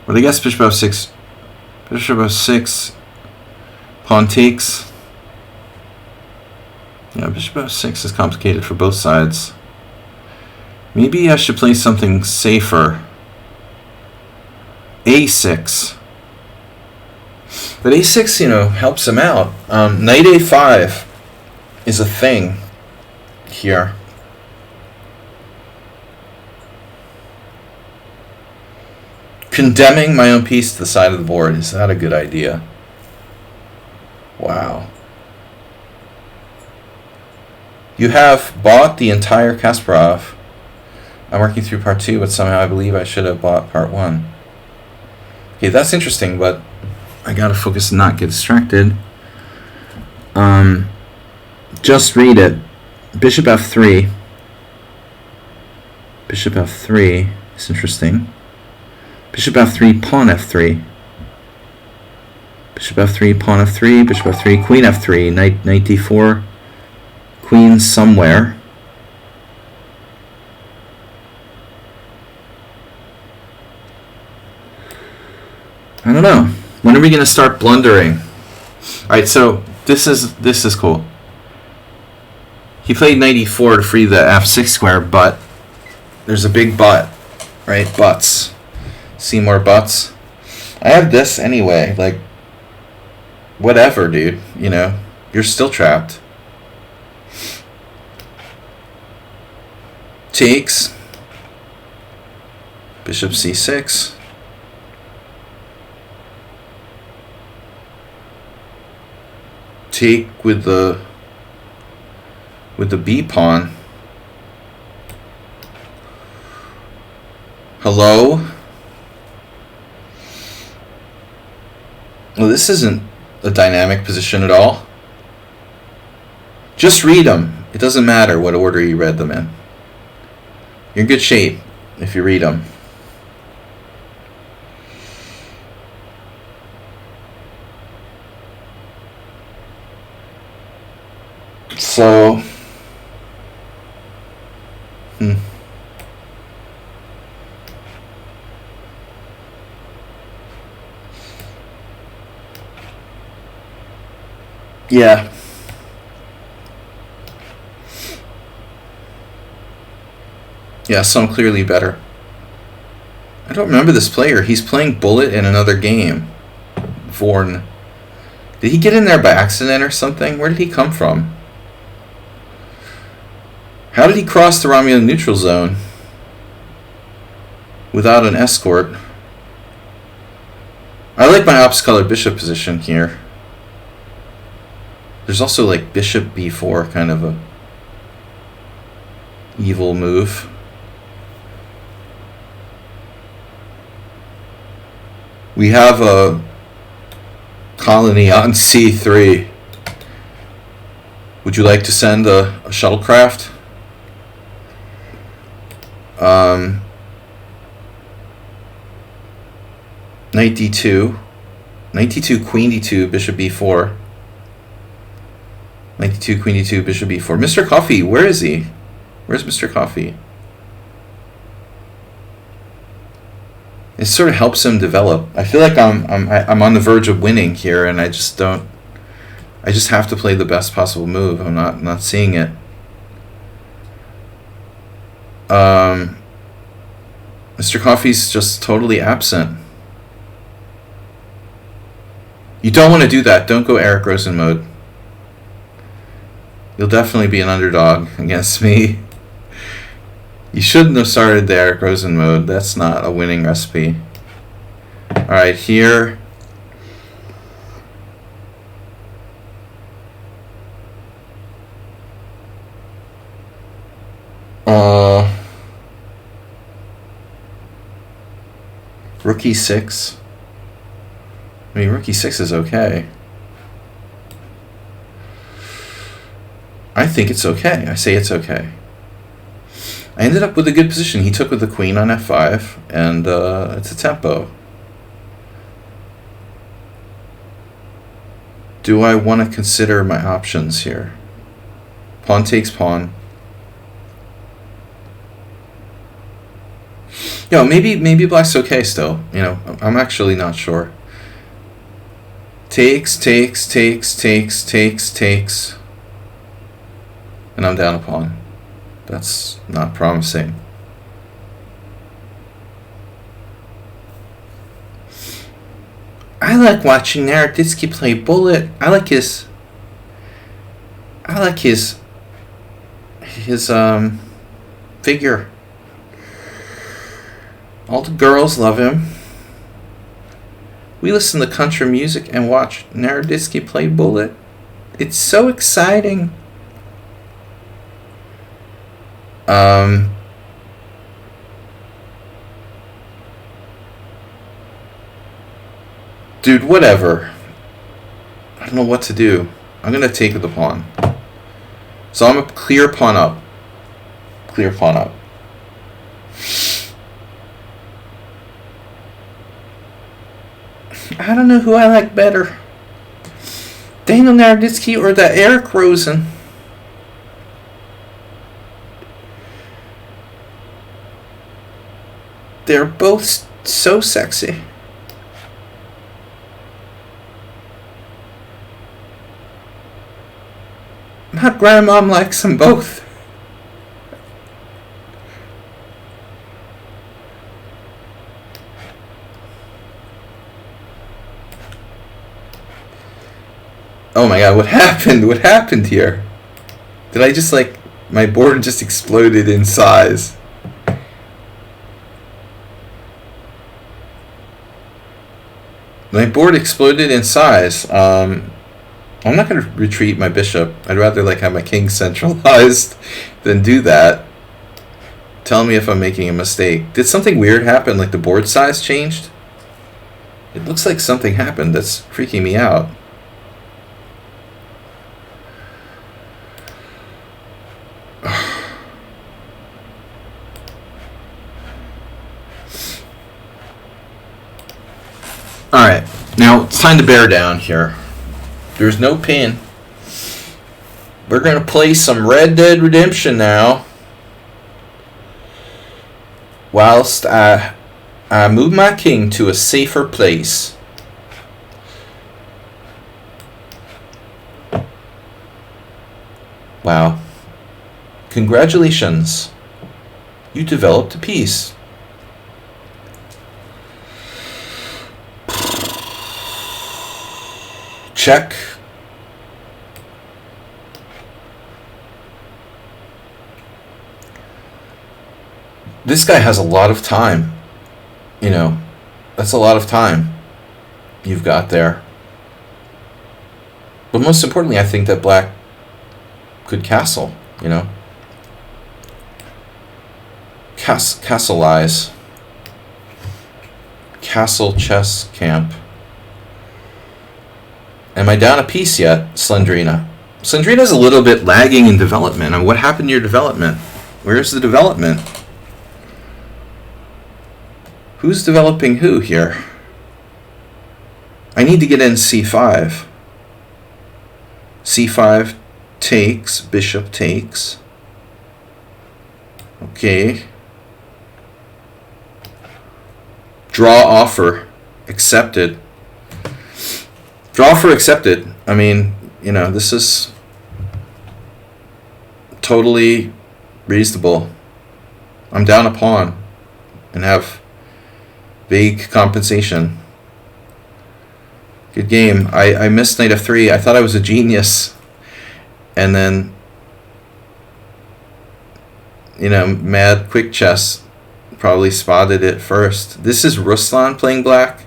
But I guess bishop f6, pawn takes. Yeah, bishop f6 is complicated for both sides. Maybe I should play something safer. a6. But a6, you know, helps him out. Knight a5 is a thing here. Condemning my own piece to the side of the board. Is that a good idea? Wow. You have bought the entire Kasparov. I'm working through part 2, but somehow I believe I should have bought part 1. Okay, that's interesting, but I gotta focus and not get distracted. Just read it. Bishop f3. Bishop f3 is interesting. Bishop f3, pawn f3. Bishop f3, pawn f3, bishop f3, queen f3, knight d4, queen somewhere. I don't know. When are we going to start blundering? Alright, so this is cool. He played knight e4 to free the f6 square, but there's a big but, right? Buts. See more buts? I have this anyway. Like, whatever, dude. You know, you're still trapped. Takes. Bishop c6. Take with the b pawn. Hello? Well, this isn't a dynamic position at all. Just read them. It doesn't matter what order you read them in. You're in good shape if you read them. So, yeah. Yeah, so I'm clearly better. I don't remember this player. He's playing Bullet in another game. Vorn. Did he get in there by accident or something? Where did he come from? How did he cross the Romulan neutral zone without an escort? I like my opposite colored bishop position here. There's also like bishop b4, kind of a evil move. We have a colony on c3. Would you like to send a shuttlecraft? Knight d2. Knight d2, queen d2, bishop b4. Knight d2, queen d2, bishop b4. Mr. Coffee, where is he? Where's Mr. Coffee? It sort of helps him develop. I feel like I'm on the verge of winning here, and I just don't. I just have to play the best possible move. I'm not seeing it. Mr. Coffee's just totally absent. You don't want to do that. Don't go Eric Rosen mode. You'll definitely be an underdog against me. You shouldn't have started the Eric Rosen mode. That's not a winning recipe. Alright, here. Rook e6. I mean, rook e6 is okay. I think it's okay. I say it's okay. I ended up with a good position. He took with the queen on f5, and it's a tempo. Do I want to consider my options here? Pawn takes pawn. Maybe black's okay still. I'm actually not sure. Takes. And I'm down a pawn. That's not promising. I like watching Naroditsky play bullet. I like his figure. All the girls love him. We listen to country music and watch Naroditsky play bullet. It's so exciting. Dude, whatever. I don't know what to do. I'm gonna take the pawn. So I'm a clear pawn up. Clear pawn up. I don't know who I like better. Daniel Naroditsky or the Eric Rosen. They're both so sexy. My grandmom likes them both. Oh my god, what happened? What happened here? Did I just my board just exploded in size? My board exploded in size. I'm not going to retreat my bishop. I'd rather have my king centralized than do that. Tell me if I'm making a mistake. Did something weird happen? The board size changed? It looks like something happened. That's freaking me out. Alright, now it's time to bear down here. There's no pin. We're going to play some Red Dead Redemption now. Whilst I move my king to a safer place. Wow. Congratulations. You developed a piece. Check. This guy has a lot of time. That's a lot of time you've got there. But most importantly, I think that black could castle, Castleize. Castle chess camp. Am I down a piece yet, Slendrina? Slendrina's a little bit lagging in development. What happened to your development? Where's the development? Who's developing who here? I need to get in c5. c5 takes, bishop takes. Okay. Draw offer. Accepted. Draw offer accepted. I mean, this is totally reasonable. I'm down a pawn and have big compensation. Good game. I missed knight f3. I thought I was a genius. And then, mad quick chess probably spotted it first. This is Ruslan playing black?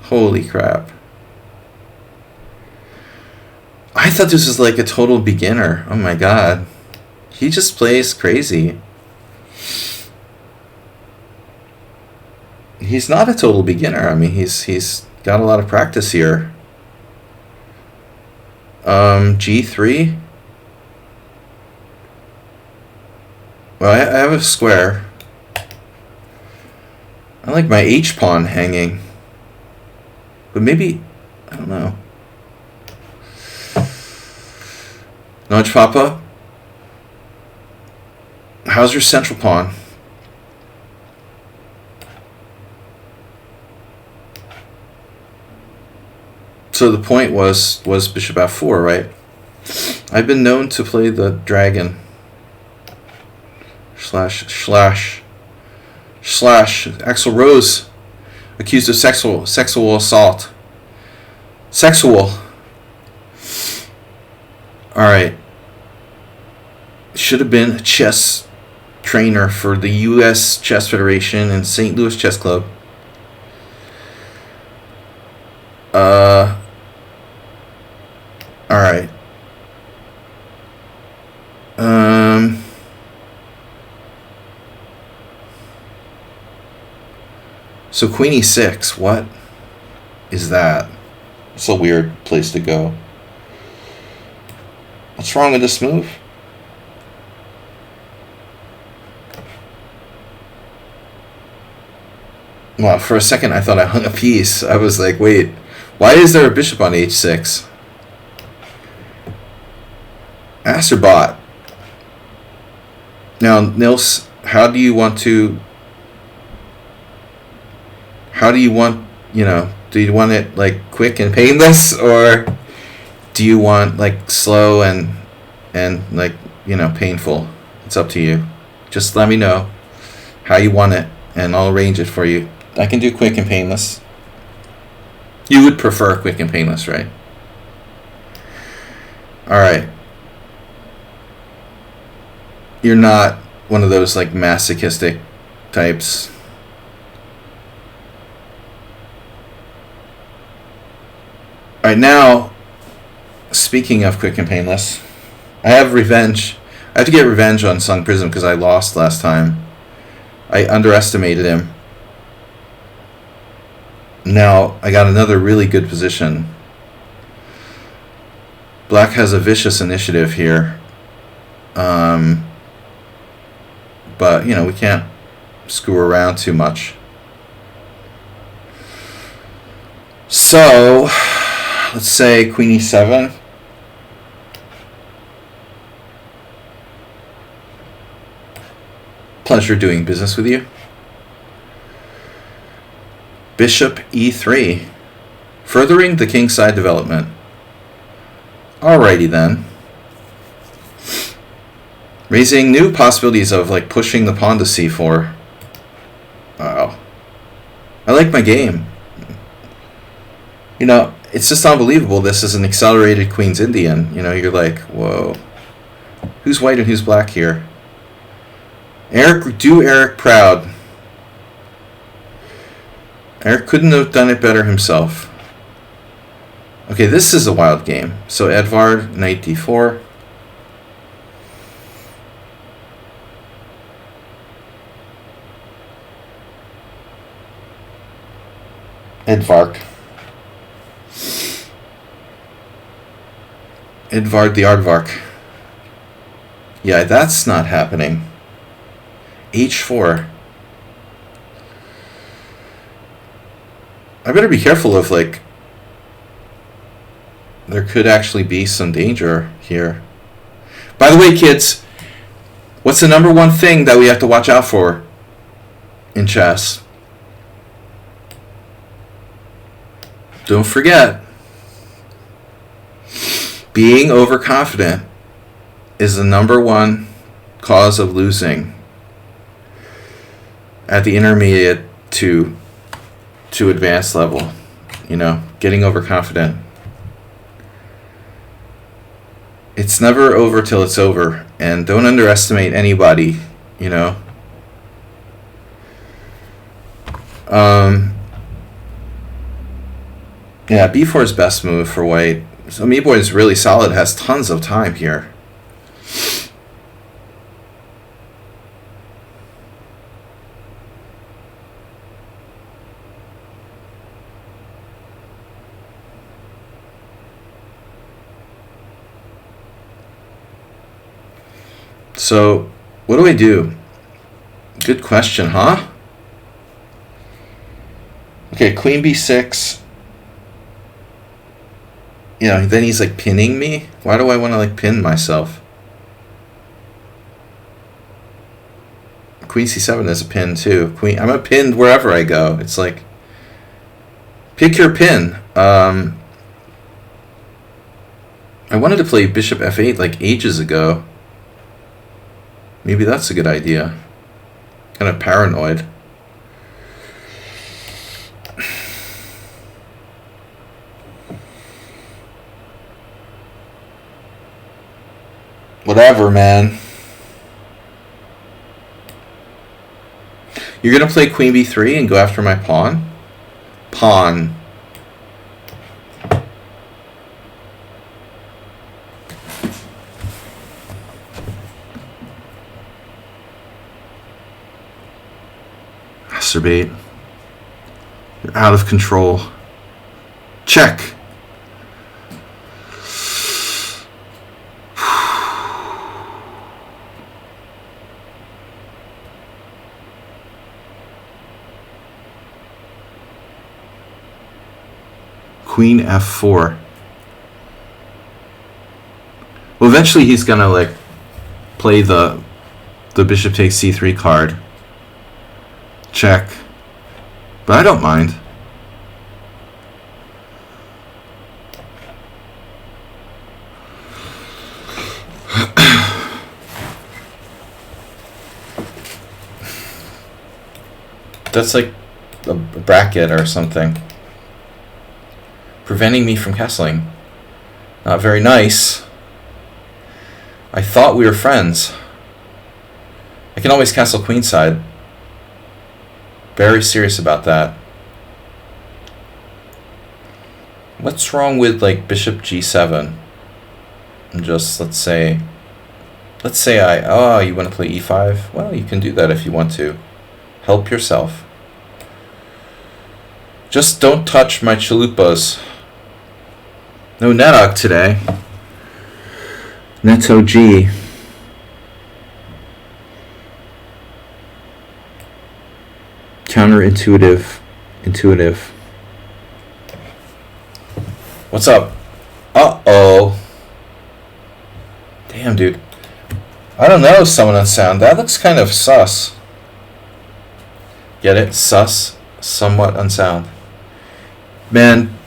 Holy crap. I thought this was a total beginner. Oh my god. He just plays crazy. He's not a total beginner. I mean, he's got a lot of practice here. G3. Well, I have a square. I like my H pawn hanging. But maybe, I don't know. Nudge Papa? How's your central pawn? So the point was bishop f4, right? I've been known to play the dragon. Slash. Axel Rose accused of sexual assault. Sexual. Alright. Should have been a chess trainer for the U.S. Chess Federation and St. Louis Chess Club. Alright. So Queen e6, what is that? It's a weird place to go. What's wrong with this move? Well, for a second I thought I hung a piece. I was like, wait, why is there a bishop on h6? Ass or bot? Now, Nils, how do you want, do you want it like quick and painless, or do you want like slow and like, painful? It's up to you. Just let me know how you want it and I'll arrange it for you. I can do quick and painless. You would prefer quick and painless, right? Alright. You're not one of those like masochistic types. Alright, now, speaking of quick and painless, I have revenge. I have to get revenge on Sung Prism because I lost last time. I underestimated him. Now, I got another really good position. Black has a vicious initiative here. But, we can't screw around too much. So, let's say Queen e7. Pleasure doing business with you. Bishop e3. Furthering the kingside development. Alrighty then. Raising new possibilities of like pushing the pawn to c4. Wow. I like my game. It's just unbelievable. This is an accelerated Queen's Indian. You're like, whoa. Who's white and who's black here? Eric proud. Eric couldn't have done it better himself. Okay, this is a wild game. So Edvard, knight d4. Edvard the Aardvark. Yeah, that's not happening. h4. I better be careful of, like, there could actually be some danger here. By the way, kids, what's the number one thing that we have to watch out for in chess? Don't forget, being overconfident is the number one cause of losing at the intermediate to advanced level. Getting overconfident. It's never over till it's over, and don't underestimate anybody. Yeah, b4 is best move for white. So Mi-Boy is really solid, has tons of time here. So What do I do? Good question, huh? Okay, queen b6. You know, then he's like pinning me. Why do I want to like pin myself? Queen c7 is a pin too. I'm a pinned wherever I go. It's like, pick your pin. I wanted to play bishop f8 like ages ago. Maybe that's a good idea. Kind of paranoid. Whatever, man. You're going to play queen b3 and go after my pawn? Pawn. Masturbate. You're out of control. Check. Queen f4. Well, eventually he's gonna like play the bishop takes c3 card. Check. But I don't mind. That's like a bracket or something. Preventing me from castling. Not very nice. I thought we were friends. I can always castle queenside. Very serious about that. What's wrong with like bishop g7? And just let's say you want to play e5? Well, you can do that if you want to. Help yourself. Just don't touch my chalupas. No Netok today. Neto G. Counterintuitive. Intuitive. What's up? Uh-oh. Damn, dude. I don't know, Summon Unsound. That looks kind of sus. Get it? Sus. Somewhat unsound. Man,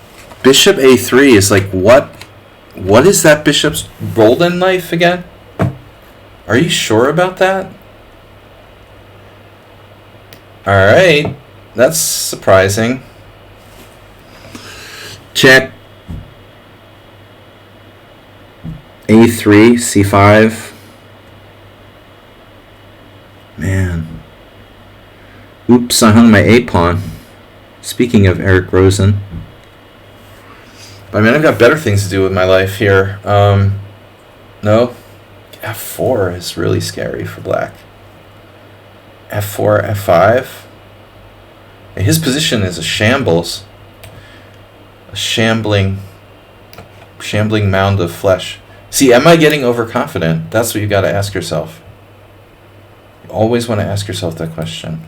bishop a3 is like, what is that bishop's golden knife again? Are you sure about that? Alright, that's surprising. Check. a3, c5. Man. Oops, I hung my a-pawn. Speaking of Eric Rosen. I mean, I've got better things to do with my life here. No. f4 is really scary for black. f4, f5. His position is a shambles. A shambling mound of flesh. See, am I getting overconfident? That's what you got to ask yourself. You always want to ask yourself that question.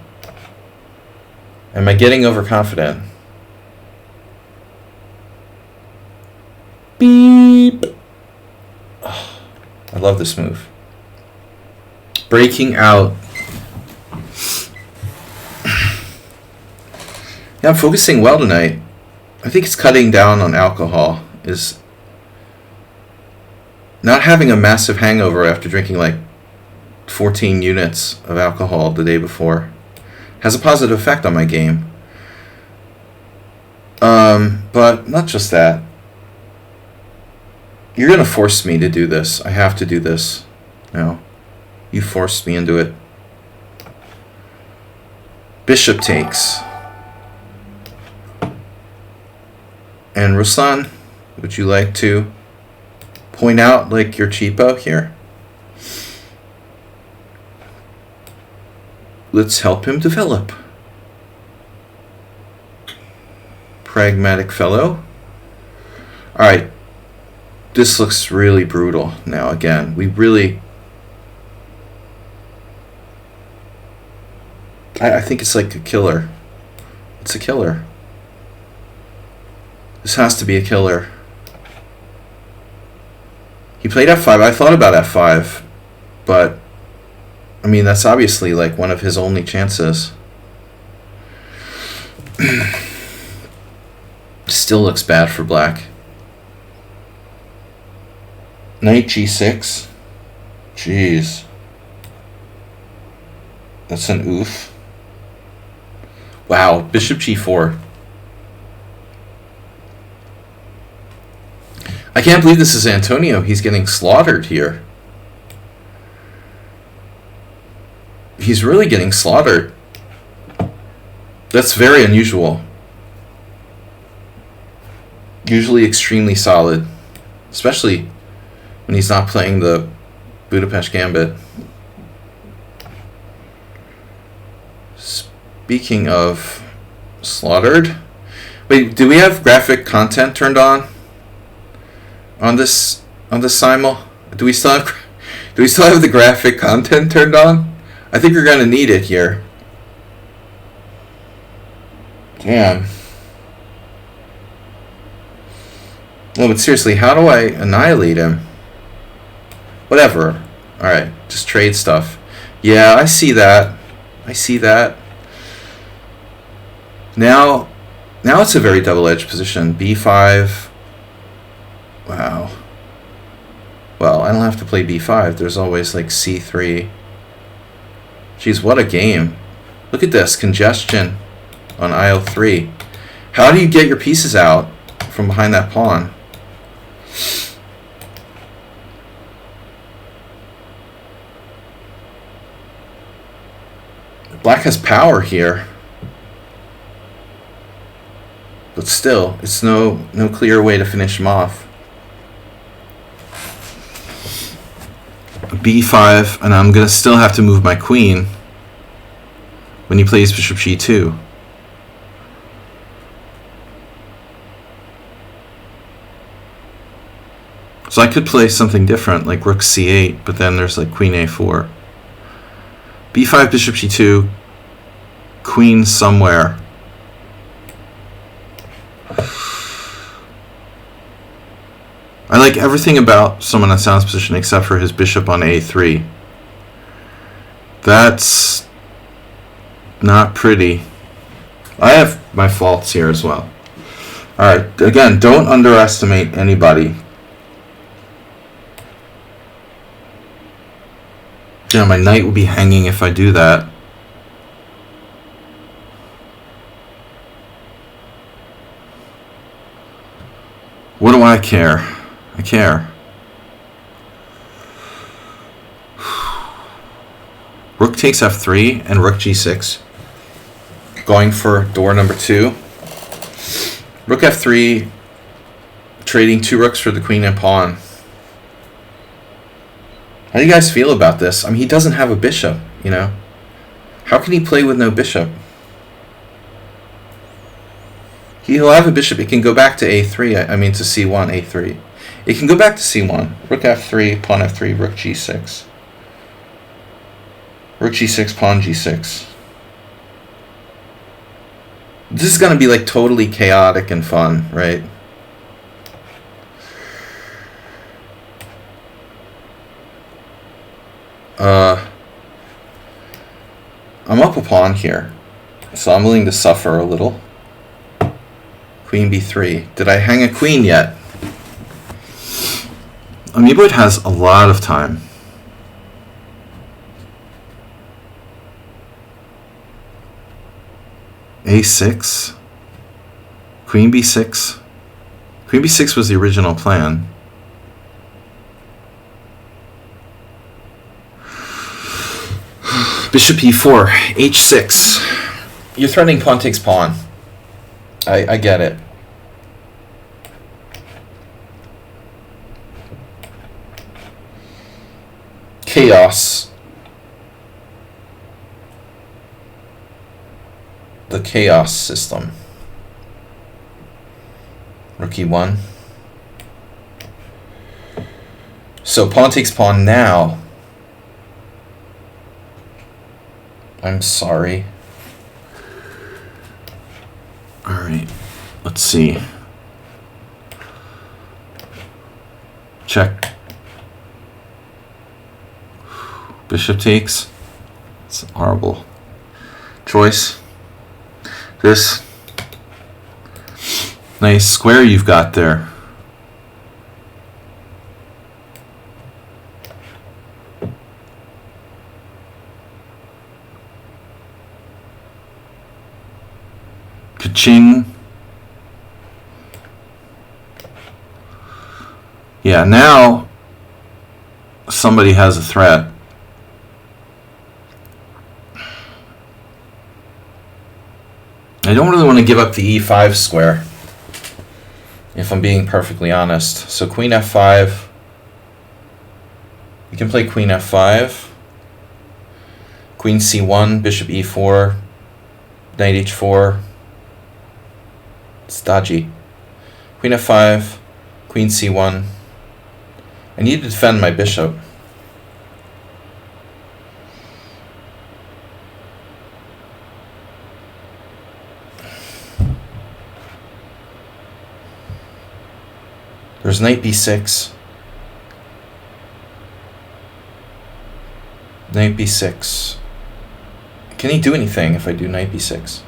Am I getting overconfident? Beep. Oh, I love this move. Breaking out. Yeah, I'm focusing well tonight. I think it's cutting down on alcohol. Is not having a massive hangover after drinking like 14 units of alcohol the day before has a positive effect on my game. But not just that. You're going to force me to do this. I have to do this. No. You forced me into it. Bishop takes. And Ruslan, would you like to point out like your cheapo here? Let's help him develop. Pragmatic fellow. Alright. This looks really brutal now again. We really... I think it's like a killer. It's a killer. This has to be a killer. He played f5. I thought about f5, but I mean that's obviously like one of his only chances. Still looks bad for black. Knight g6. Jeez. That's an oof. Wow, bishop g4. I can't believe this is Antonio. He's getting slaughtered here. He's really getting slaughtered. That's very unusual. Usually extremely solid. Especially when he's not playing the Budapest Gambit. Speaking of slaughtered. Wait, do we have graphic content turned on this simul? Do we still have the graphic content turned on? I think we're gonna need it here. Damn. No, but seriously, how do I annihilate him? Whatever. Alright, just trade stuff. Yeah, I see that. I see that. Now it's a very double-edged position. b5. Wow. Well, I don't have to play b5. There's always like c3. Jeez, what a game. Look at this. Congestion on IL3. How do you get your pieces out from behind that pawn? Black has power here. But still, it's no clear way to finish him off. b5, and I'm going to still have to move my queen when he plays bishop g2. So I could play something different, like rook c8, but then there's like queen a4. b5, bishop g2, queen somewhere. I like everything about someone in Sound's position except for his bishop on a3. That's not pretty. I have my faults here as well. Alright, again, don't underestimate anybody. Yeah, my knight will be hanging if I do that. What do I care? I care. Rook takes f3 and rook g6. Going for door number 2. Rook f3, trading 2 rooks for the queen and pawn. How do you guys feel about this? I mean, he doesn't have a bishop, you know? How can he play with no bishop? He'll have a bishop. It can go back to a3. I mean to c1, a3. It can go back to c1. Rook f3, pawn f3, rook g6. Rook g6, pawn g6. This is going to be like totally chaotic and fun, right? I'm up a pawn here, so I'm willing to suffer a little. Queen b3. Did I hang a queen yet? Amoeboid has a lot of time. a6. Queen b6. Queen b6 was the original plan. Bishop e4, h6. You're threatening pawn takes pawn. I get it. Chaos. The chaos system. Rook e1. So pawn takes pawn now. I'm sorry. Let's see. Check. Bishop takes. It's a horrible choice. This nice square you've got there. Ka-ching. Yeah, now somebody has a threat. I don't really want to give up the e5 square, if I'm being perfectly honest. So queen f5. You can play queen f5, queen c1, bishop e4, knight h4. It's dodgy. Queen f5, queen c1. I need to defend my bishop. There's knight b6. Knight b6. Can he do anything if I do knight b6?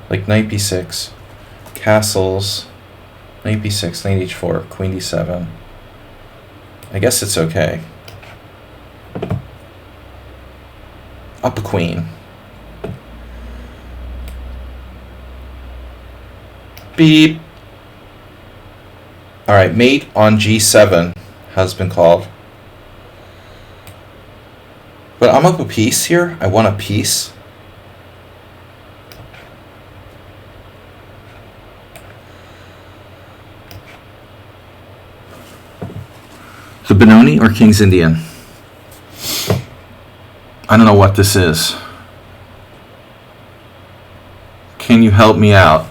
Like knight b6, castles, knight b6, knight h4, queen d7. I guess it's okay. Up a queen. Beep. Alright, mate on g7 has been called. But I'm up a piece here. I want a piece. The Benoni or King's Indian? I don't know what this is. Can you help me out?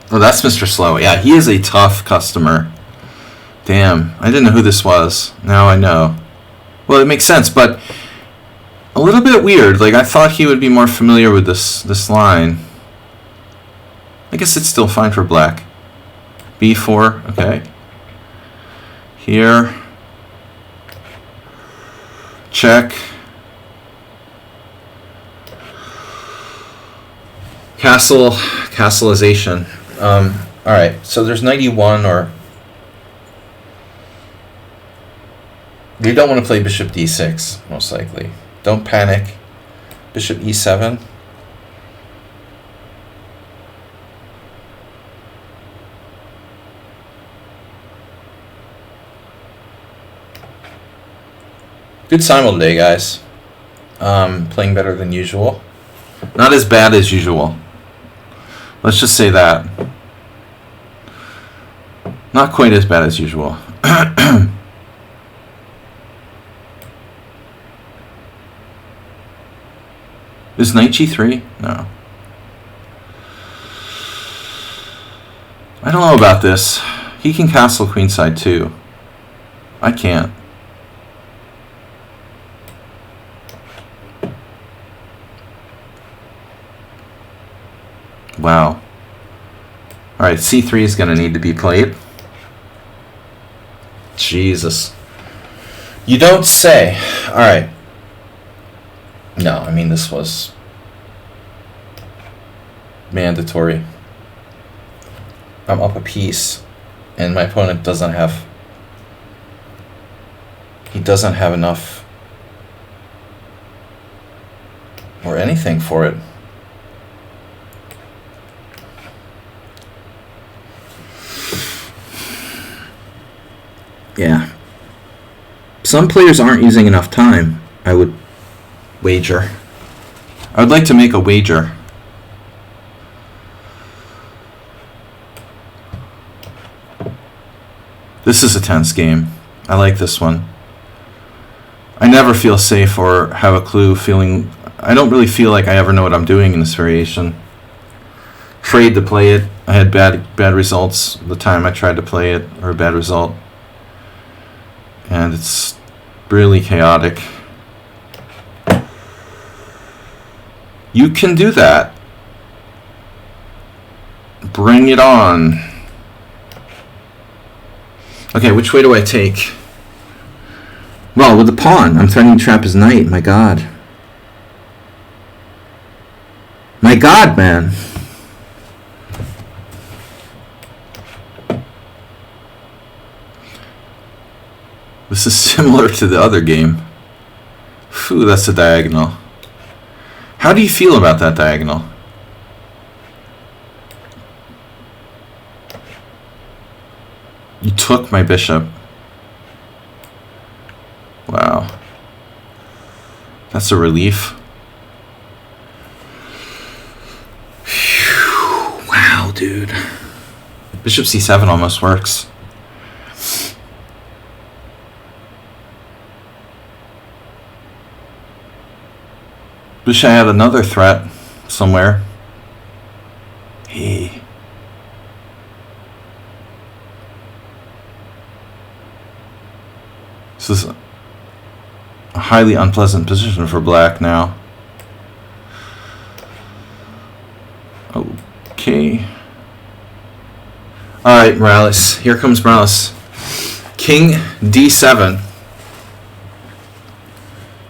Oh, that's Mr. Slow. Yeah, he is a tough customer. Damn, I didn't know who this was. Now I know. Well, it makes sense, but a little bit weird. Like, I thought he would be more familiar with this line. I guess it's still fine for black. b4, okay. Here. Check. Castleization. Alright, so there's 91 or... You don't want to play bishop d6, most likely. Don't panic. Bishop e7. Good simul today, guys. Playing better than usual. Not as bad as usual. Let's just say that. Not quite as bad as usual. Is knight g3? No. I don't know about this. He can castle queenside too. I can't. Wow. Alright, c3 is going to need to be played. Jesus. You don't say. Alright. No, I mean, this was mandatory. I'm up a piece, and my opponent doesn't have... He doesn't have enough or anything for it. Yeah. Some players aren't using enough time, I would wager. I would like to make a wager. This is a tense game. I like this one. I never feel safe or have a clue feeling... I don't really feel like I ever know what I'm doing in this variation. Afraid to play it. I had bad results the time I tried to play it, or a bad result. And it's really chaotic. You can do that. Bring it on. Okay, which way do I take? Well, with the pawn. I'm threatening to trap his knight. My god. My god, man. This is similar to the other game. Phew, that's a diagonal. How do you feel about that diagonal? You took my bishop. Wow. That's a relief. Whew. Wow, dude. Bishop c7 almost works. Wish I had another threat somewhere. Hey. This is a highly unpleasant position for black now. Okay. Alright, Morales. Here comes Morales. King d7.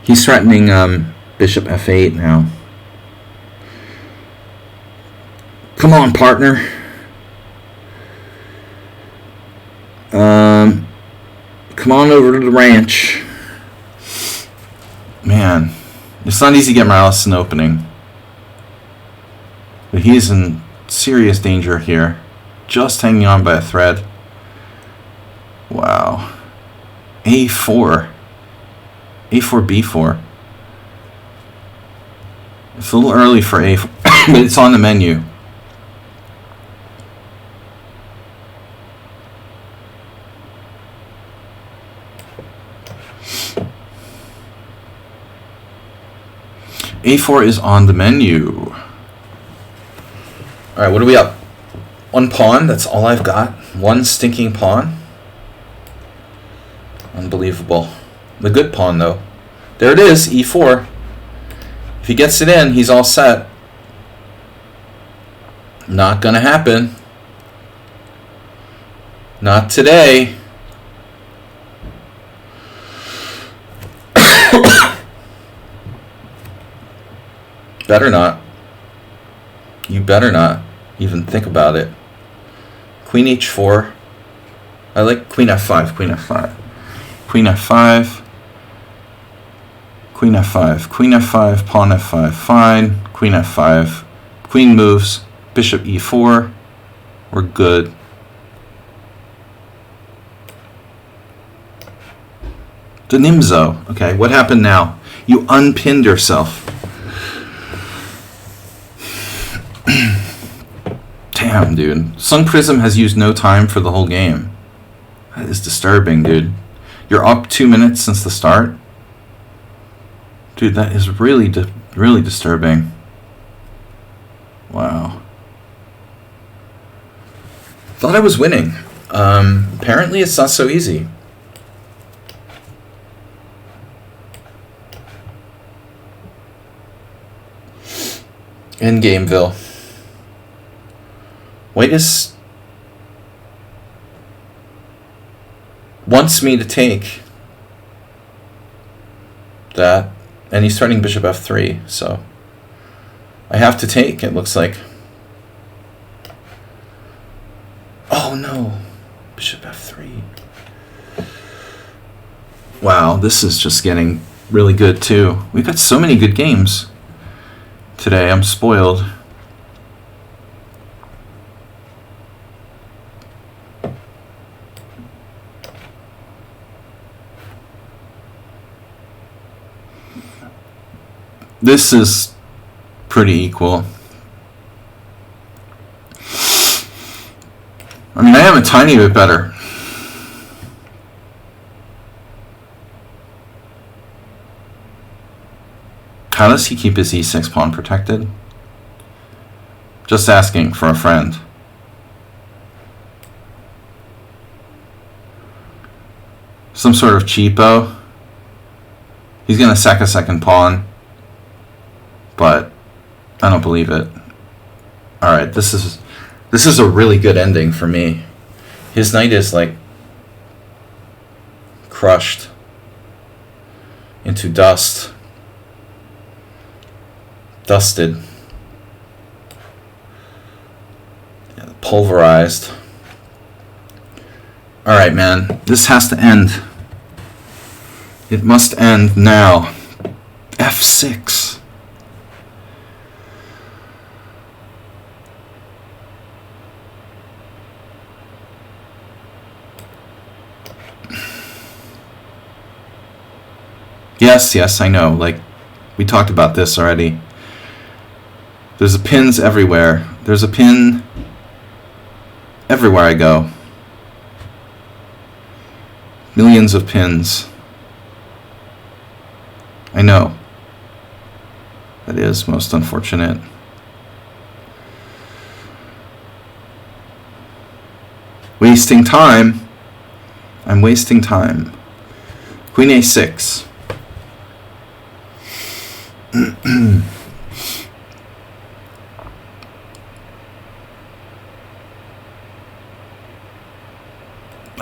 He's threatening bishop f8 now. Come on, partner. Come on over to the ranch. Man, it's not easy to get Morales an opening. But he's in serious danger here. Just hanging on by a thread. Wow. a4. a4, b4. It's a little early for a4, but it's on the menu. a4 is on the menu. Alright, what are we up? One pawn, that's all I've got. One stinking pawn. Unbelievable. The good pawn, though. There it is, e4. If he gets it in, he's all set. Not gonna happen. Not today. Better not. You better not even think about it. Queen h4. I like queen f5, queen f5. Queen f5. Queen f5, queen f5, pawn f5, fine. Queen f5. Queen moves. Bishop e4. We're good. The Nimzo. Okay, what happened now? You unpinned yourself. Damn, dude. Sun Prism has used no time for the whole game. That is disturbing, dude. You're up 2 minutes since the start? Dude, that is really, really disturbing. Wow. Thought I was winning. Apparently it's not so easy. In Gameville. Waitus wants me to take that, and he's starting bishop f3, so I have to take, it looks like. Oh no, bishop f3. Wow, this is just getting really good too. We've got so many good games today. I'm spoiled. This is pretty equal. I mean, I am a tiny bit better. How does he keep his e6 pawn protected? Just asking for a friend. Some sort of cheapo. He's going to sack a second pawn. But I don't believe it. Alright, this is This is a really good ending for me. His knight is like crushed into dust. Dusted. Yeah, pulverized. Alright, man. This has to end. It must end now. F6. Yes, I know. Like, we talked about this already. There's pins everywhere. There's a pin everywhere I go. Millions of pins. I know. That is most unfortunate. Wasting time. I'm wasting time. Queen A6.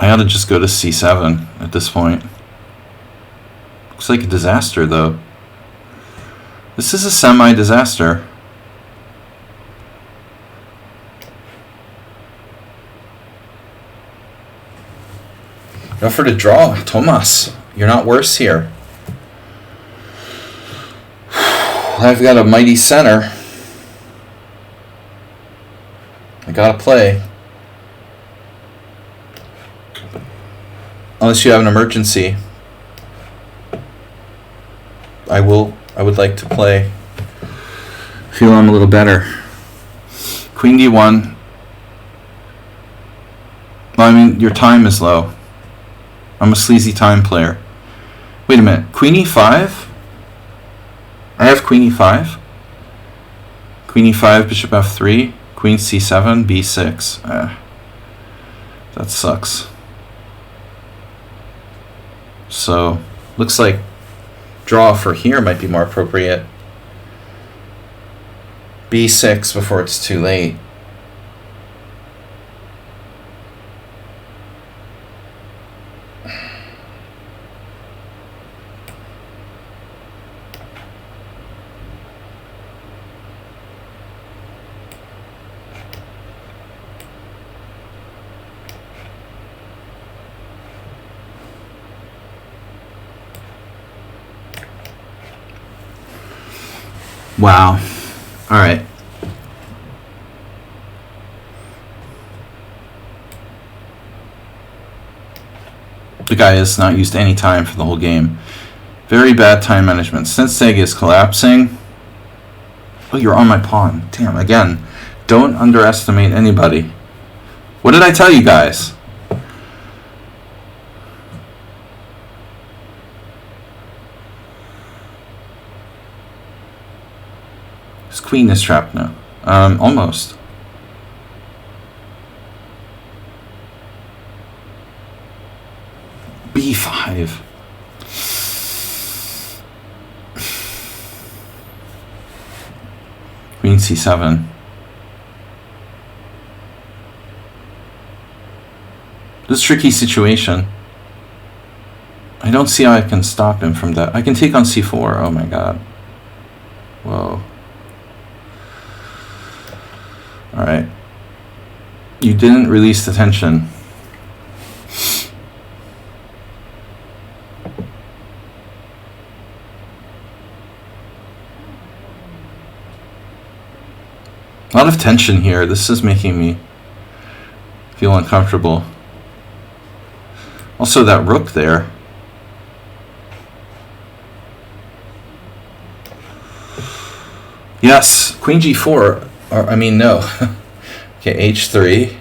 I ought to just go to C7 at this point. Looks like a disaster, though. This is a semi-disaster. Go for the draw, Tomas. You're not worse here. I've got a mighty center. I gotta play. Unless you have an emergency. I would like to play. Feel I'm a little better. Queen D1. Well, I mean, your time is low. I'm a sleazy time player. Wait a minute. Queen E5? I have Queen E5. Queen E5, Bishop F3. Queen C7, B6. That sucks. So, looks like draw for here might be more appropriate. B6 before it's too late. Wow. All right. The guy has not used any time for the whole game. Very bad time management. Since Seg is collapsing. Oh, you're on my pawn. Damn, again. Don't underestimate anybody. What did I tell you guys? His queen is trapped now. Almost. B5. Queen C7. This is a tricky situation. I don't see how I can stop him from that. I can take on C4. Oh my god. Whoa. Alright. You didn't release the tension. A lot of tension here. This is making me feel uncomfortable. Also, that rook there. Yes, Queen G4. Or, I mean, no. Okay, H3.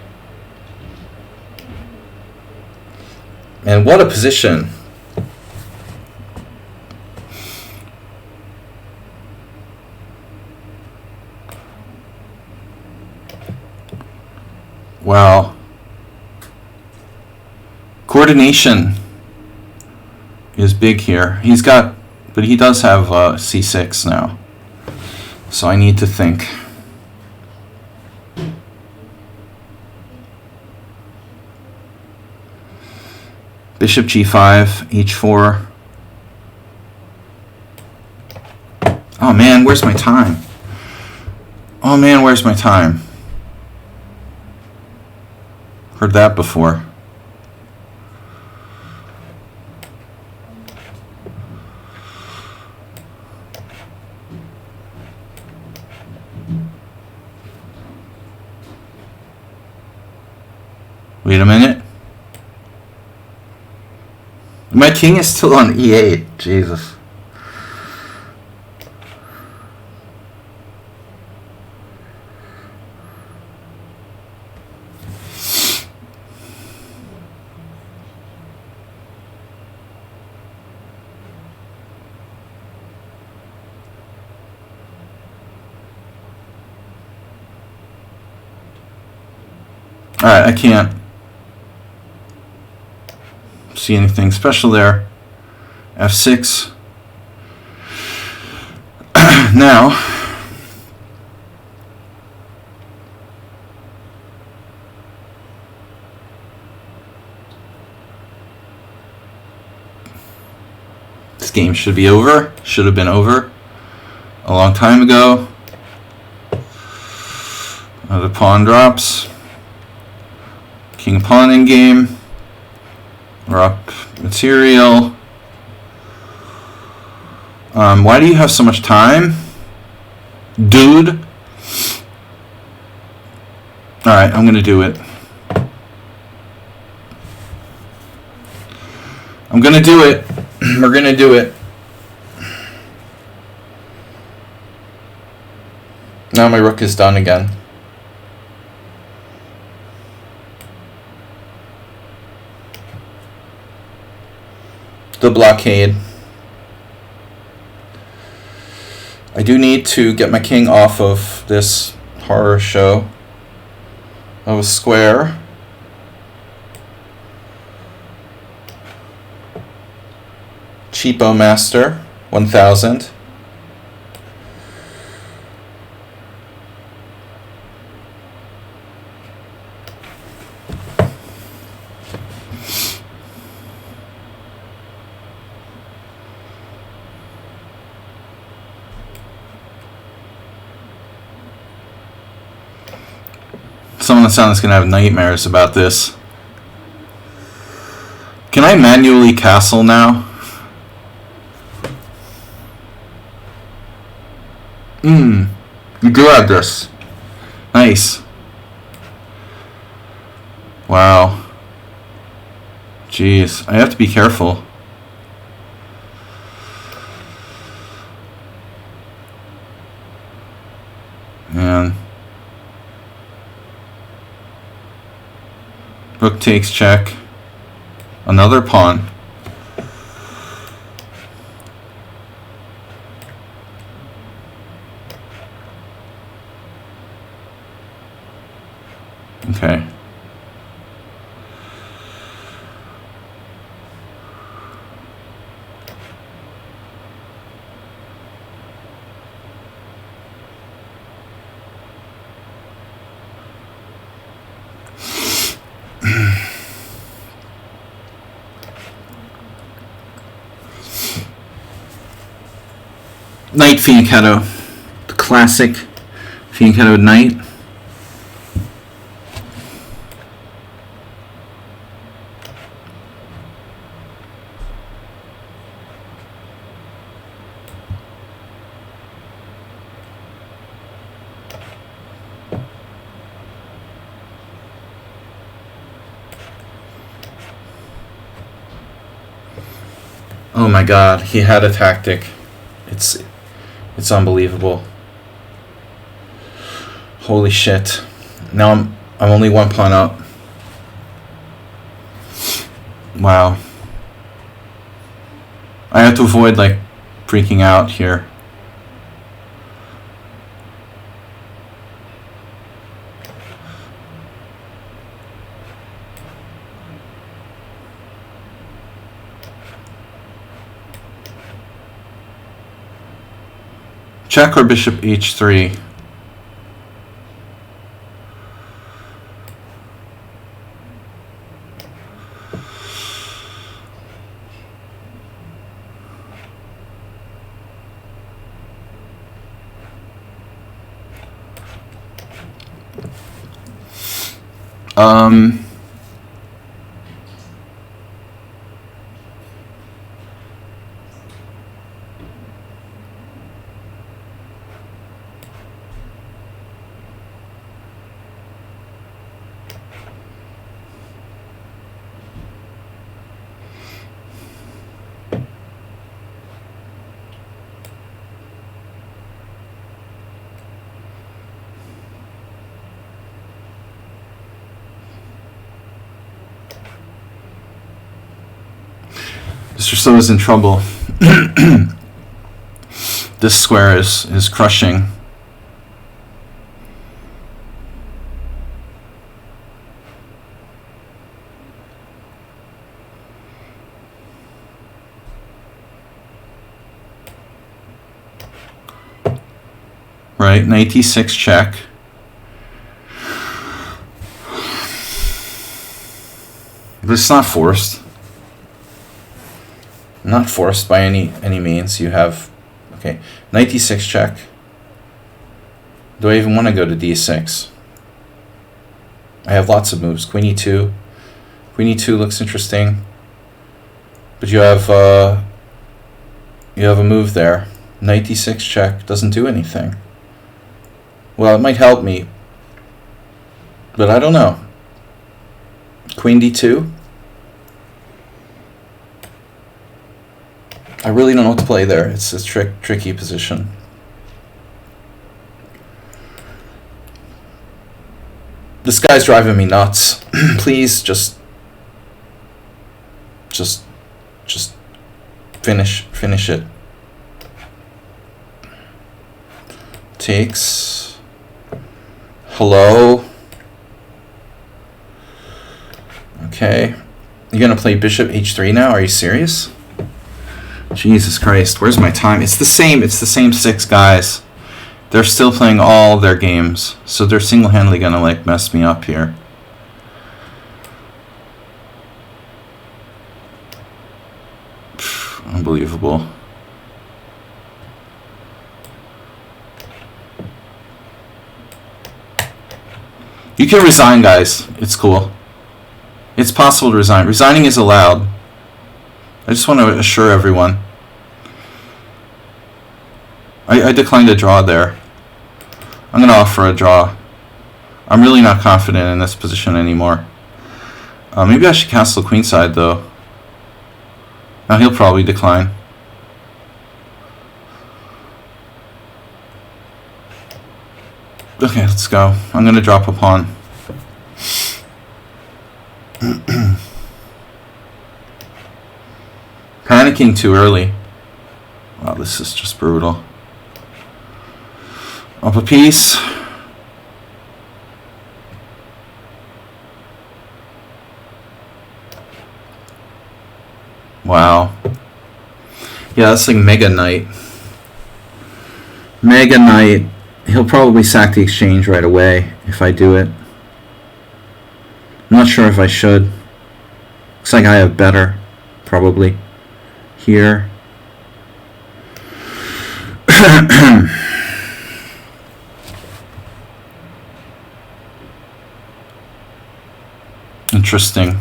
And what a position. Wow. Coordination is big here. He's got, but he does have C6 now. So I need to think. Bishop g5, h4. Oh man, where's my time? Oh man, where's my time? Heard that before. Wait a minute. My king is still on e8. Jesus. Alright, I can't see anything special there. F6. Now, this game should be over. Should have been over a long time ago. The pawn drops. King pawn in game. We're up material. Why do you have so much time? Dude. Alright, I'm gonna do it. I'm gonna do it. We're gonna do it. Now my rook is done again. The blockade. I do need to get my king off of this horror show of a square. Cheapo Master 1000. Someone on the sound is going to have nightmares about this. Can I manually castle now? You do have this. Nice. Wow. Jeez, I have to be careful. Man. Rook takes check. Another pawn. Okay. Knight Fianchetto. The classic Fianchetto knight. Oh my god, he had a tactic. It's unbelievable. Holy shit. Now I'm only one pawn up. Wow. I have to avoid like freaking out here. Check or bishop h3. Um, Mr. So is in trouble. This square is crushing. Right, knight d6 check. But it's not forced. Not forced by any means. You have, okay, knight d6 check. Do I even want to go to d6? I have lots of moves. Queen e2. Queen e2 looks interesting. But you have a move there. Knight d6 check doesn't do anything. Well, it might help me, but I don't know. Queen d2. I really don't know what to play there. It's a tricky position. This guy's driving me nuts. Please just finish it. Takes. Hello. Okay. You're gonna play bishop h3 now? Are you serious? Jesus Christ, where's my time? It's the same 6 guys. They're still playing all their games, so they're single-handedly gonna like mess me up here. Unbelievable. You can resign, guys. It's cool. It's possible to resign. Resigning is allowed. I just want to assure everyone. I declined a draw there. I'm going to offer a draw. I'm really not confident in this position anymore. Maybe I should castle queenside, though. Now he'll probably decline. Okay, let's go. I'm going to drop a pawn. Panicking too early. Wow, this is just brutal. Up a piece. Wow. Yeah, that's like Mega Knight. Mega Knight. He'll probably sack the exchange right away if I do it. I'm not sure if I should. Looks like I have better, probably. Here. Interesting.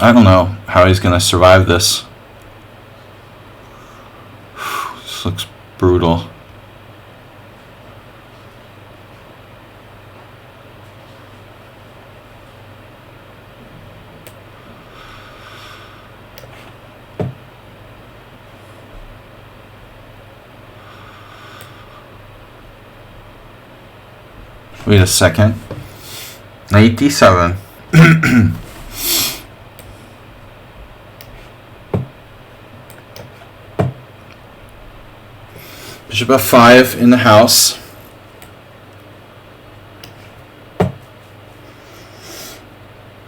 I don't know how he's going to survive this. This looks brutal. Wait a second. Knight d7. Bishop f5 in the house.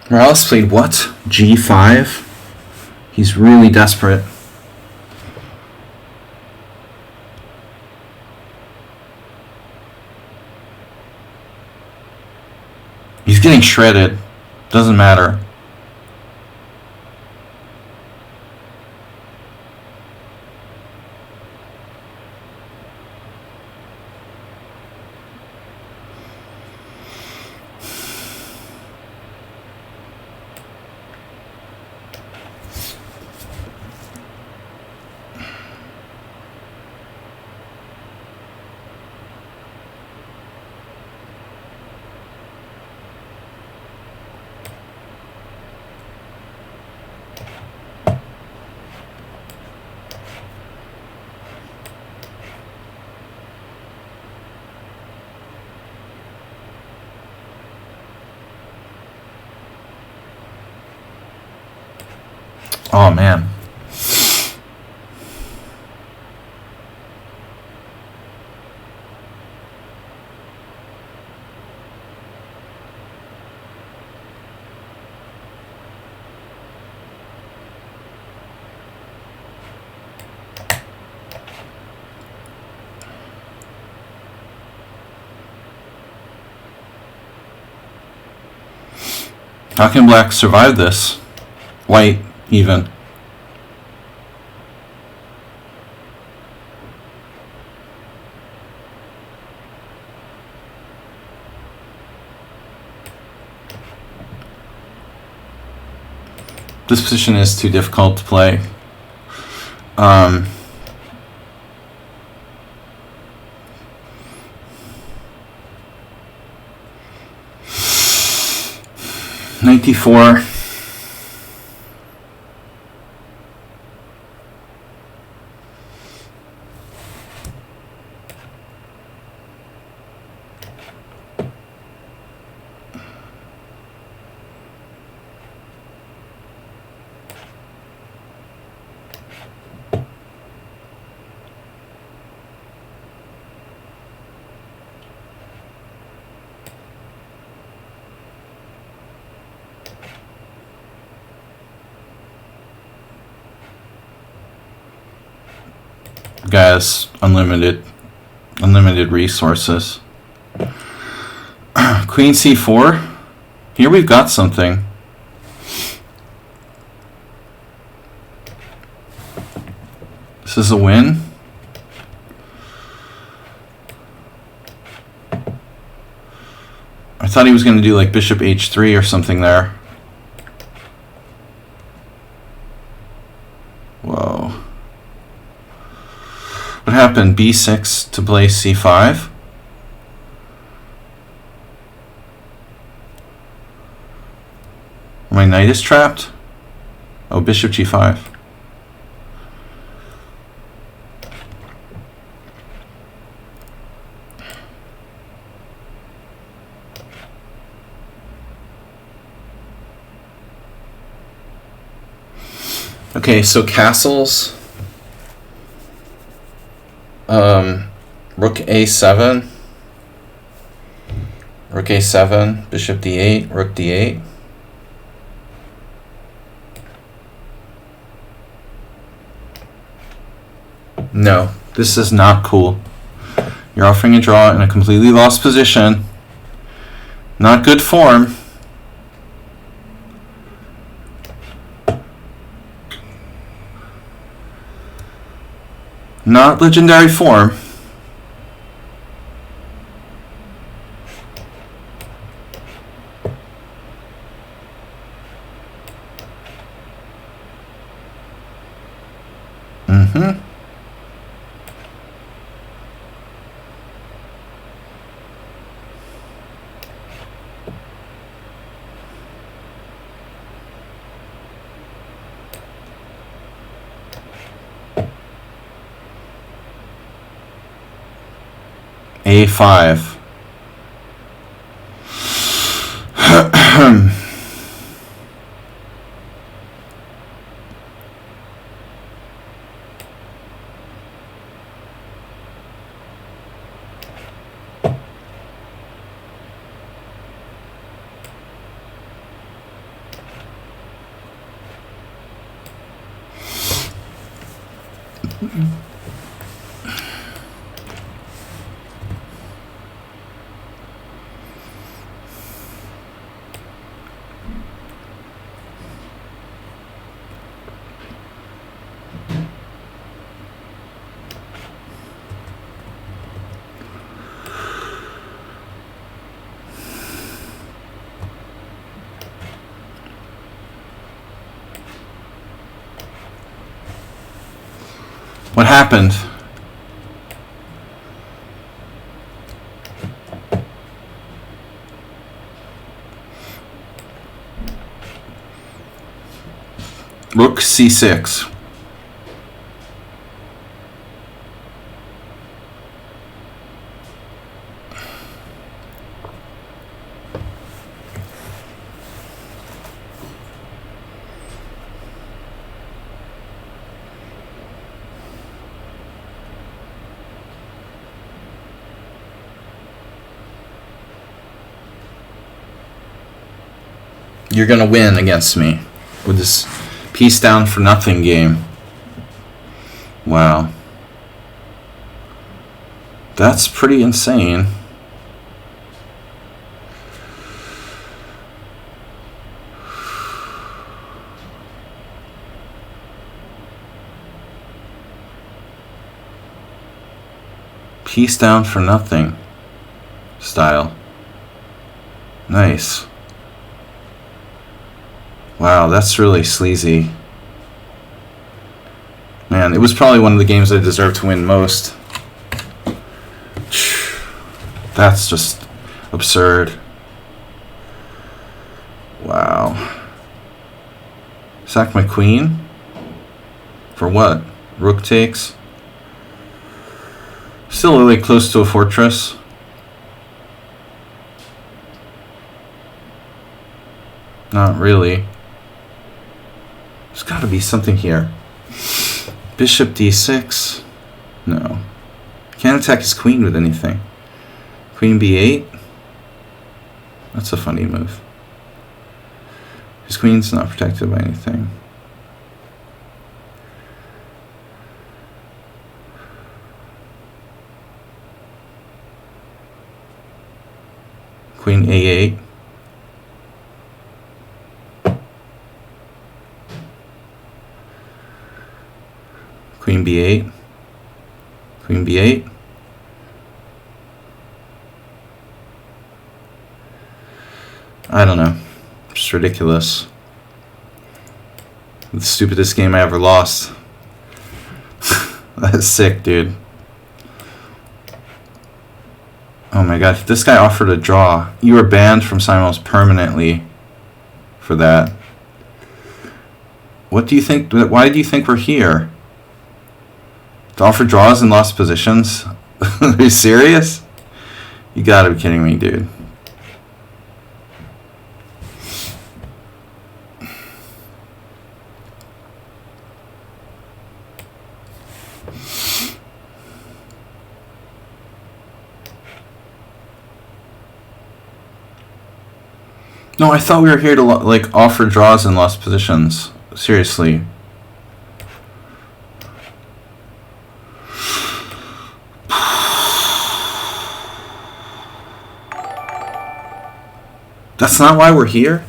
Morales played what? g5? He's really desperate. He's getting shredded. Doesn't matter. Oh, man. How can black survive this? White, even. This position is too difficult to play. Um, 94. Guys, unlimited resources. Queen c4. Here we've got something. This is a win. I thought he was going to do like bishop h3 or something there. Whoa. What happened? b6 to play c5? My knight is trapped? Oh, bishop g5. Okay, so castles. Rook a7. Rook a7, bishop d8, rook d8. No, this is not cool. You're offering a draw in a completely lost position. Not good form. Not legendary form. A5. What happened? Rook c6. You're gonna win against me with this piece down for nothing game. Wow. That's pretty insane. Piece down for nothing style. Nice. Wow, that's really sleazy. Man, it was probably one of the games I deserved to win most. That's just absurd. Wow. Sack my queen? For what? Rook takes? Still really close to a fortress. Not really. There's got to be something here. Bishop d6? No. Can't attack his queen with anything. Queen b8? That's a funny move. His queen's not protected by anything. Queen a8. Queen b8. Queen b8. I don't know. Just ridiculous. The stupidest game I ever lost. That's sick, dude. Oh my god, if this guy offered a draw, you were banned from Simul's permanently for that. What do you think? Why do you think we're here? To offer draws in lost positions? Are you serious? You gotta be kidding me, dude. No, I thought we were here to like offer draws in lost positions. Seriously. That's not why we're here?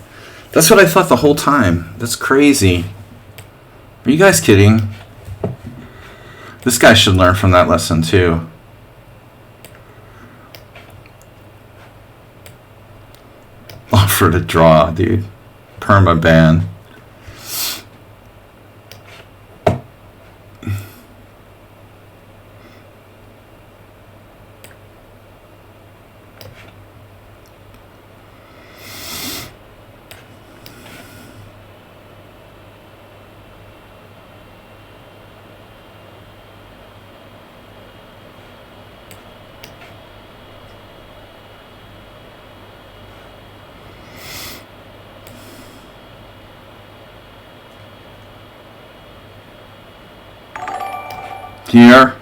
That's what I thought the whole time. That's crazy. Are you guys kidding? This guy should learn from that lesson too. Offer to draw, dude. Perma ban. Here.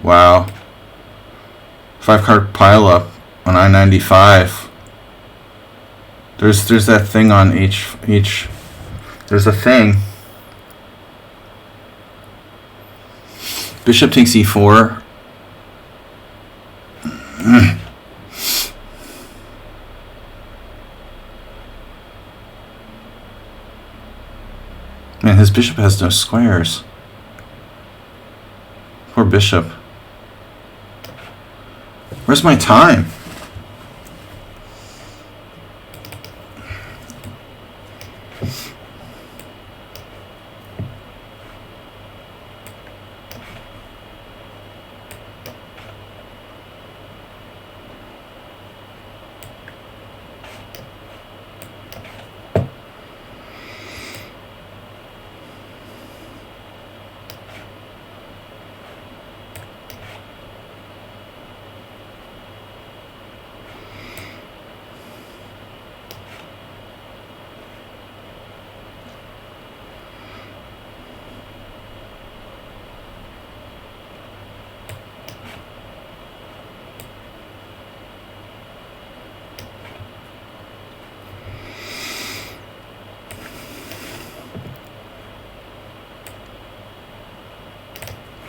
Wow. 5-card pileup on I-95. There's that thing on each. There's a thing. Bishop takes e4. Man, his bishop has no squares. Poor bishop. Where's my time?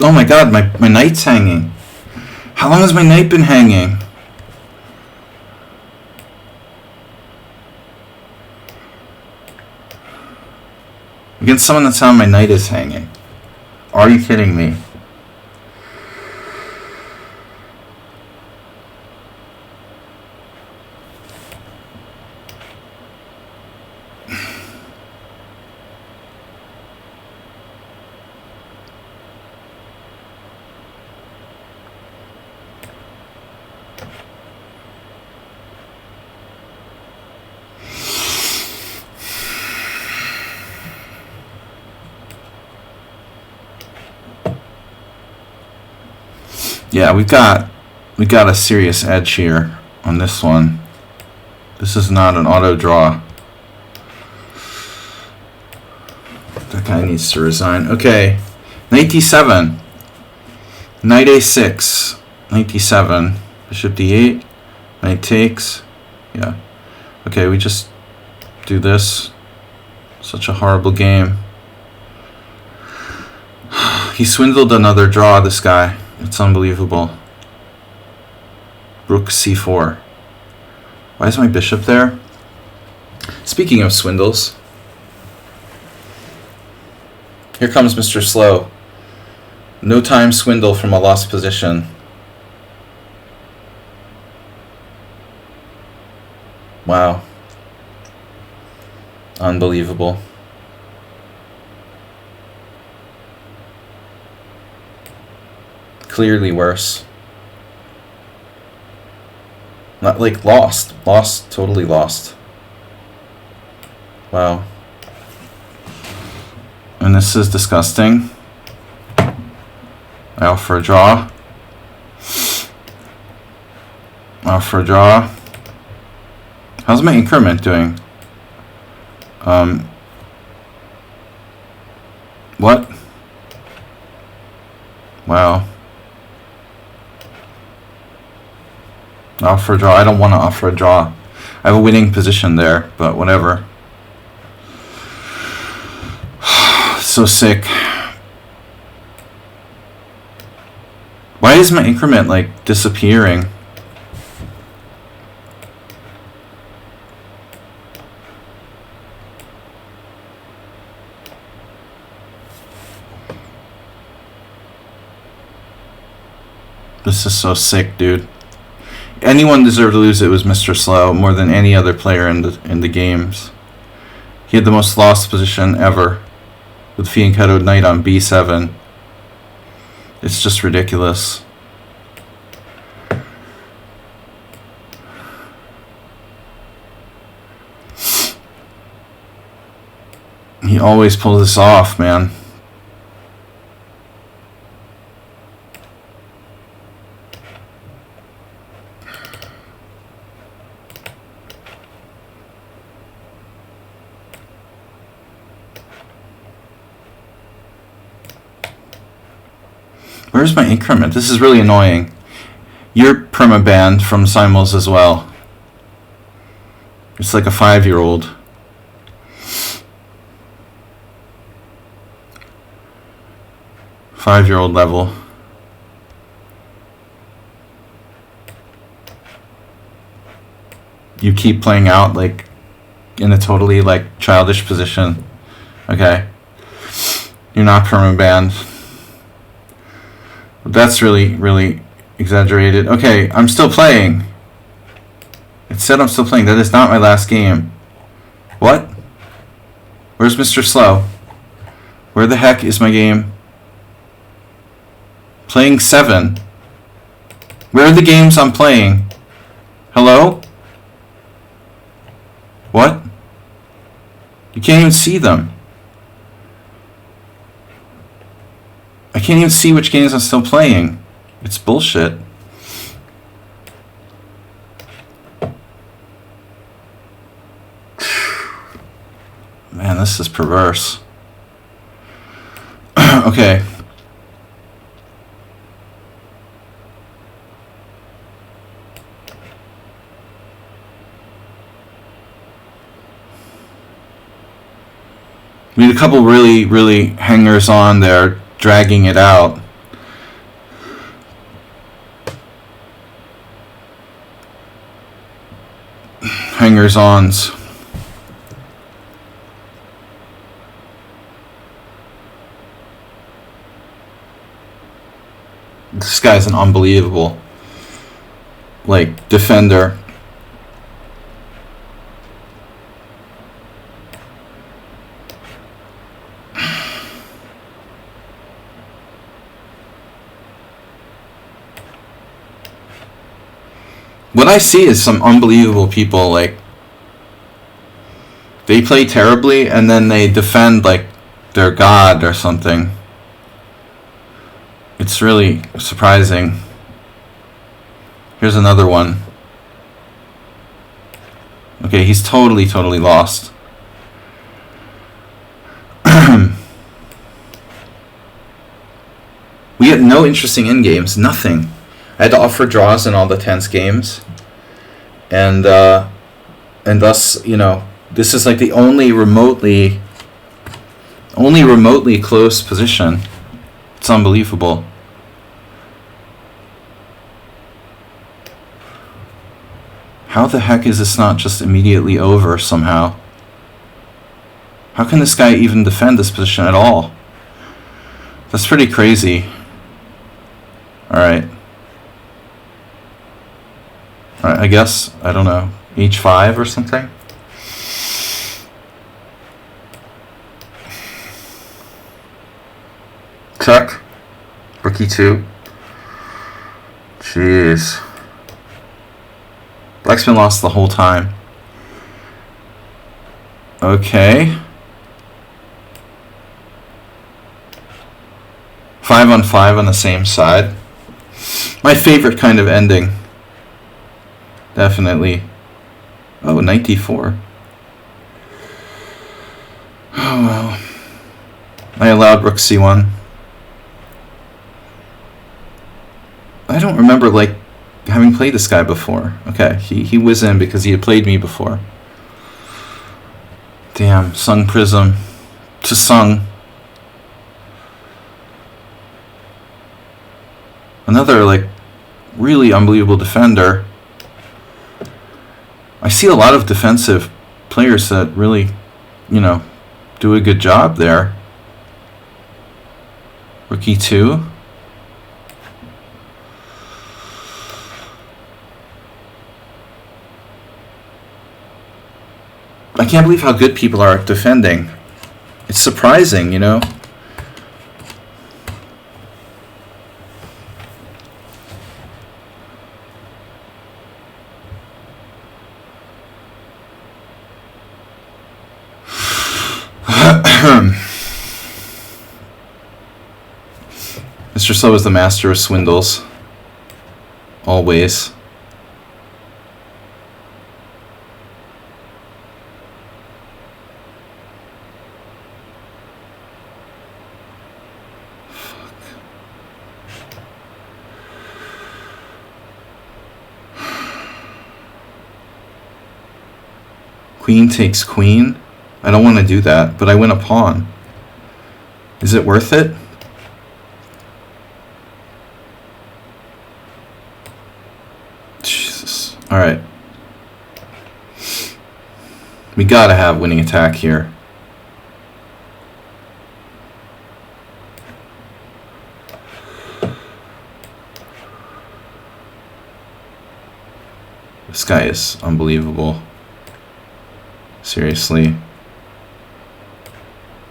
Oh my god, my knight's hanging. How long has my knight been hanging? Against someone that's how my knight is hanging. Are you kidding me? Yeah, we got a serious edge here on this one. This is not an auto draw. That guy needs to resign. Okay, knight d7, knight a6, knight d7, bishop d8, knight takes. Yeah. Okay, we just do this. Such a horrible game. He swindled another draw, this guy. It's unbelievable. Rook c4. Why is my bishop there? Speaking of swindles, here comes Mr. Slow. No time swindle from a lost position. Wow. Unbelievable. Clearly worse. Not like lost. Lost, totally lost. Wow. And this is disgusting. Out for a draw. Out for a draw. How's my increment doing? What? Wow. Offer a draw. I don't want to offer a draw. I have a winning position there, but whatever. So sick. Why is my increment like disappearing? This is so sick, dude. Anyone deserved to lose, it was Mr. Slow more than any other player in the games. He had the most lost position ever with fianchettoed knight on b7. It's just ridiculous. He always pulls this off, man. Where's my increment? This is really annoying. You're perma-banned from Simuls as well. It's like a 5-year-old. Five-year-old level. You keep playing out like in a totally like childish position. Okay. You're not perma-banned. That's really, really exaggerated. Okay, I'm still playing. It said I'm still playing. That is not my last game. What? Where's Mr. Slow? Where the heck is my game? Playing 7. Where are the games I'm playing? Hello? What? You can't even see them. I can't even see which games I'm still playing. It's bullshit. Man, this is perverse. Okay. We need a couple really, really hangers on there, dragging it out. hangers-ons. This guy's an unbelievable, like, defender. What I see is some unbelievable people, like, they play terribly and then they defend like they're God or something. It's really surprising. Here's another one. Okay, he's totally lost. We had no interesting end games, nothing. I had to offer draws in all the tense games, and thus, you know, this is like the only remotely close position. It's unbelievable. How the heck is this not just immediately over somehow? How can this guy even defend this position at all? That's pretty crazy. Alright, I guess, I don't know, h5 or something? Check. Rook e2. Jeez. Black's been lost the whole time. Okay. 5-on-5 on the same side. My favorite kind of ending. Definitely. Oh, knight d4. Oh well. I allowed rook c1. I don't remember, like, having played this guy before. Okay, he was in because he had played me before. Damn, Sung Prism to Sung. Another, like, really unbelievable defender. I see a lot of defensive players that really, you know, do a good job there. Rook e2. I can't believe how good people are at defending. It's surprising, you know? Mr. Slow is the master of swindles. Always. Queen takes queen? I don't want to do that, but I win a pawn. Is it worth it? Jesus. Alright. We gotta have winning attack here. This guy is unbelievable. Seriously.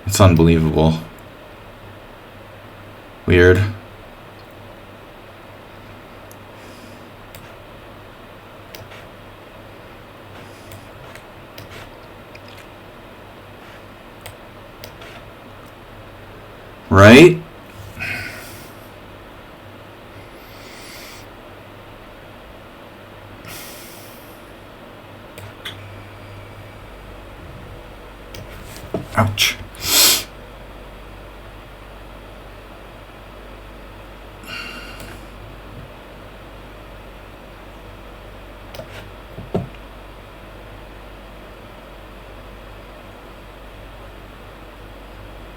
It's unbelievable. Weird. Right? Ouch.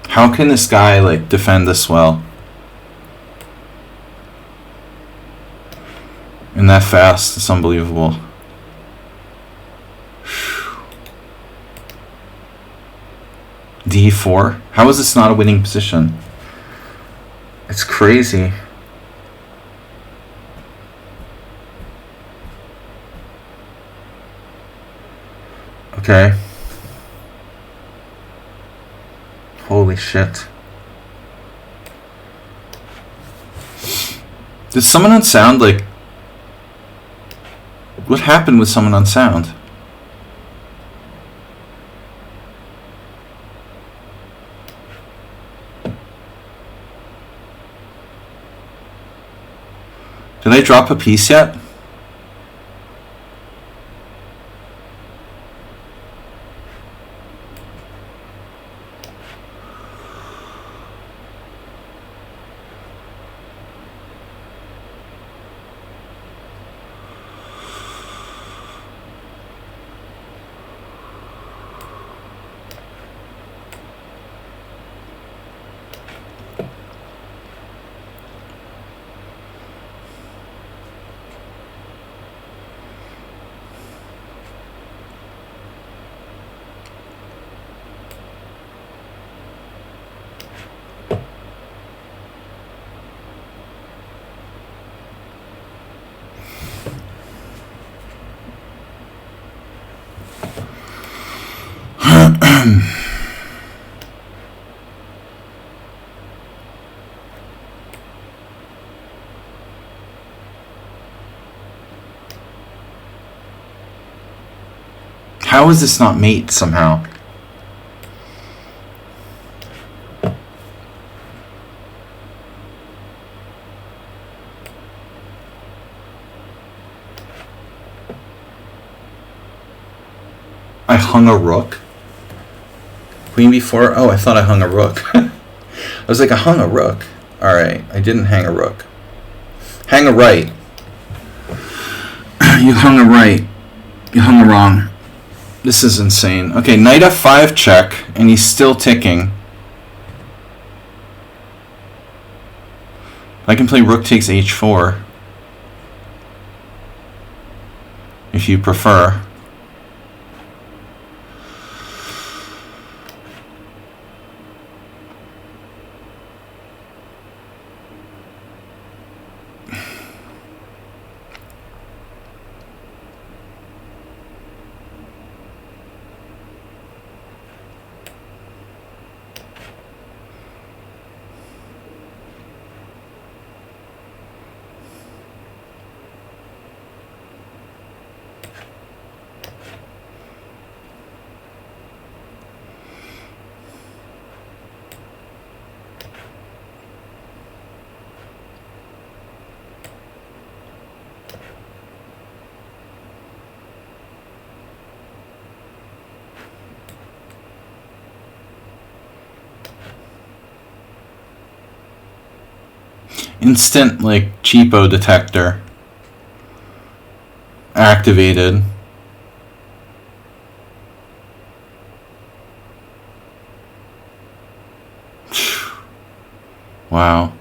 How can this guy, like, defend this well? And that fast, it's unbelievable. D4? How is this not a winning position? It's crazy. Okay. Holy shit. Did someone on sound, like... What happened with someone on sound? Did I drop a piece yet? How is this not mate somehow? I hung a rook? Queen b4? Oh, I thought I hung a rook. I was like, I hung a rook. Alright, I didn't hang a rook. Hang a right. You hung a right. You hung a wrong. This is insane. Okay, knight f5 check, and he's still ticking. I can play rook takes h4. If you prefer. Instant, like, cheapo detector activated. Wow.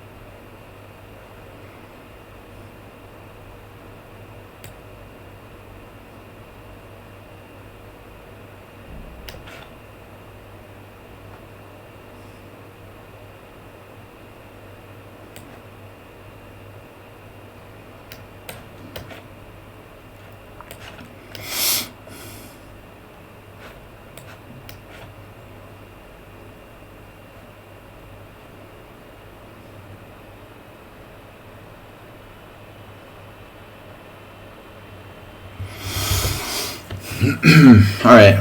All right.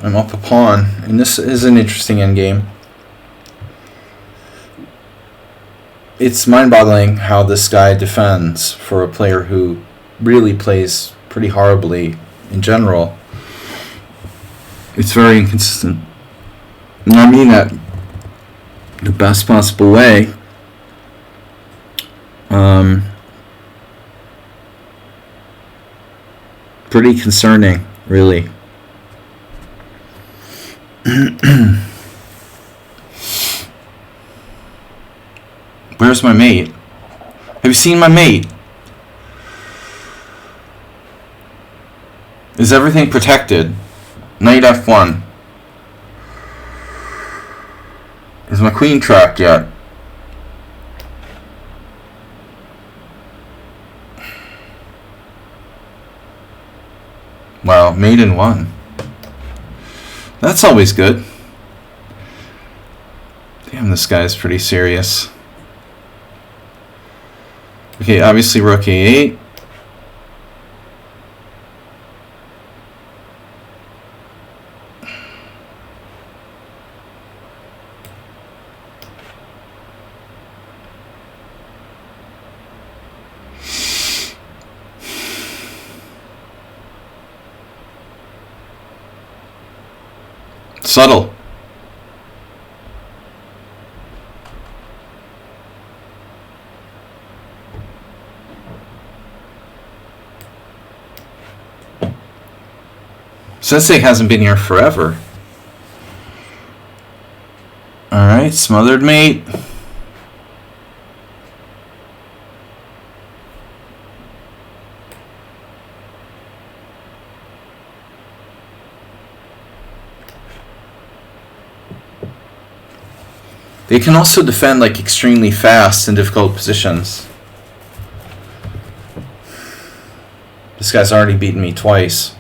I'm up a pawn, and this is an interesting endgame. It's mind-boggling how this guy defends for a player who really plays pretty horribly in general. It's very inconsistent. And I mean that the best possible way. Pretty concerning, really. Where's my mate? Have you seen my mate? Is everything protected? Knight f1. Is my queen trapped yet? Wow, mate in 1. That's always good. Damn, this guy's pretty serious. Okay, obviously rook a8. Subtle. Sensei hasn't been here forever. Alright, smothered mate. They can also defend like extremely fast in difficult positions. This guy's already beaten me twice.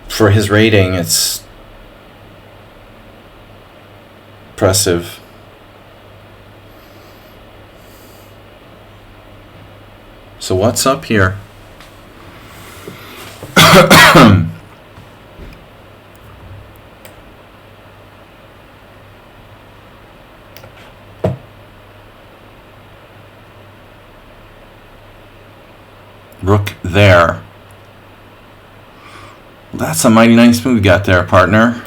For his rating, it's impressive. So what's up here? Rook there. That's a mighty nice move you got there, partner.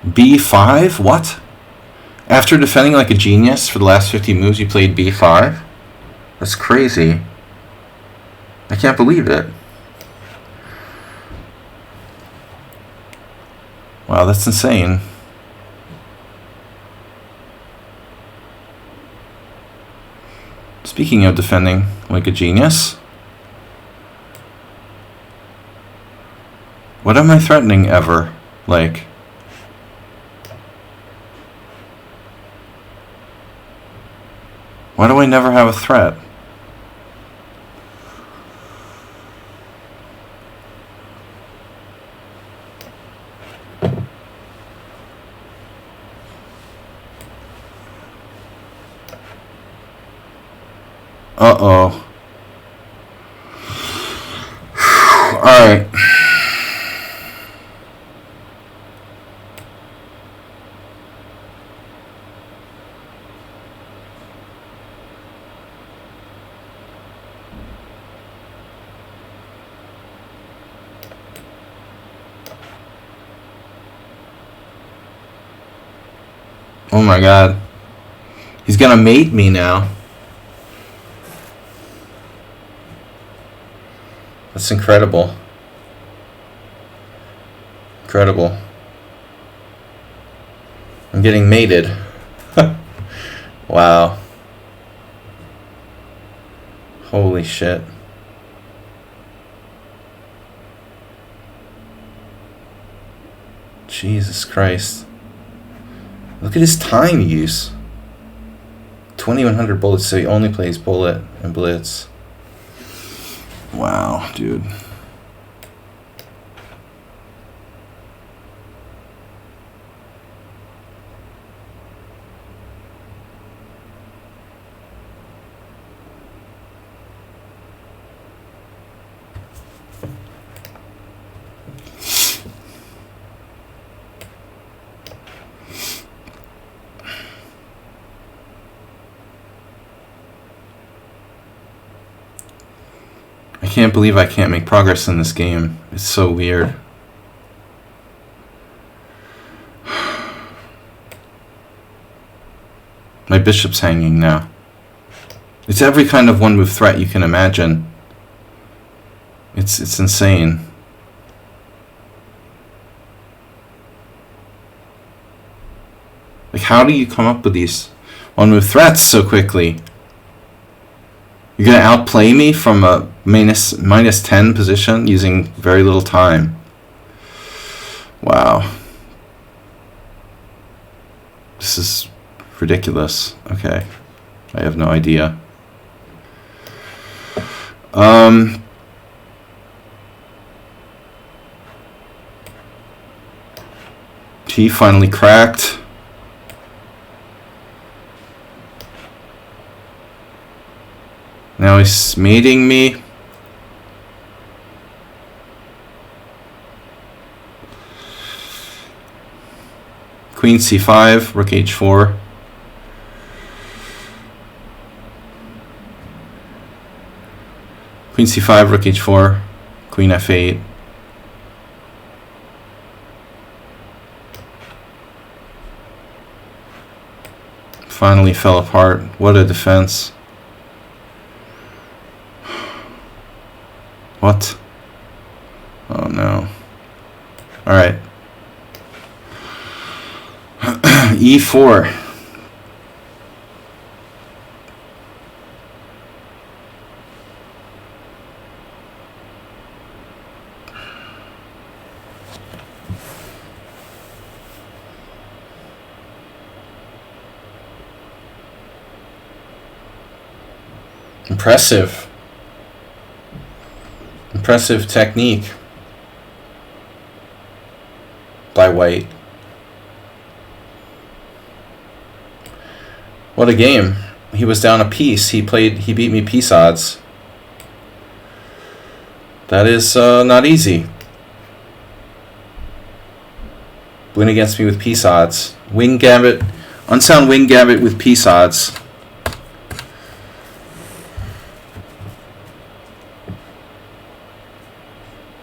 B5? What? After defending like a genius for the last 50 moves, you played B5? That's crazy. I can't believe it. Wow, that's insane. Speaking of defending like a genius, what am I threatening ever? Like, why do I never have a threat? Uh-oh. Alright. Oh my god. He's gonna mate me now. That's incredible. Incredible. I'm getting mated. Wow. Holy shit. Jesus Christ. Look at his time use. 2100 bullets, so he only plays bullet and blitz. Wow, dude. I can't believe I can't make progress in this game. It's so weird. My bishop's hanging now. It's every kind of one-move threat you can imagine. It's insane. Like, how do you come up with these one-move threats so quickly? You're going to outplay me from a minus 10 position using very little time. Wow. This is ridiculous. Okay. I have no idea. He finally cracked. Now he's mating me. Queen c5, rook h4. Queen c5, rook h4, queen f8. Finally fell apart. What a defense. What? Oh no. Alright. e4. Impressive. Impressive technique by White. What a game. He was down a piece. He beat me piece odds. That is not easy. Win against me with piece odds. Wing gambit, unsound wing gambit with piece odds.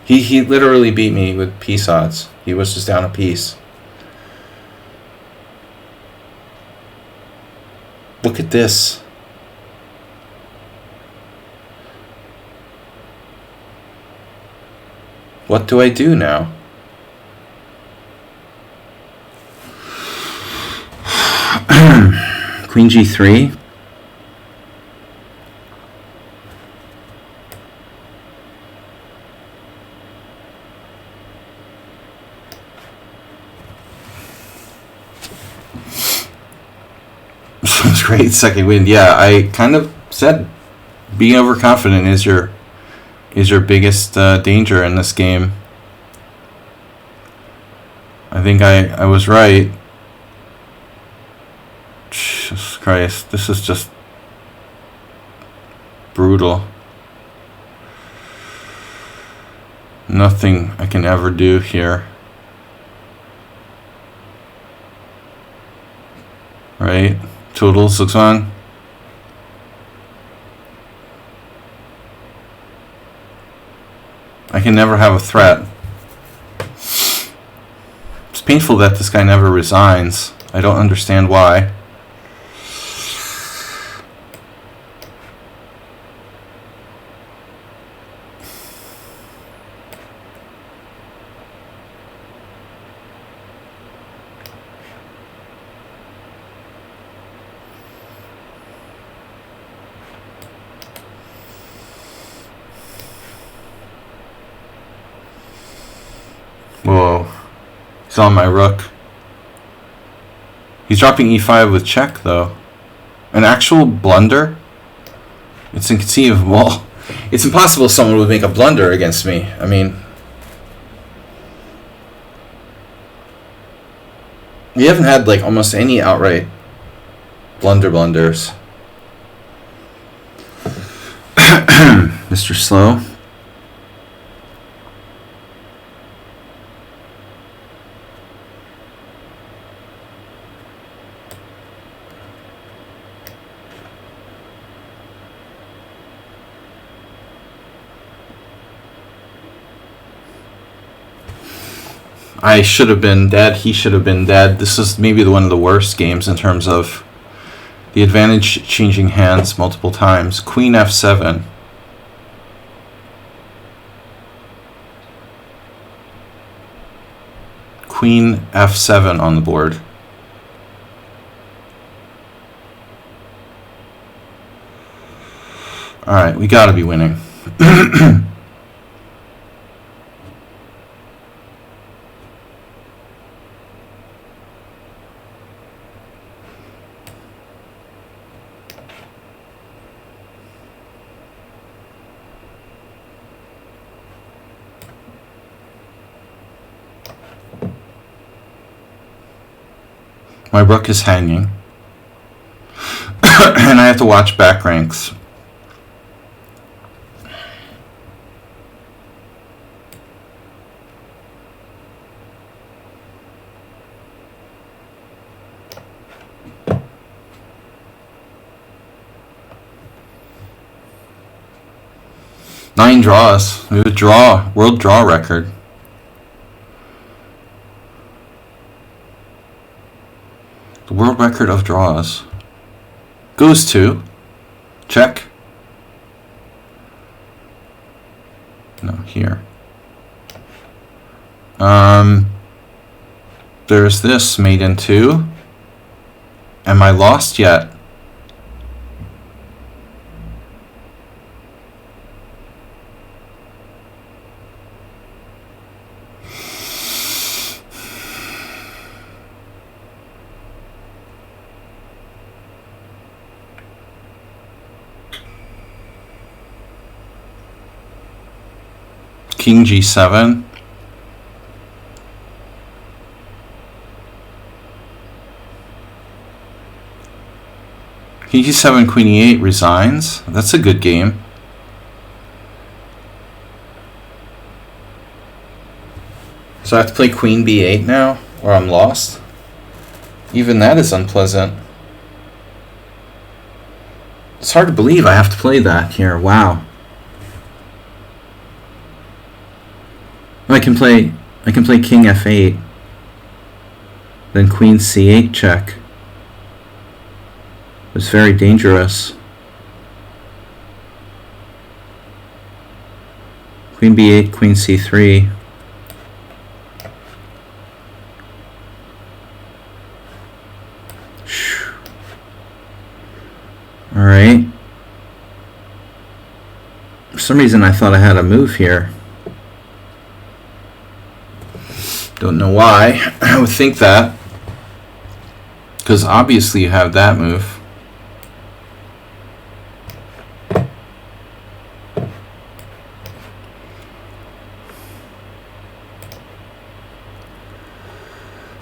He literally beat me with piece odds. He was just down a piece. Look at this. What do I do now? Queen g3. Great second wind. Yeah, I kind of said being overconfident is your biggest danger in this game. I think I was right. Jesus Christ, this is just brutal. Nothing I can ever do here. Right? Totals looks on. I can never have a threat. It's painful that this guy never resigns. I don't understand why. Whoa. He's on my rook. He's dropping e5 with check, though. An actual blunder? It's inconceivable. It's impossible someone would make a blunder against me. I mean, we haven't had like almost any outright blunders. Mr. Slow. I should have been dead. He should have been dead. This is maybe one of the worst games in terms of the advantage changing hands multiple times. Queen f7. Queen f7 on the board. Alright, we gotta be winning. My rook is hanging. And I have to watch back ranks. Nine draws. We have a world draw record. The world record of draws goes to check. No, here. There's this made in 2. Am I lost yet? King G7. King G7, Queen E8 resigns. That's a good game. So I have to play Queen B8 now, or I'm lost? Even that is unpleasant. It's hard to believe I have to play that here. Wow. I can play King F8, then Queen C8 check. It's very dangerous. Queen B8, Queen C3. All right. For some reason, I thought I had a move here. Don't know why I would think that, because obviously you have that move.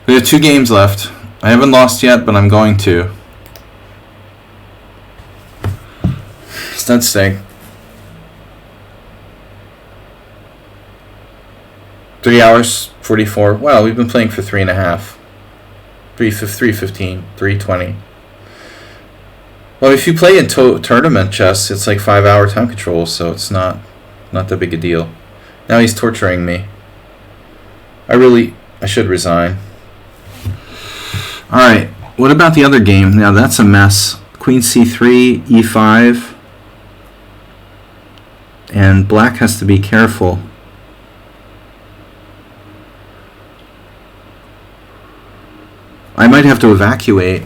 We have 2 games left. I haven't lost yet, but I'm going to. Stud stake. 3 hours, 44. Well, we've been playing for 3.5. 3:15, 3:20. Well, if you play in tournament chess, it's like 5-hour time control, so it's not that big a deal. Now he's torturing me. I should resign. Alright, what about the other game? Now that's a mess. Queen C3, E5. And black has to be careful. I might have to evacuate.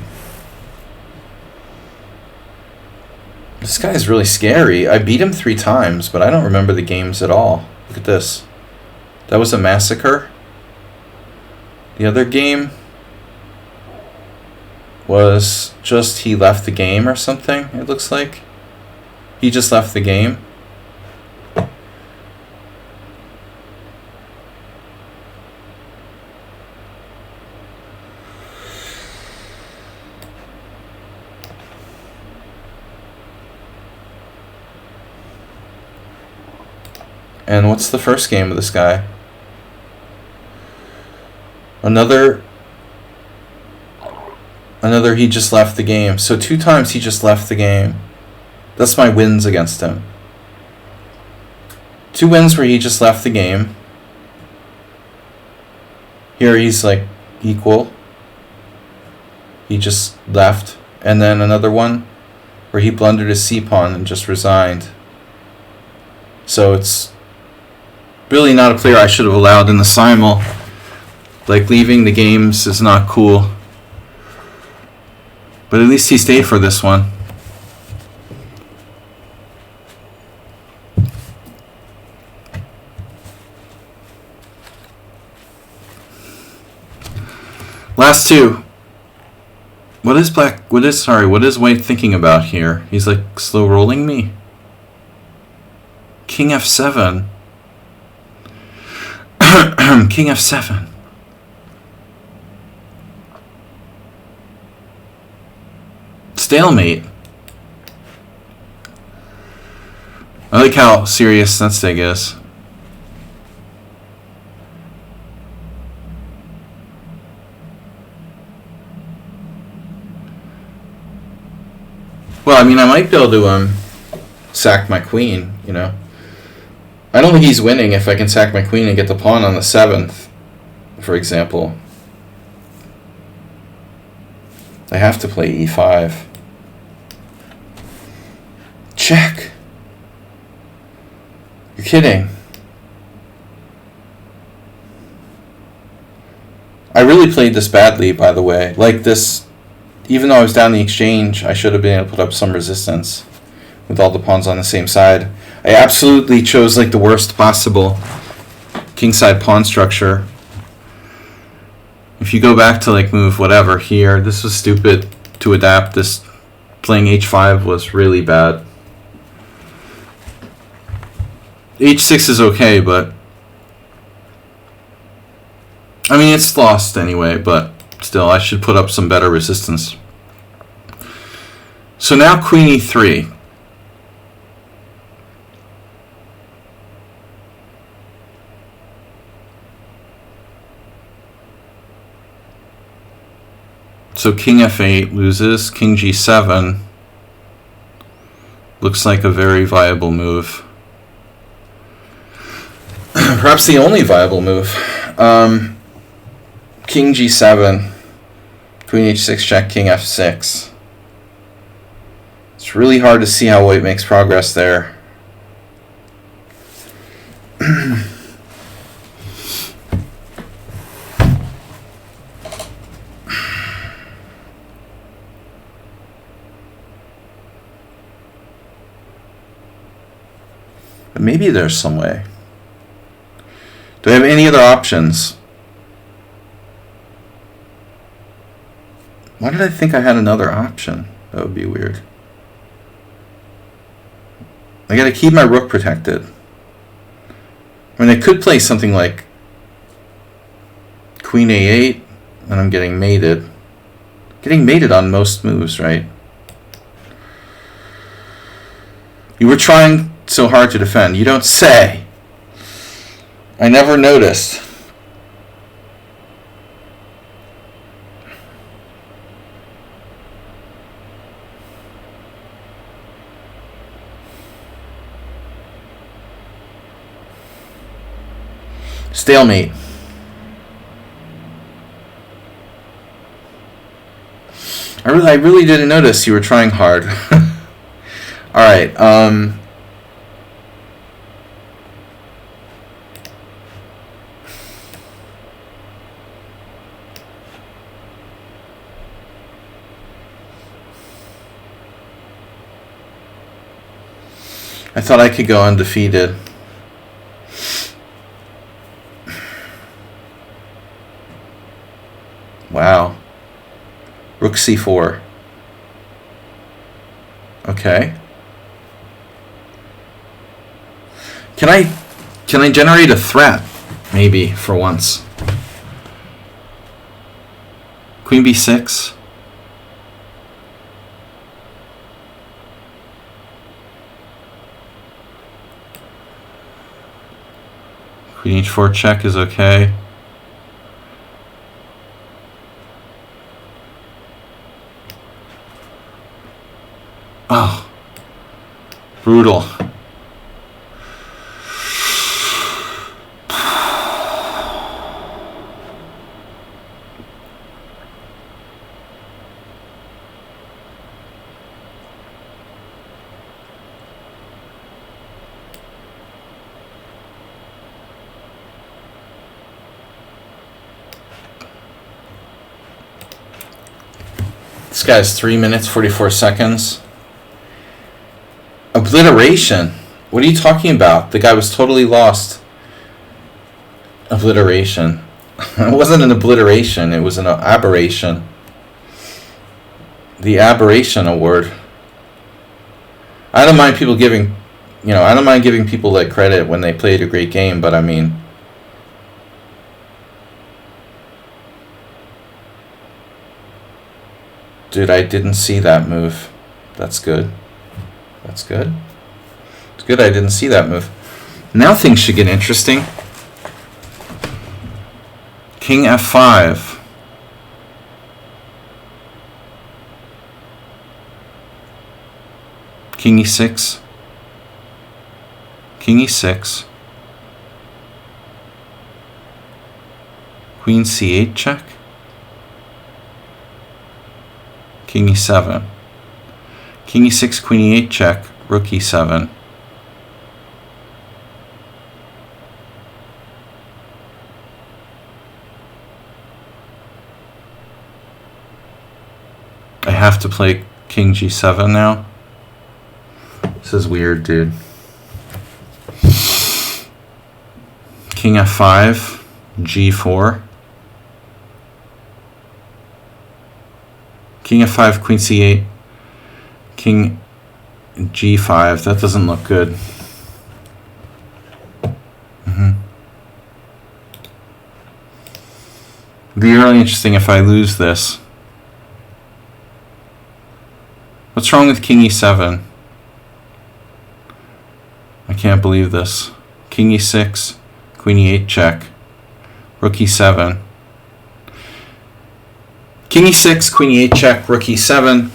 This guy is really scary. I beat him 3 times, but I don't remember the games at all. Look at this. That was a massacre. The other game was just he left the game or something, it looks like. He just left the game. And what's the first game of this guy? Another he just left the game. So 2 times he just left the game. That's my wins against him. 2 wins where he just left the game. Here he's like equal. He just left. And then another one where he blundered his c-pawn and just resigned. So it's really not a player I should have allowed in the Simul. Like, leaving the games is not cool. But at least he stayed for this one. Last two. What is White thinking about here? He's like slow rolling me. King F7. King F7. Stalemate. I like how serious that stake is. Well, I mean, I might be able to sack my queen, you know. I don't think he's winning if I can sack my queen and get the pawn on the 7th, for example. I have to play e5. Check. You're kidding. I really played this badly, by the way. Like this, even though I was down the exchange, I should have been able to put up some resistance with all the pawns on the same side. I absolutely chose like the worst possible kingside pawn structure. If you go back to like move whatever here, this was stupid to adapt. This playing h5 was really bad. h6 is okay, but I mean it's lost anyway, but still I should put up some better resistance. So now queen e3. So king f8 loses, king g7 looks like a very viable move. Perhaps the only viable move. King g7, queen h6 check, king f6. It's really hard to see how white makes progress there. But maybe there's some way. Do I have any other options? Why did I think I had another option? That would be weird. I gotta keep my rook protected. I mean, I could play something like queen a8, and I'm getting mated. Getting mated on most moves, right? You were trying so hard to defend. You don't say. I never noticed. Stalemate. I really didn't notice you were trying hard. All right. I thought I could go undefeated. Wow. Rook c4. Okay. Can I generate a threat? Maybe for once. Queen b6. Queen h4 check is okay. Oh, brutal. This guy's 3 minutes, 44 seconds. Obliteration. What are you talking about? The guy was totally lost. Obliteration. It wasn't an obliteration. It was an aberration. The aberration award. I don't mind people giving, I don't mind giving people like credit when they played a great game, but I mean, dude, I didn't see that move. That's good. That's good. It's good I didn't see that move. Now things should get interesting. King f5. King e6. King e6. Queen c8 check. King e7. King e6, queen e8 check, rook e7. I have to play king g7 now. This is weird, dude. King f5, g4. King f5, queen c8, king g5. That doesn't look good. It'd be really interesting if I lose this. What's wrong with king e7? I can't believe this. King e6, queen e8 check, rook e7. King e6, queen e8 check, rook e7.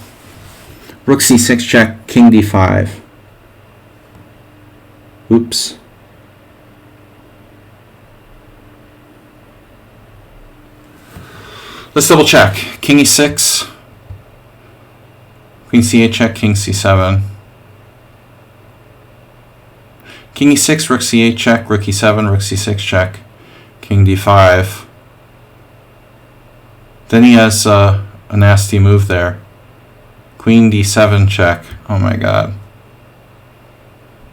Rook c6 check, king d5. Oops. Let's double check. King e6, queen c8 check, king c7. King e6, rook c8 check, rook e7, rook c6 check, king d5. Then he has a nasty move there. Queen d7 check. Oh my god.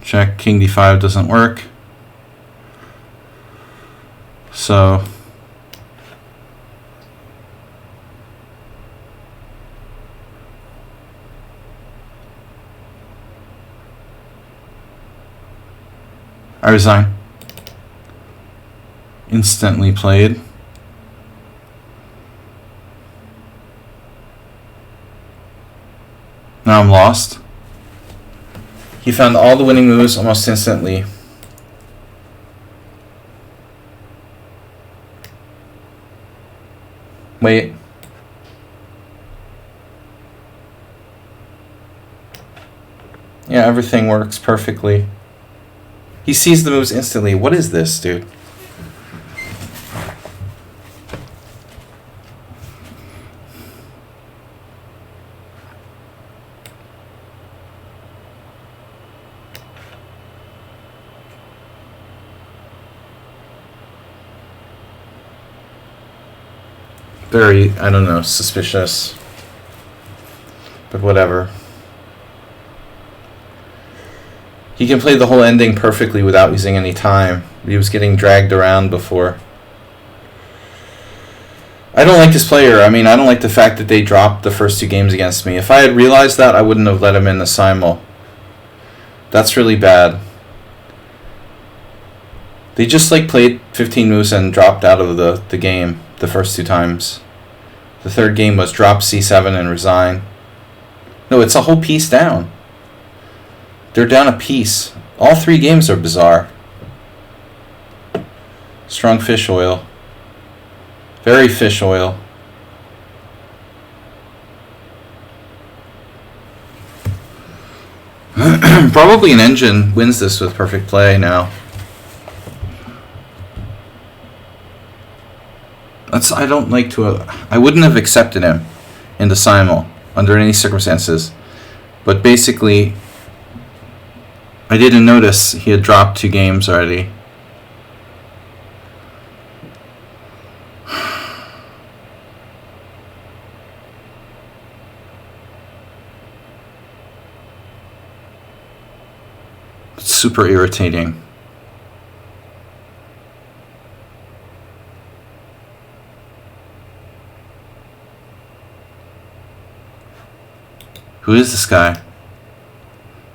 Check, king d5 doesn't work. So I resign. Instantly played. Now I'm lost. He found all the winning moves almost instantly. Wait. Yeah, everything works perfectly. He sees the moves instantly. What is this, dude? Very, I don't know, suspicious. But whatever. He can play the whole ending perfectly without using any time. He was getting dragged around before. I don't like this player. I mean, I don't like the fact that they dropped the first two games against me. If I had realized that, I wouldn't have let him in the Simul. That's really bad. They just like played 15 moves and dropped out of the game the first two times. The third game was drop c7 and resign. No, it's a whole piece down. They're down a piece. All three games are bizarre. Strong fish oil. Very fish oil. Probably an engine wins this with perfect play now. I don't like to. I wouldn't have accepted him in the Simul under any circumstances. But basically, I didn't notice he had dropped two games already. It's super irritating. Who is this guy?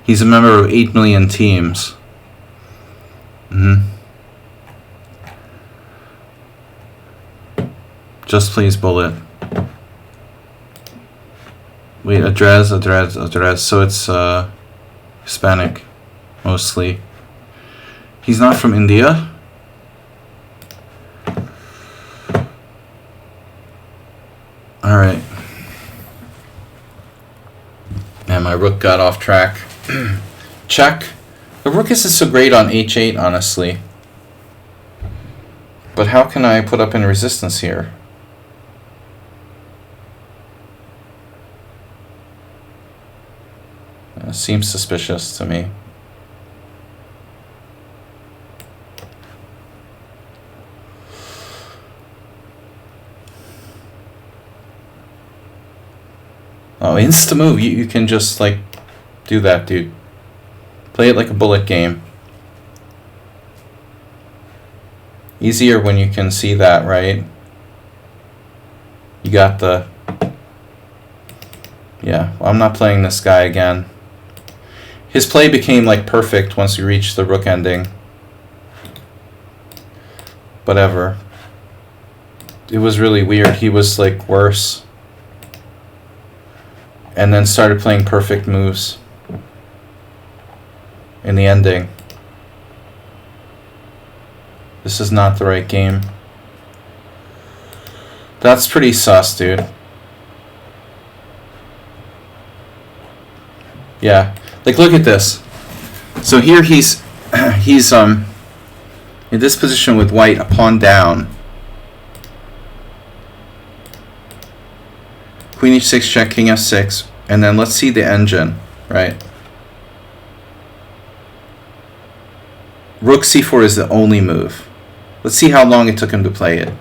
He's a member of 8 million teams. Just please bullet. Wait, address. So it's Hispanic, mostly. He's not from India. Alright. And my rook got off track. Check. The rook isn't so great on h8, honestly. But how can I put up any resistance here? Seems suspicious to me. Oh, insta move. You can just like do that, dude. Play it like a bullet game. Easier when you can see that, right? You got the... Yeah, well, I'm not playing this guy again. His play became like perfect once we reached the rook ending. Whatever. It was really weird. He was like worse. And then started playing perfect moves in the ending. This is not the right game. That's pretty sus, dude. Yeah. Like, look at this. So here he's in this position with white, a pawn down. Queen h6 check, king f6, and then let's see the engine, right? Rook c4 is the only move. Let's see how long it took him to play it.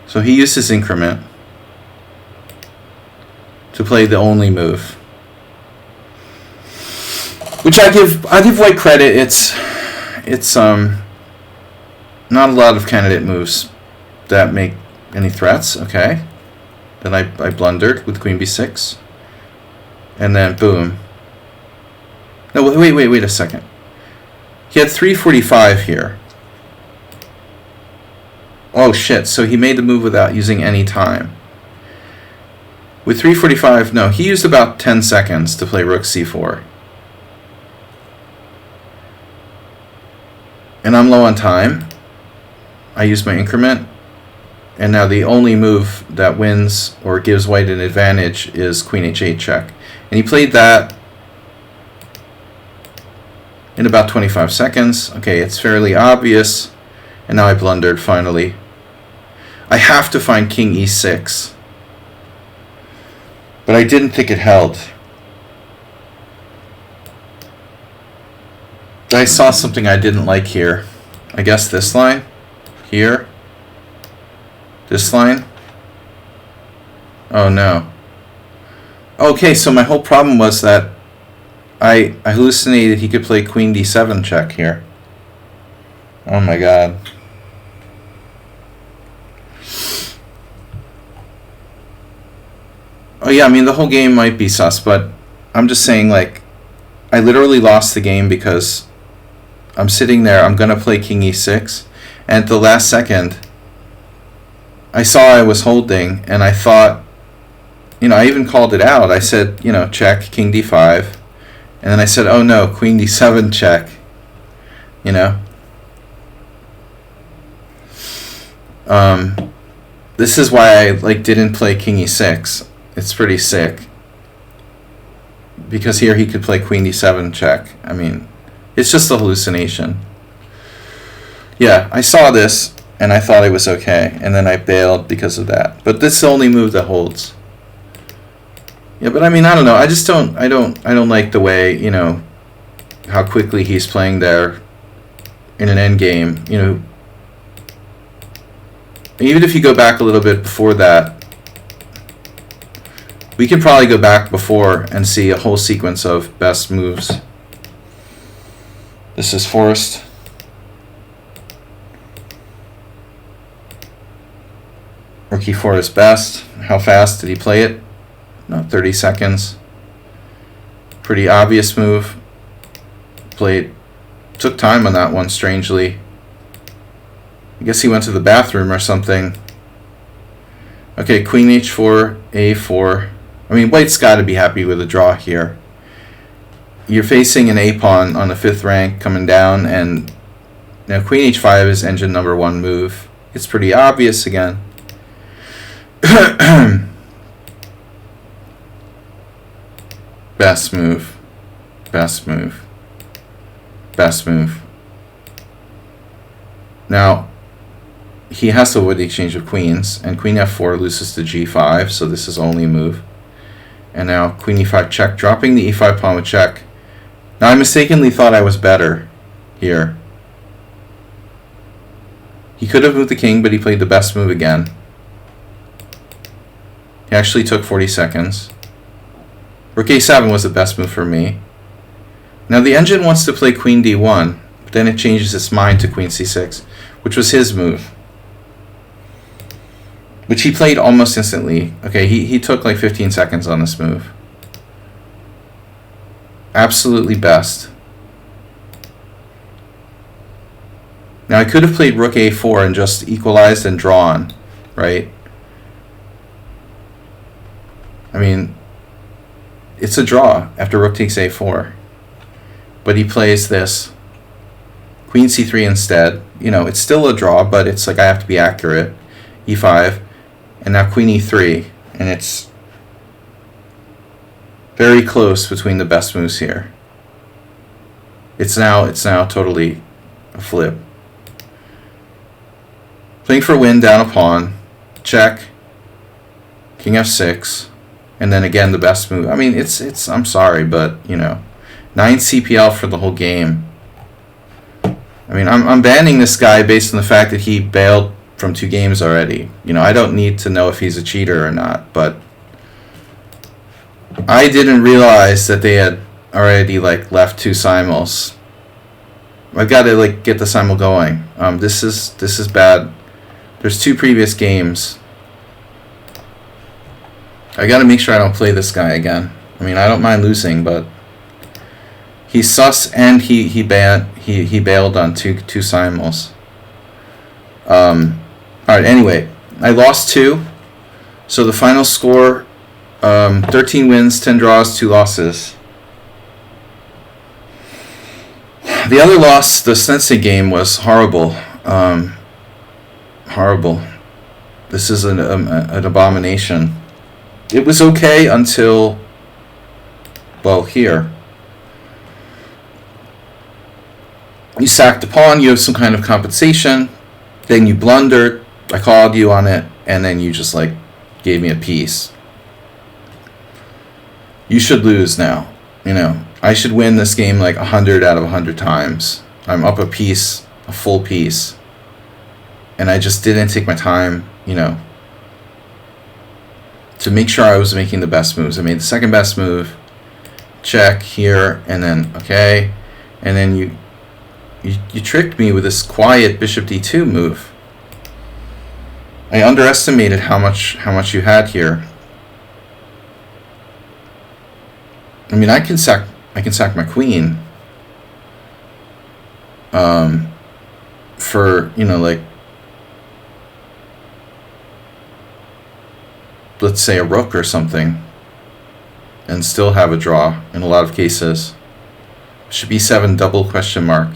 So he used his increment to play the only move, which I give white credit. It's not a lot of candidate moves that make any threats. Okay, then I blundered with queen b6, and then boom. No, wait a second. He had 345 here. Oh shit! So he made the move without using any time. With 345, no, he used about 10 seconds to play rook c4. And I'm low on time. I used my increment. And now the only move that wins or gives white an advantage is queen h8 check. And he played that in about 25 seconds. Okay, it's fairly obvious. And now I blundered finally. I have to find king e6. But I didn't think it held. I saw something I didn't like here. I guess this line. Here. This line. Oh no. Okay, so my whole problem was that I hallucinated he could play queen d7 check here. Oh my god. Oh yeah, I mean the whole game might be sus, but I'm just saying, like, I literally lost the game because I'm sitting there, I'm gonna play king e6, and at the last second I saw I was holding, and I thought, you know, I even called it out. I said, you know, check, king d5, and then I said, oh no, queen d7 check, you know. This is why I like didn't play king e6. It's pretty sick. Because here he could play queen d7 check. I mean, it's just a hallucination. Yeah, I saw this and I thought it was okay, and then I bailed because of that. But this is the only move that holds. Yeah, but I mean, I don't know. I just don't like the way, you know, how quickly he's playing there in an endgame, you know. Even if you go back a little bit before that, we can probably go back before and see a whole sequence of best moves. This is forced. Rook e4 is best. How fast did he play it? No, 30 seconds. Pretty obvious move. Took time on that one, strangely. I guess he went to the bathroom or something. Okay, queen h4, a4. I mean, white's got to be happy with a draw here. You're facing an a-pawn on the 5th rank coming down, and now queen h5 is engine number 1 move. It's pretty obvious again. Best move. Best move. Best move. Now, he has to avoid the exchange of queens, and queen f4 loses to g5, so this is only a move. And now queen e5 check, dropping the e5 pawn with check. Now I mistakenly thought I was better here. He could have moved the king, but he played the best move again. He actually took 40 seconds. Rook a7 was the best move for me. Now the engine wants to play queen d1, but then it changes its mind to queen c6, which was his move, which he played almost instantly. Okay, he took like 15 seconds on this move. Absolutely best. Now I could have played rook a4 and just equalized and drawn, right? I mean, it's a draw after rook takes a4. But he plays this queen c3 instead. You know, it's still a draw, but it's like I have to be accurate. e5, and now queen e3, and it's very close between the best moves here. It's now totally a flip. Playing for win, down a pawn, check, king f6, and then again the best move. I mean, it's I'm sorry, but you know, 9 CPL for the whole game. I mean, I'm banning this guy based on the fact that he bailed from 2 games already. You know, I don't need to know if he's a cheater or not, but I didn't realize that they had already like left 2 simuls. I've got to like get the simul going. This is bad. There's 2 previous games. I got to make sure I don't play this guy again. I mean, I don't mind losing, but he's sus, and he bailed on two simuls. All right. Anyway, I lost 2, so the final score: 13 wins, 10 draws, 2 losses. The other loss, the Sensei game, was horrible. Horrible. This is an abomination. It was okay until, well, here. You sacked a pawn, you have some kind of compensation, then you blundered, I called you on it, and then you just like gave me a piece. You should lose now. You know, I should win this game like 100 out of 100 times. I'm up a piece, a full piece, and I just didn't take my time, you know, to make sure I was making the best moves. I made the second best move, check here, and then okay, and then you tricked me with this quiet bishop d2 move. I underestimated how much you had here. I mean, I can sack my queen. For, you know, like, let's say a rook or something, and still have a draw in a lot of cases. Bishop e7 double question mark.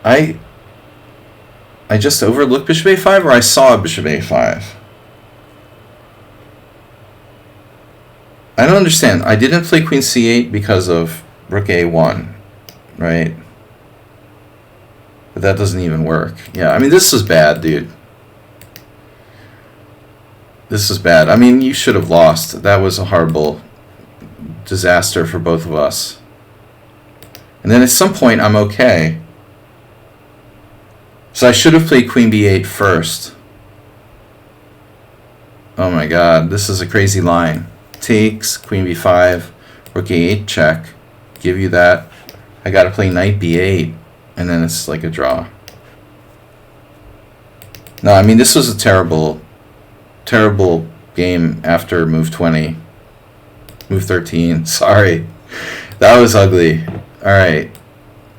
I just overlooked bishop a5, or I saw bishop a5? I don't understand. I didn't play queen c8 because of rook a1, right? But that doesn't even work. Yeah, I mean, this was bad, dude. This was bad. I mean, you should have lost. That was a horrible disaster for both of us. And then at some point, I'm okay. So I should have played queen b8 first. Oh my god, this is a crazy line. Takes, queen b5, rook a8 check. Give you that. I gotta play knight b8, and then it's like a draw. No, I mean, this was a terrible, terrible game after move 20. Move 13. Sorry. That was ugly. Alright.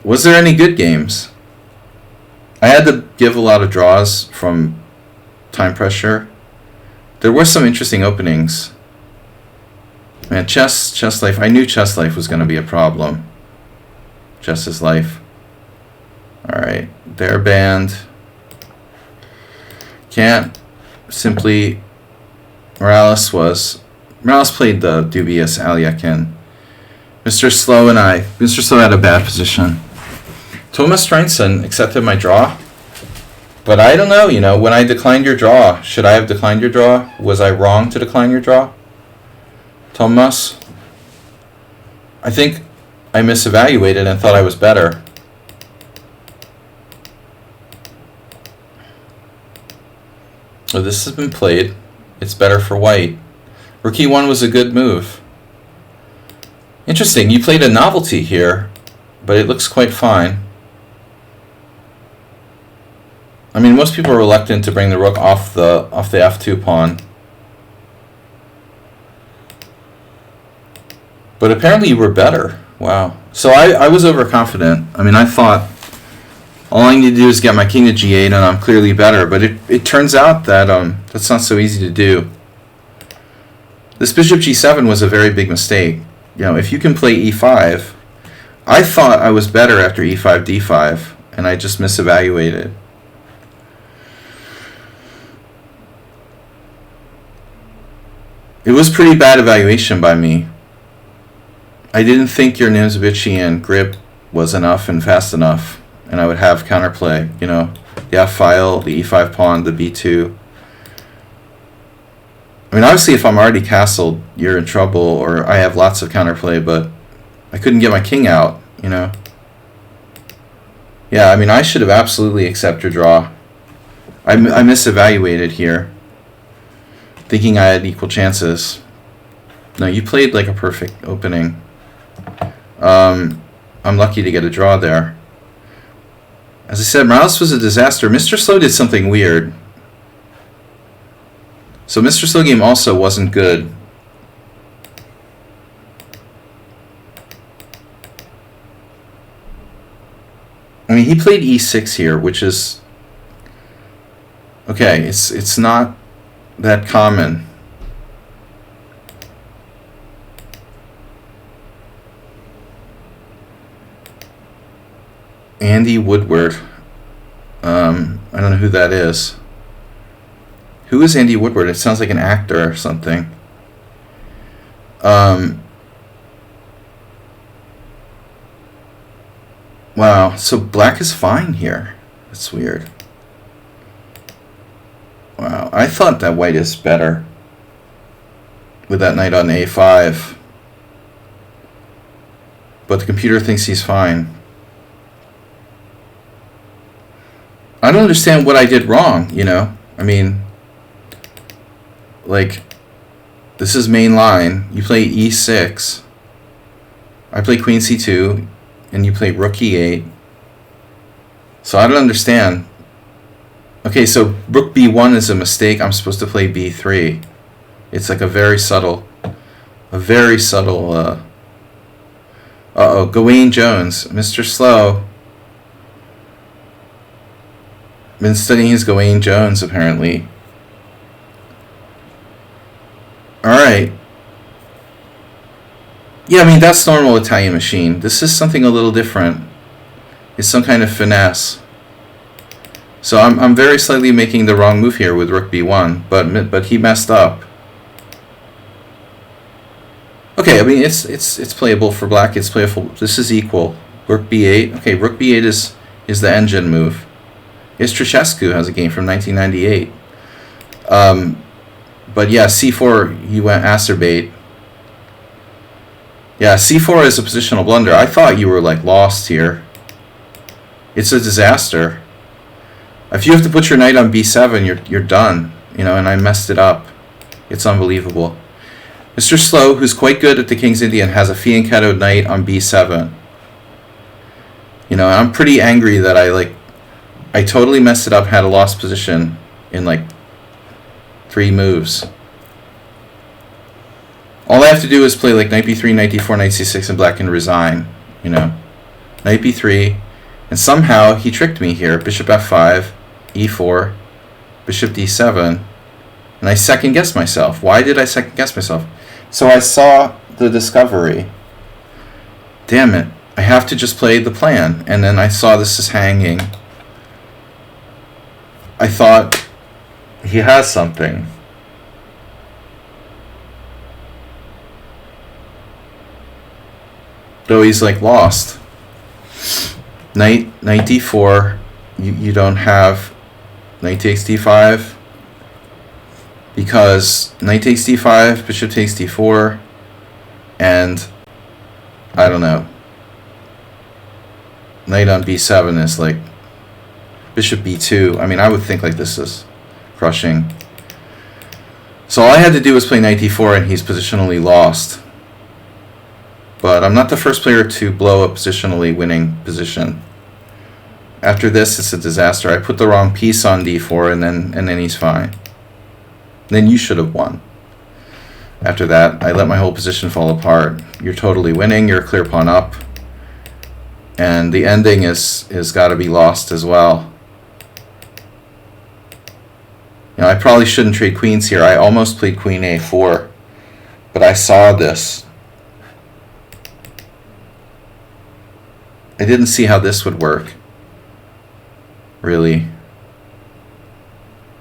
Was there any good games? I had to give a lot of draws from time pressure. There were some interesting openings. Man, chess life. I knew chess life was going to be a problem. Chess is life. Alright. They're banned. Can't simply... Morales played the dubious Alyakin. Mr. Slow had a bad position. Thomas Streinson accepted my draw. But I don't know, when I declined your draw, should I have declined your draw? Was I wrong to decline your draw? Thomas? I think I misevaluated and thought I was better. So this has been played. It's better for white. Rook e1 was a good move. Interesting, you played a novelty here, but it looks quite fine. I mean, most people are reluctant to bring the rook off the f2 pawn. But apparently you were better. Wow. So I was overconfident. I mean, I thought all I need to do is get my king to g8 and I'm clearly better. But it turns out that that's not so easy to do. This bishop g7 was a very big mistake. If you can play e5, I thought I was better after e5, d5, and I just misevaluated. It was pretty bad evaluation by me. I didn't think your Nimzovician grip was enough and fast enough, and I would have counterplay. The f file, the e5 pawn, the b2. I mean, obviously, if I'm already castled, you're in trouble, or I have lots of counterplay, but I couldn't get my king out, Yeah, I mean, I should have absolutely accepted your draw. I misevaluated here, thinking I had equal chances. No, you played like a perfect opening. I'm lucky to get a draw there. As I said, Morales was a disaster. Mr. Slow did something weird. So Mr. Slow game also wasn't good. I mean, he played e6 here, which is okay. It's not that common. Andy Woodward. I don't know who that is. Who is Andy Woodward? It sounds like an actor or something. Wow, so black is fine here. That's weird. Wow, I thought that white is better with that knight on a5. But the computer thinks he's fine. I don't understand what I did wrong, I mean, like, this is main line. You play e6. I play queen c2, and you play rook e8. So I don't understand. Okay, so rook b1 is a mistake. I'm supposed to play b3. It's like a very subtle, uh-oh, Gawain Jones, Mr. Slow. Been studying his Gawain Jones, apparently. Alright. Yeah, I mean, that's normal Italian machine. This is something a little different. It's some kind of finesse. So I'm very slightly making the wrong move here with rook b1, but he messed up. Okay, I mean, it's playable for black. It's playable. This is equal. Rook b8. Okay, rook b8 is the engine move. Istrichescu has a game from 1998. But yeah, c4, you went acerbate. Yeah, c4 is a positional blunder. I thought you were like lost here. It's a disaster. If you have to put your knight on b7, you're done. And I messed it up. It's unbelievable. Mr. Slow, who's quite good at the King's Indian, has a fianchettoed knight on b7. I'm pretty angry that I totally messed it up, had a lost position, in like 3 moves. All I have to do is play like knight b3, knight d4, knight c6, and black can resign, you know. Knight b3, and somehow he tricked me here. Bishop f5, e4, bishop d7, and I second-guessed myself. Why did I second-guess myself? So I saw the discovery. Damn it. I have to just play the plan. And then I saw this is hanging. I thought he has something. Though he's like lost. Knight d4. You don't have knight takes d5. Because knight takes d5, bishop takes d4, and I don't know. Knight on b7 is like bishop b2. I mean, I would think like this is crushing. So all I had to do was play knight d4, and he's positionally lost. But I'm not the first player to blow a positionally winning position. After this, it's a disaster. I put the wrong piece on d4, and then he's fine. Then you should have won. After that, I let my whole position fall apart. You're totally winning. You're a clear pawn up. And the ending is got to be lost as well. You know, I probably shouldn't trade queens here. I almost played queen a4. But I saw this. I didn't see how this would work. Really.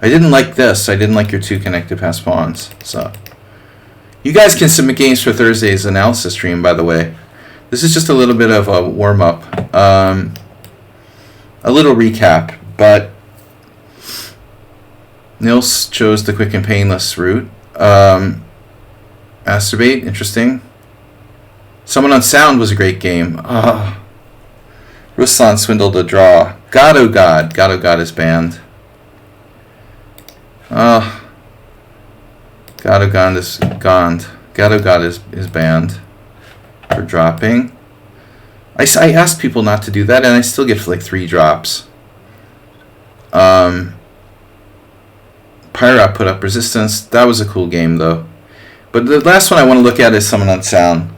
I didn't like this. I didn't like your 2 connected pass pawns. So, you guys can submit games for Thursday's analysis stream, by the way. This is just a little bit of a warm-up. A little recap. But Nils chose the quick and painless route. Masturbate, interesting. Someone on Sound was a great game. Ruslan swindled a draw. God, oh God. God, oh God is banned. God, oh God is gone. God, oh God is banned for dropping. I asked people not to do that, and I still get like 3 drops. Pyra put up resistance. That was a cool game, though. But the last one I want to look at is Someone on Sound.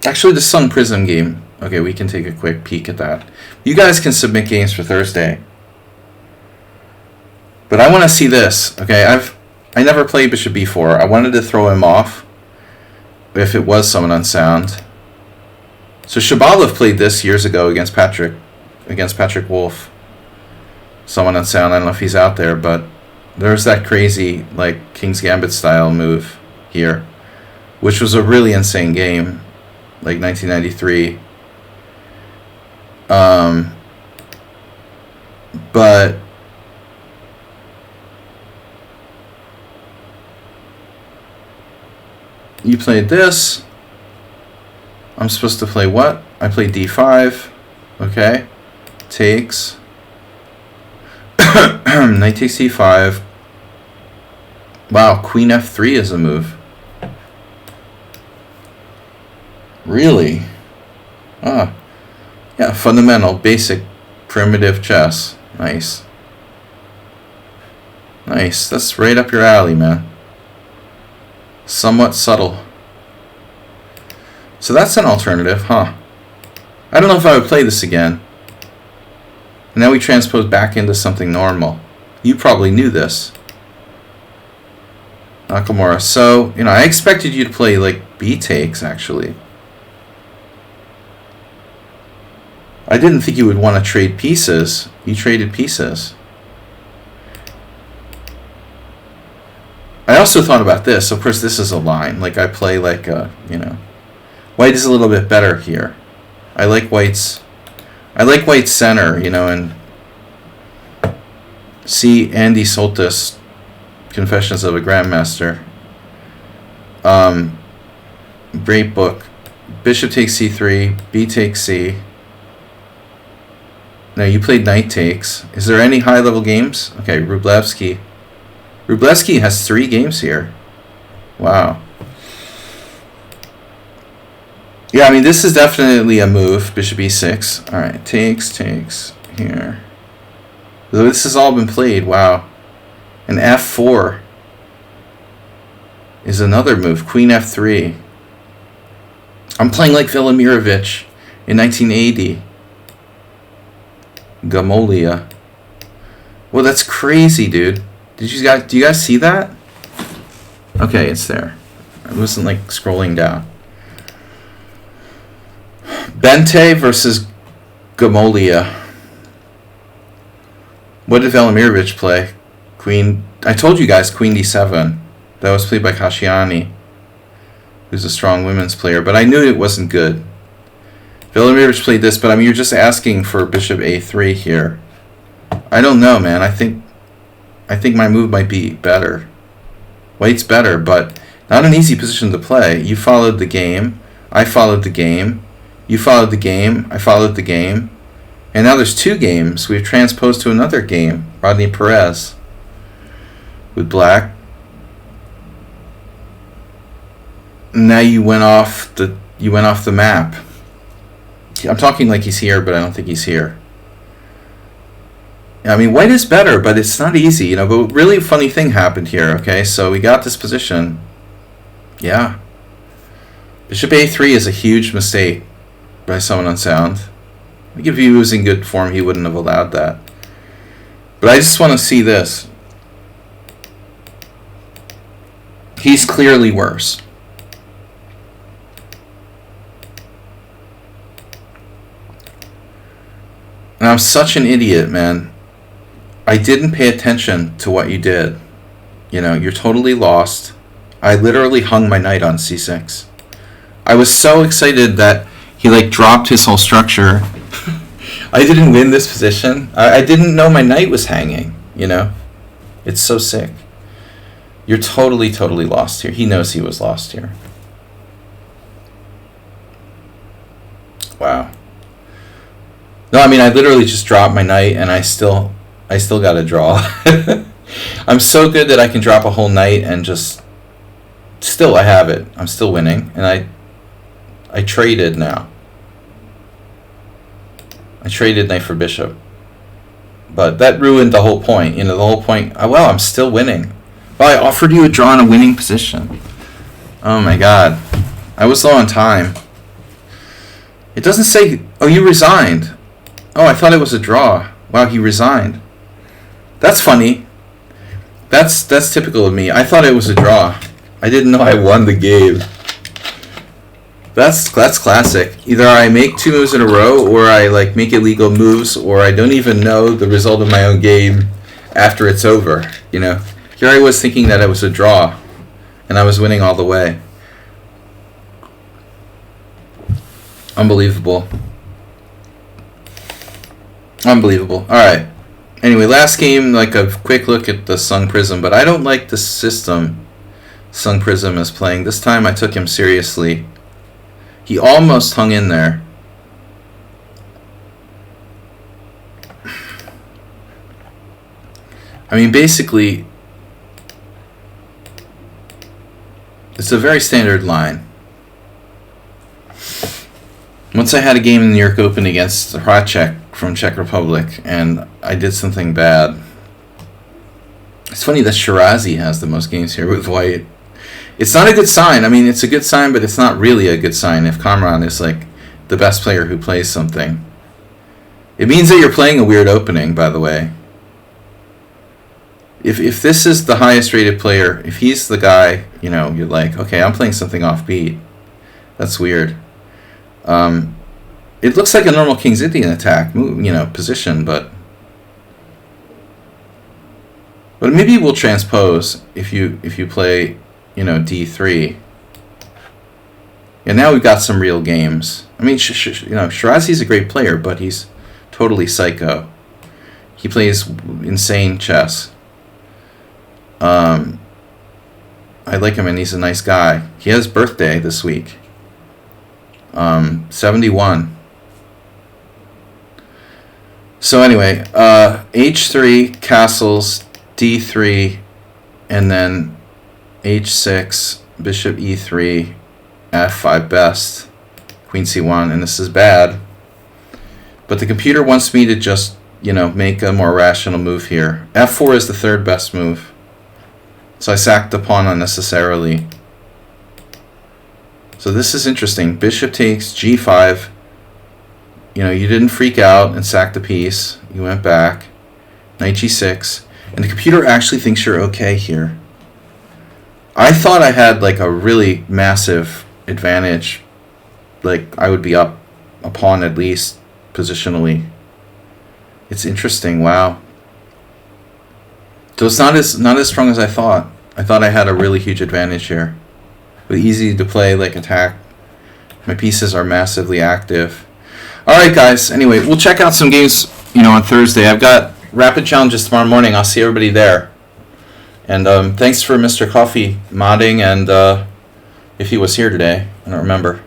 Actually, the Sun Prism game. Okay, we can take a quick peek at that. You guys can submit games for Thursday. But I want to see this. Okay, I never played bishop b4. I wanted to throw him off if it was Someone on Sound. So Shabalov played this years ago against Patrick Wolf. Someone on Sound. I don't know if he's out there, but there's that crazy like King's Gambit style move here, which was a really insane game, like 1993. But you played this. I'm supposed to play what? I played d5. Okay. Takes. Knight takes c5. Wow, queen f3 is a move. Really? Ah. Yeah, fundamental, basic, primitive chess. Nice. Nice. That's right up your alley, man. Somewhat subtle. So that's an alternative, huh? I don't know if I would play this again. And now we transpose back into something normal. You probably knew this, Nakamura. So, you know, I expected you to play like b takes, actually. I didn't think you would want to trade pieces. You traded pieces. I also thought about this. Of course, this is a line. Like, I play like, you know. White is a little bit better here. I like white's center, you know, and see Andy Soltis, Confessions of a Grandmaster. Great book. Bishop takes c3, b takes c. Now, you played knight takes. Is there any high-level games? Okay, Wróblewski. Wróblewski has 3 games here. Wow. Yeah, I mean, this is definitely a move. Bishop e6. All right, takes here. This has all been played. Wow. And f4 is another move. Queen f3. I'm playing like Velimirovich in 1980. Gamolia. Well, that's crazy, dude. Do you guys see that? Okay, it's there. I wasn't like scrolling down. Bente versus Gamolia. What did Velimirovich play? Queen. I told you guys Queen d7. That was played by Kashiani, who's a strong women's player. But I knew it wasn't good. Velimirovich played this, but I mean, you're just asking for bishop a3 here. I don't know, man. I think my move might be better. White's better, but not an easy position to play. You followed the game. I followed the game. You followed the game. I followed the game. And now there's two games. We've transposed to another game. Rodney Perez with black. Now you went off the map. I'm talking like he's here, but I don't think he's here. I mean, white is better, but it's not easy, you know. But really funny thing happened here, okay? So we got this position. Yeah. Bishop a3 is a huge mistake by someone unsound. I think if he was in good form, he wouldn't have allowed that. But I just want to see this. He's clearly worse. And I'm such an idiot, man. I didn't pay attention to what you did. You know, you're totally lost. I literally hung my knight on c6. I was so excited that he like dropped his whole structure. I didn't win this position. I didn't know my knight was hanging, you know? It's so sick. You're totally, totally lost here. He knows he was lost here. Wow. No, I mean, I literally just dropped my knight and I still got a draw. I'm so good that I can drop a whole knight and just... Still, I have it. I'm still winning. And I traded now. I traded knight for bishop. But that ruined the whole point. You know, the whole point... well, I'm still winning. Well, I offered you a draw in a winning position. Oh my god. I was low on time. It doesn't say... Oh, you resigned. Oh, I thought it was a draw. Wow, he resigned. That's funny. That's typical of me. I thought it was a draw. I didn't know I won the game. That's classic. Either I make two moves in a row, or I like make illegal moves, or I don't even know the result of my own game after it's over. You know, here I was thinking that it was a draw, and I was winning all the way. Unbelievable. Unbelievable. All right. Anyway, last game, like a quick look at the Sung Prism, but I don't like the system Sung Prism is playing. This time I took him seriously. He almost hung in there. I mean, basically, it's a very standard line. Once I had a game in the New York Open against Hracek from Czech Republic, and I did something bad. It's funny that Shirazi has the most games here with white. It's not a good sign. I mean, it's a good sign, but it's not really a good sign if Kamran is like the best player who plays something. It means that you're playing a weird opening, by the way. If this is the highest rated player, if he's the guy, you know, you're like, okay, I'm playing something offbeat. That's weird. It looks like a normal King's Indian attack, you know, position, but maybe we'll transpose if you play, you know, d3. And now we've got some real games. I mean, you know, Shirazi's a great player, but he's totally psycho. He plays insane chess. I like him, and he's a nice guy. He has birthday this week. 71. So anyway, h3, castles, d3, and then h6, bishop e3, f5 best, queen c1, and this is bad. But the computer wants me to just, make a more rational move here. F4 is the third best move. So I sacked the pawn unnecessarily. So this is interesting. Bishop takes G5. You didn't freak out and sack the piece. You went back. Knight G6. And the computer actually thinks you're okay here. I thought I had like a really massive advantage. Like I would be up a pawn at least positionally. It's interesting. Wow. So it's not as strong as I thought. I thought I had a really huge advantage here. But easy to play like attack. My pieces are massively active. All right, guys. Anyway, we'll check out some games, on Thursday. I've got rapid challenges tomorrow morning. I'll see everybody there. And thanks for Mr. Coffee modding, and if he was here today, I don't remember.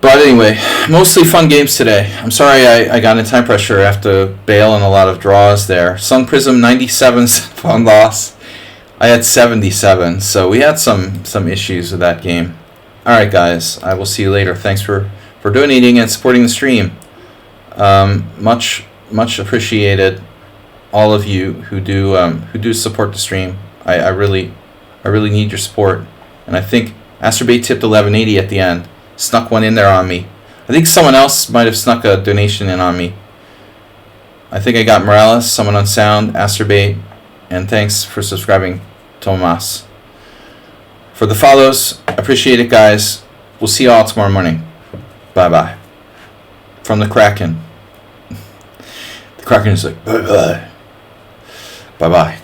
But anyway, mostly fun games today. I'm sorry I got into time pressure. I have to bail on a lot of draws there. Sun Prism 97's fun loss. I had 77, so we had some issues with that game. All right, guys, I will see you later. Thanks for donating and supporting the stream. Much appreciated. All of you who do support the stream. I really need your support. And I think Asterbait tipped 1180 at the end. Snuck one in there on me. I think someone else might have snuck a donation in on me. I think I got Morales, someone on sound, Asterbait, and thanks for subscribing, Tomas. For the follows, appreciate it, guys. We'll see you all tomorrow morning. Bye-bye. From the Kraken. The Kraken is like, bye-bye. Bye-bye.